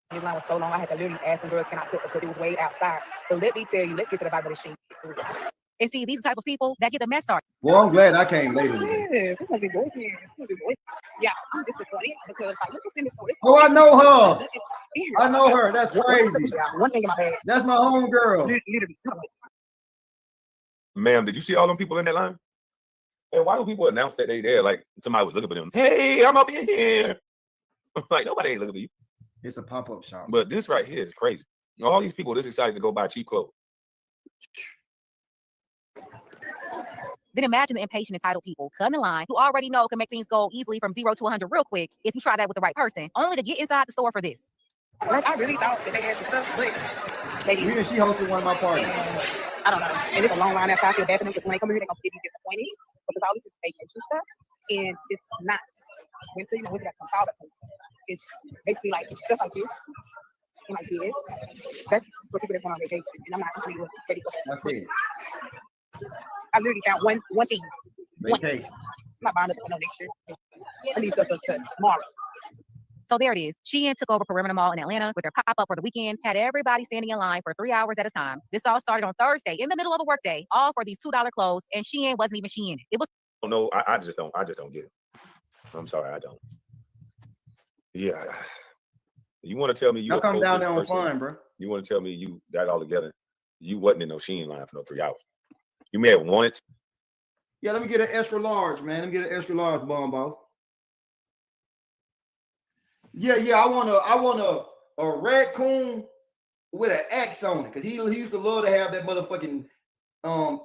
This line was so long, I had to literally ask some girls, can I cook because it was way outside. But let me tell you, let's get to the bottom of the Shein. And see, these type of people that get the mess started. Well, I'm glad I came later. Yeah, I'm disappointed because like, look what's in this store. Oh, I know her. I know her. That's crazy. One thing in my bag. That's my home girl. Ma'am, did you see all them people in that line? Hey, why don't people announce that they there? Like somebody was looking for them. Hey, I'm up in here. Like nobody ain't looking for you. It's a pop-up shop. But this right here is crazy. All these people this excited to go buy cheap clothes. Then imagine the impatient, entitled people cutting the line who already know can make things go easily from 0 to 100 real quick if you try that with the right person, only to get inside the store for this. Like I really thought that they had some stuff, but they didn't. She hosted one of my parties. I don't know. And it's a long line outside. I feel bad for them because when they come here, they're gonna be disappointed because all this is vacation stuff, and it's not. Winter, you know, winter got some powder. It's basically like stuff like this. And like this. That's for people that go on vacation, and I'm not usually ready for that. That's it. I literally found one thing. Vacation. I'm not buying it no next year. I need stuff to tomorrow. So there it is. Shein took over Perimeter Mall in Atlanta with their pop-up for the weekend, had everybody standing in line for 3 hours at a time. This all started on Thursday in the middle of a workday, all for these $2 clothes, and Shein wasn't even Shein. It was. Oh no, I just don't get it. I'm sorry, I don't. Yeah. You want to tell me you come down there on fun, bro? You want to tell me you got it all together? You wasn't in no Shein line for no 3 hours. You may have wanted. Yeah, let me get an extra large, man. Let me get an extra large, bomb boss. Yeah, I want a raccoon with an X on it, because he used to love to have that motherfucking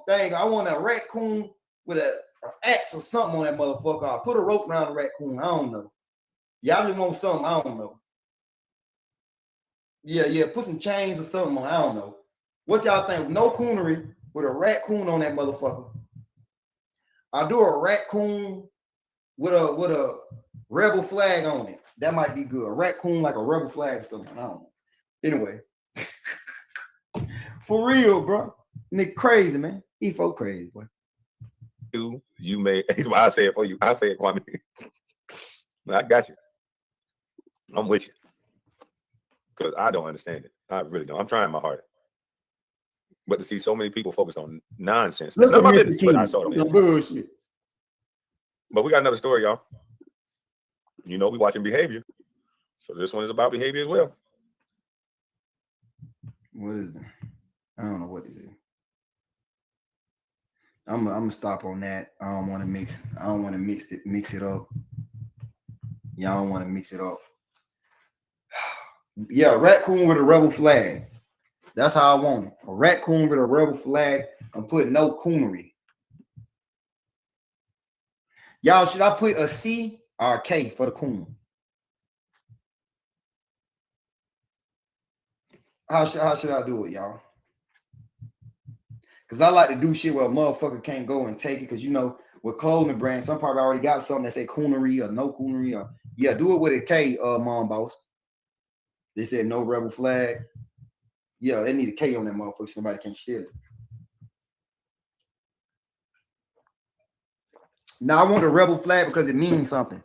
thing. I want a raccoon with a an axe or something on that motherfucker. I'll put a rope around the raccoon. I don't know. Y'all just want something. I don't know. Yeah. Put some chains or something on. I don't know. What y'all think? No coonery with a raccoon on that motherfucker. I'll do a raccoon with a rebel flag on it. That might be good. A raccoon like a rebel flag or something. I don't know. Anyway. For real, bro. Nigga crazy, man. He folk crazy, boy. You may. That's why I say it for you. I say it, Kwame. I got you. I'm with you. Because I don't understand it. I really don't. I'm trying my hardest. But to see so many people focused on nonsense. That's not my business, but I saw them. Bullshit. But we got another story, y'all. You know, we watching behavior. So this one is about behavior as well. What is it? I don't know what it is. I'm gonna stop on that. I don't want to mix it up. Y'all don't want to mix it up. Yeah, raccoon with a rebel flag. That's how I want it. A raccoon with a rebel flag. I'm putting no coonery. Y'all, should I put a C or a K for the coon? How should I do it, y'all? Because I like to do shit where a motherfucker can't go and take it. Because you know, with clothing brands, some probably already got something that say coonery or no coonery. Or yeah, do it with a K, mom boss. They said no rebel flag. Yeah, they need a K on that motherfucker so nobody can steal it. Now I want a rebel flag because it means something.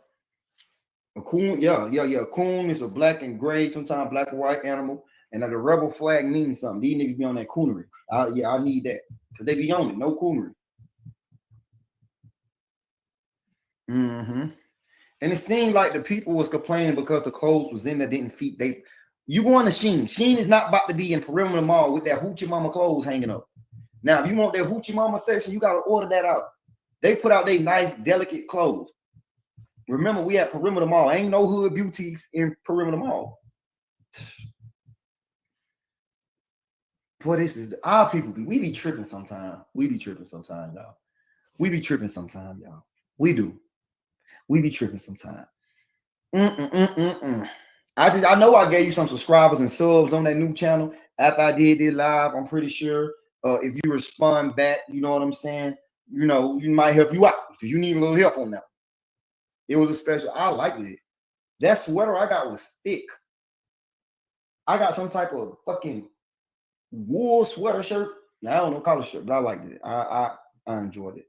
A coon, yeah. A coon is a black and gray, sometimes black and white animal. And the rebel flag means something. These niggas be on that coonery. I need that. Because they be on it. No coonery. Mm-hmm. And it seemed like the people was complaining because the clothes was in there didn't fit. You going to Shein. Shein is not about to be in Perimeter Mall with that Hoochie Mama clothes hanging up. Now, if you want that Hoochie Mama section, you got to order that out. They put out their nice, delicate clothes. Remember, we at Perimeter Mall. Ain't no hood beauties in Perimeter Mall. Boy, this is our people. We be tripping sometimes. We be tripping sometimes, y'all. We be tripping sometimes, y'all. We do. We be tripping sometimes. I know I gave you some subscribers and subs on that new channel after I did it live. I'm pretty sure if you respond back, you know what I'm saying? You know, you might help you out because you need a little help on that. It was a special. I liked it. That sweater I got was thick. I got some type of fucking wool sweater shirt. Now, I don't know color shirt, but I liked it. I enjoyed it.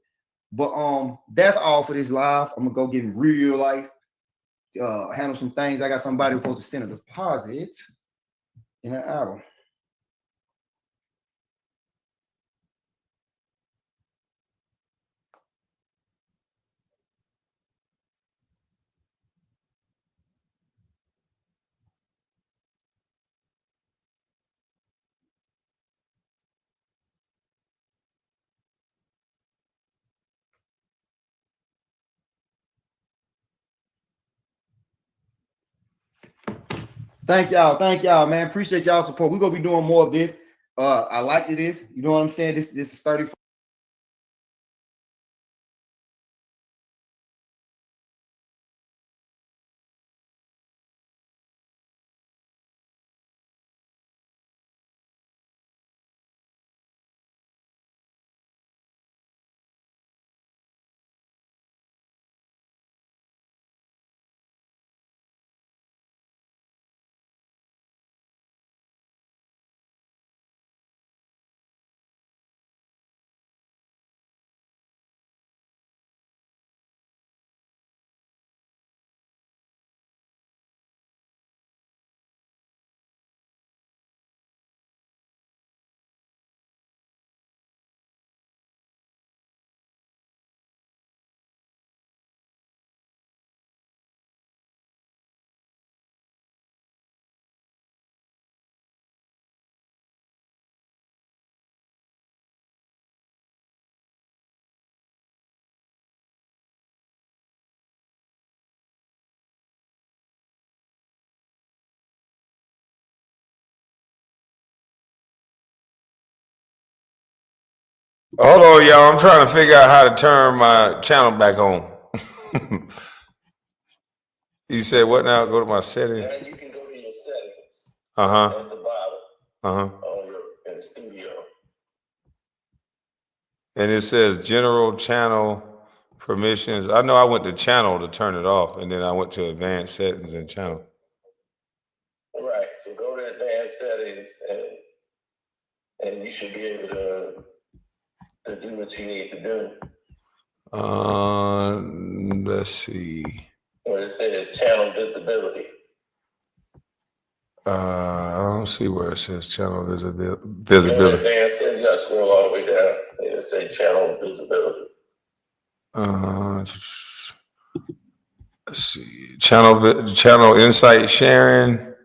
But that's all for this live. I'm gonna go get in real life. Handle some things. I got somebody who's supposed to send a deposit in an hour. Thank y'all, man. Appreciate y'all support. We're gonna be doing more of this. I like this. You know what I'm saying? This is 30. Hold on, y'all. I'm trying to figure out how to turn my channel back on. You said what now? Go to my settings. Now you can go to your settings. Uh-huh. At the bottom. Uh-huh. On your in studio. And it says general channel permissions. I know I went to channel to turn it off, and then I went to advanced settings and channel. Right. So go to advanced settings and you should be able to do what you need to do. Let's see. Where it says channel visibility. I don't see where it says channel visibility. Advanced settings, you gotta scroll all the way down. And it say channel visibility. Let's see. Channel insight sharing.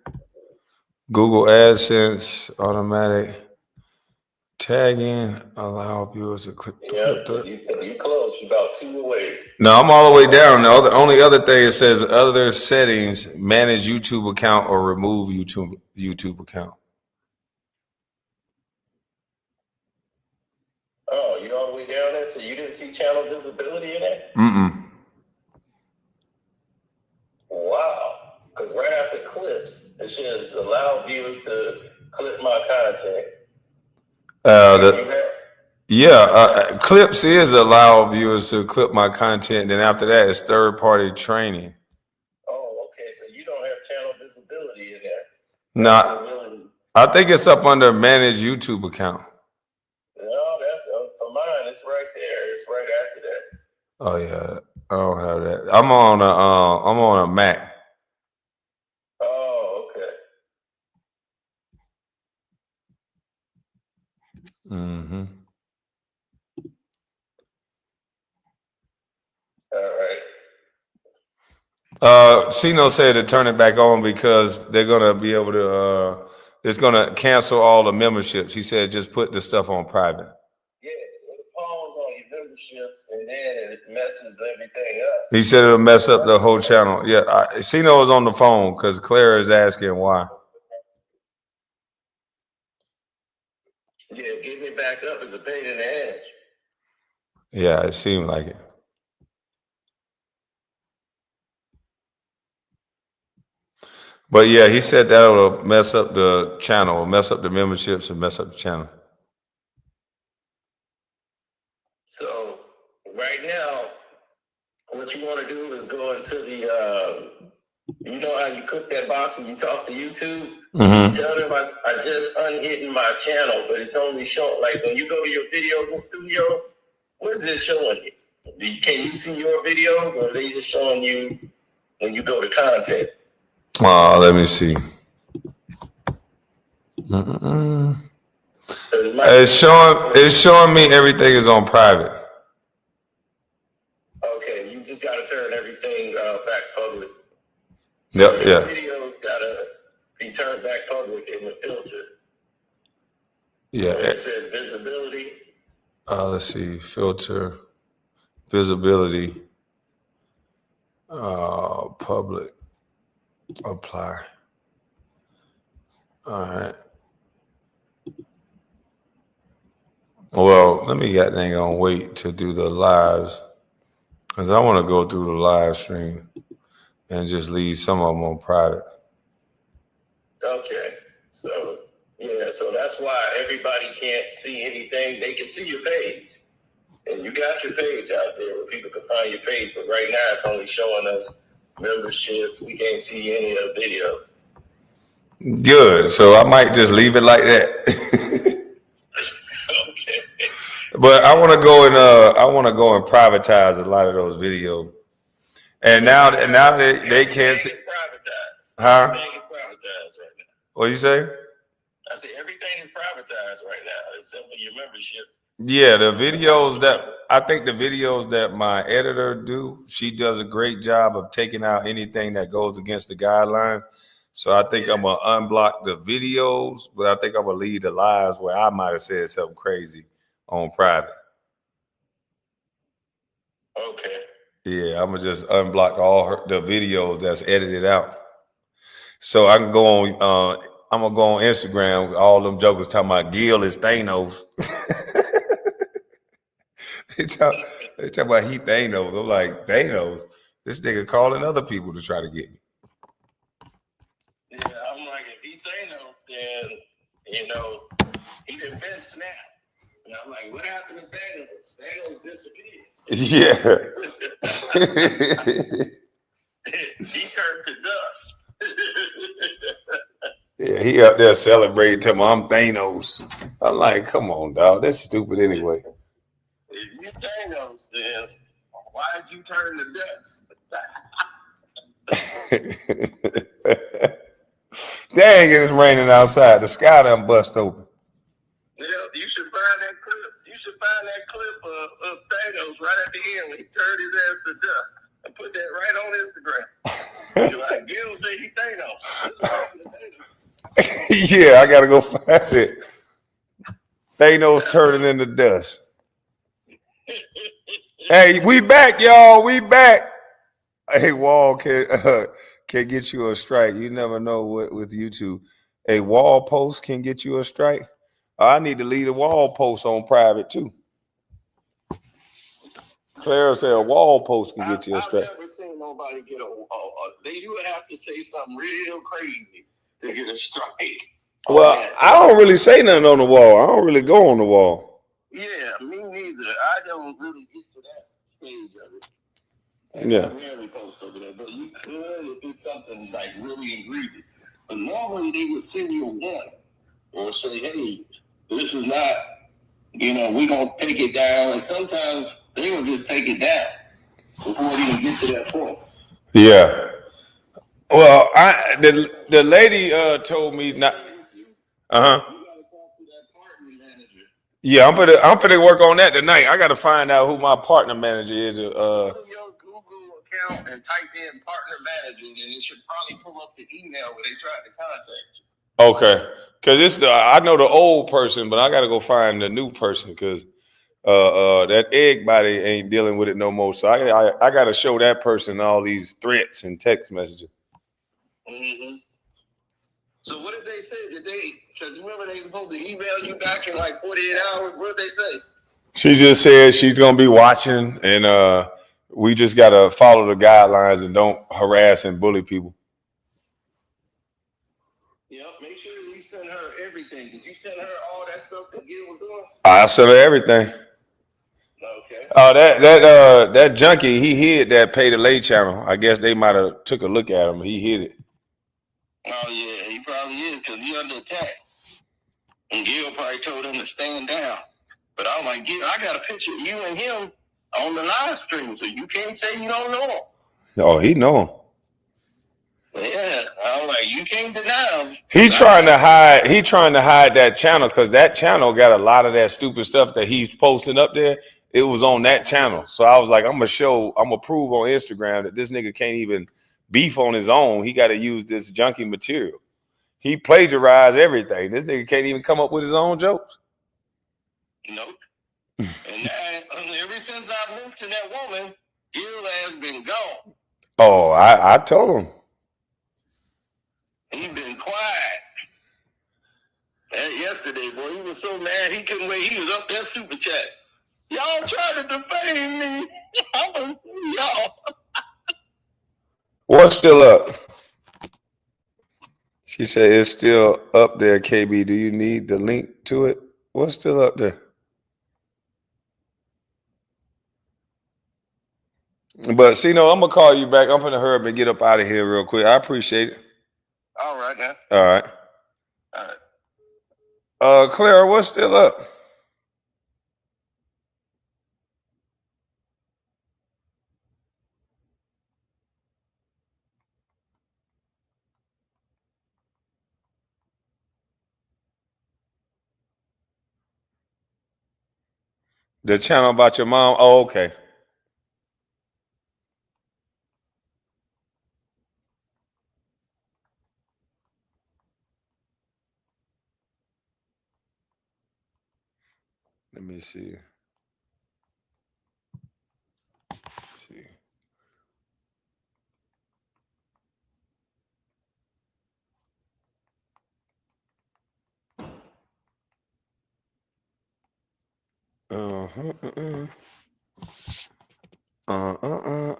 Google AdSense automatic tagging. Allow viewers to click. Yeah, you close. You're about 2 away. No, I'm all the way down. The only other thing it says other settings, manage YouTube account or remove YouTube account. Oh, you all the way down there? So you didn't see channel visibility in there? Mm-mm. Wow. Because right after clips, it says allow viewers to clip my content. Clips is allow viewers to clip my content. Then after that, it's third-party training. Oh, okay. So you don't have channel visibility in there. No, I think it's up under manage YouTube account. No, that's for mine. It's right there. It's right after that. Oh yeah, I don't have that. I'm on a Mac. Oh, okay. Mm-hmm. All right. Sino said to turn it back on because they're gonna be able to. It's gonna cancel all the memberships. He said just put the stuff on private. Yeah, it pause on your memberships and then it messes everything up. He said it'll mess up the whole channel. Yeah, Sino is on the phone because Clara is asking why. Yeah, getting it back up is a pain in the ass. Yeah, it seemed like it. But yeah, he said that'll mess up the channel, mess up the memberships, and mess up the channel. So right now, what you want to do is go into the, you know how you cook that box and you talk to YouTube? Mm-hmm. Tell them I just unhidden my channel, but it's only showing, like when you go to your videos in studio, what is it showing you? Can you see your videos or are they just showing you when you go to content? Let me see. It's showing me everything is on private. Okay, you just got to turn everything back public. So your videos got to be turned back public in the filter. Yeah. Where it says visibility. Let's see. Filter. Visibility. Public. Apply. All right. Well, let me get dang on wait to do the lives because I want to go through the live stream and just leave some of them on private. Okay. So, yeah, so that's why everybody can't see anything. They can see your page. And you got your page out there where people can find your page. But right now, it's only showing us memberships. We can't see any of the videos. Good. So I might just leave it like that. Okay. But I want to go and privatize a lot of those videos. And now they can't see. Huh? Everything is privatized right now. What you say? I said everything is privatized right now, except for your membership. Yeah, the videos that my editor do, she does a great job of taking out anything that goes against the guidelines. So I think I'm gonna unblock the videos, but I think I'm gonna leave the lives where I might have said something crazy on private. Okay. Yeah, I'm gonna just unblock all the videos that's edited out. So I can go on. I'm gonna go on Instagram with all them jokers talking about Gil is Thanos. They talk about he Thanos. I'm like, Thanos? This nigga calling other people to try to get me. Yeah, I'm like, if he Thanos, then, you know, he done been snapped. And I'm like, what happened to Thanos? Thanos disappeared. Yeah. He turned to dust. Yeah, he up there celebrating, telling me I'm Thanos. I'm like, come on, dog. That's stupid anyway. If you Thanos, then why did you turn to dust? Dang, it's raining outside. The sky done bust open. Yeah, you should find that clip. You should find that clip of Thanos right at the end when he turned his ass to dust and put that right on Instagram. You're like, Gil say he Thanos. Yeah, I gotta go find it. Thanos turning into dust. Hey, we back, y'all. We back. Hey, Wall can get you a strike. You never know what with YouTube. A wall post can get you a strike. I need to leave a wall post on private too. Clara said a wall post can get you a strike. I've never seen nobody get you would have to say something real crazy to get a strike. Well, I don't really say nothing on the wall. I don't really go on the wall. Yeah, me neither. I don't really get to that stage of it. Yeah. Rarely post over there, but you could if it's something like really egregious. But normally they would send you a warning or say, "Hey, this is not. We're gonna take it down." And sometimes they will just take it down before it even get to that point. Yeah. Well, the lady told me not. Yeah, I'm gonna work on that tonight. I gotta find out who my partner manager is. Go to your Google account and type in partner manager, and it should probably pull up the email where they tried to contact you. Okay, because I know the old person, but I gotta go find the new person because that egg body ain't dealing with it no more. So I gotta show that person all these threats and text messages. Mm-hmm. So what did they say? Because remember they were supposed to email you back in like 48 hours. What did they say? She just said she's gonna be watching, and we just gotta follow the guidelines and don't harass and bully people. Yep. Make sure you send her everything. Did you send her all that stuff that Gil was doing? I sent her everything. Okay. That junkie, he hid that pay to lay channel. I guess they might have took a look at him. He hid it. Oh yeah, he probably is because he under attack. And Gil probably told him to stand down. But I'm like, Gil, I got a picture of you and him on the live stream, so you can't say you don't know him. Oh, he know him. Yeah, I'm like, you can't deny him. He trying to hide that channel because that channel got a lot of that stupid stuff that he's posting up there. It was on that channel. So I was like, I'm gonna prove on Instagram that this nigga can't even beef on his own. He got to use this junky material. He plagiarized everything. This nigga can't even come up with his own jokes. Nope. And ever since I moved to that woman, Gil has been gone. Oh, I told him. He been quiet. Yesterday, boy, he was so mad he couldn't wait. He was up there super chat. Y'all trying to defame me. Y'all. What's still up? She said it's still up there, KB. Do you need the link to it? What's still up there? But see, no, I'm gonna call you back. I'm gonna hurry up and get up out of here real quick. I appreciate it. All right, now. All right. All right. Clara, what's still up? The channel about your mom? Oh, okay. Let me see. Let's see.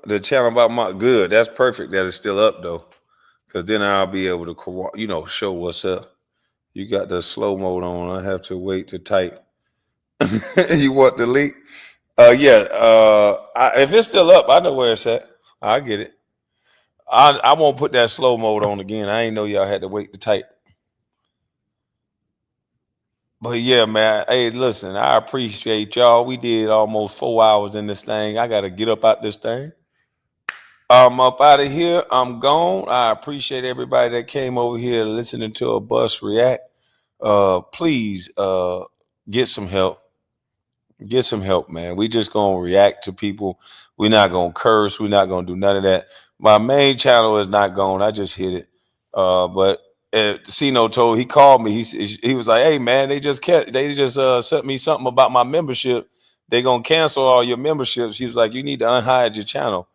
The channel about my good. That's perfect. That it's still up though, because then I'll be able to, show what's up. You got the slow mode on. I have to wait to type. You want the link? Yeah. If it's still up, I know where it's at. I get it. I won't put that slow mode on again. I ain't know y'all had to wait to type. But yeah, man. Hey, listen, I appreciate y'all. We did almost 4 hours in this thing. I gotta get up out this thing. I'm up out of here. I'm gone. I appreciate everybody that came over here listening to a bus react. Please get some help. Get some help, man. We just gonna react to people. We're not gonna curse. We're not gonna do none of that. My main channel is not gone. I just hit it. But Cino told, he called me. He was like, "Hey, man, they just sent me something about my membership. They gonna cancel all your memberships." He was like, "You need to unhide your channel."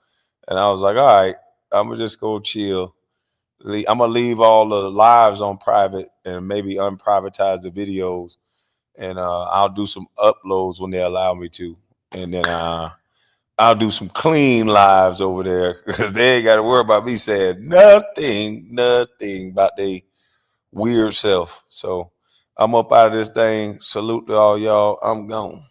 And I was like, "All right, I'm gonna just go chill. I'm gonna leave all the lives on private and maybe unprivatize the videos." And I'll do some uploads when they allow me to, and then I'll do some clean lives over there because they ain't got to worry about me saying nothing about their weird self. So I'm up out of this thing. Salute to all y'all. I'm gone.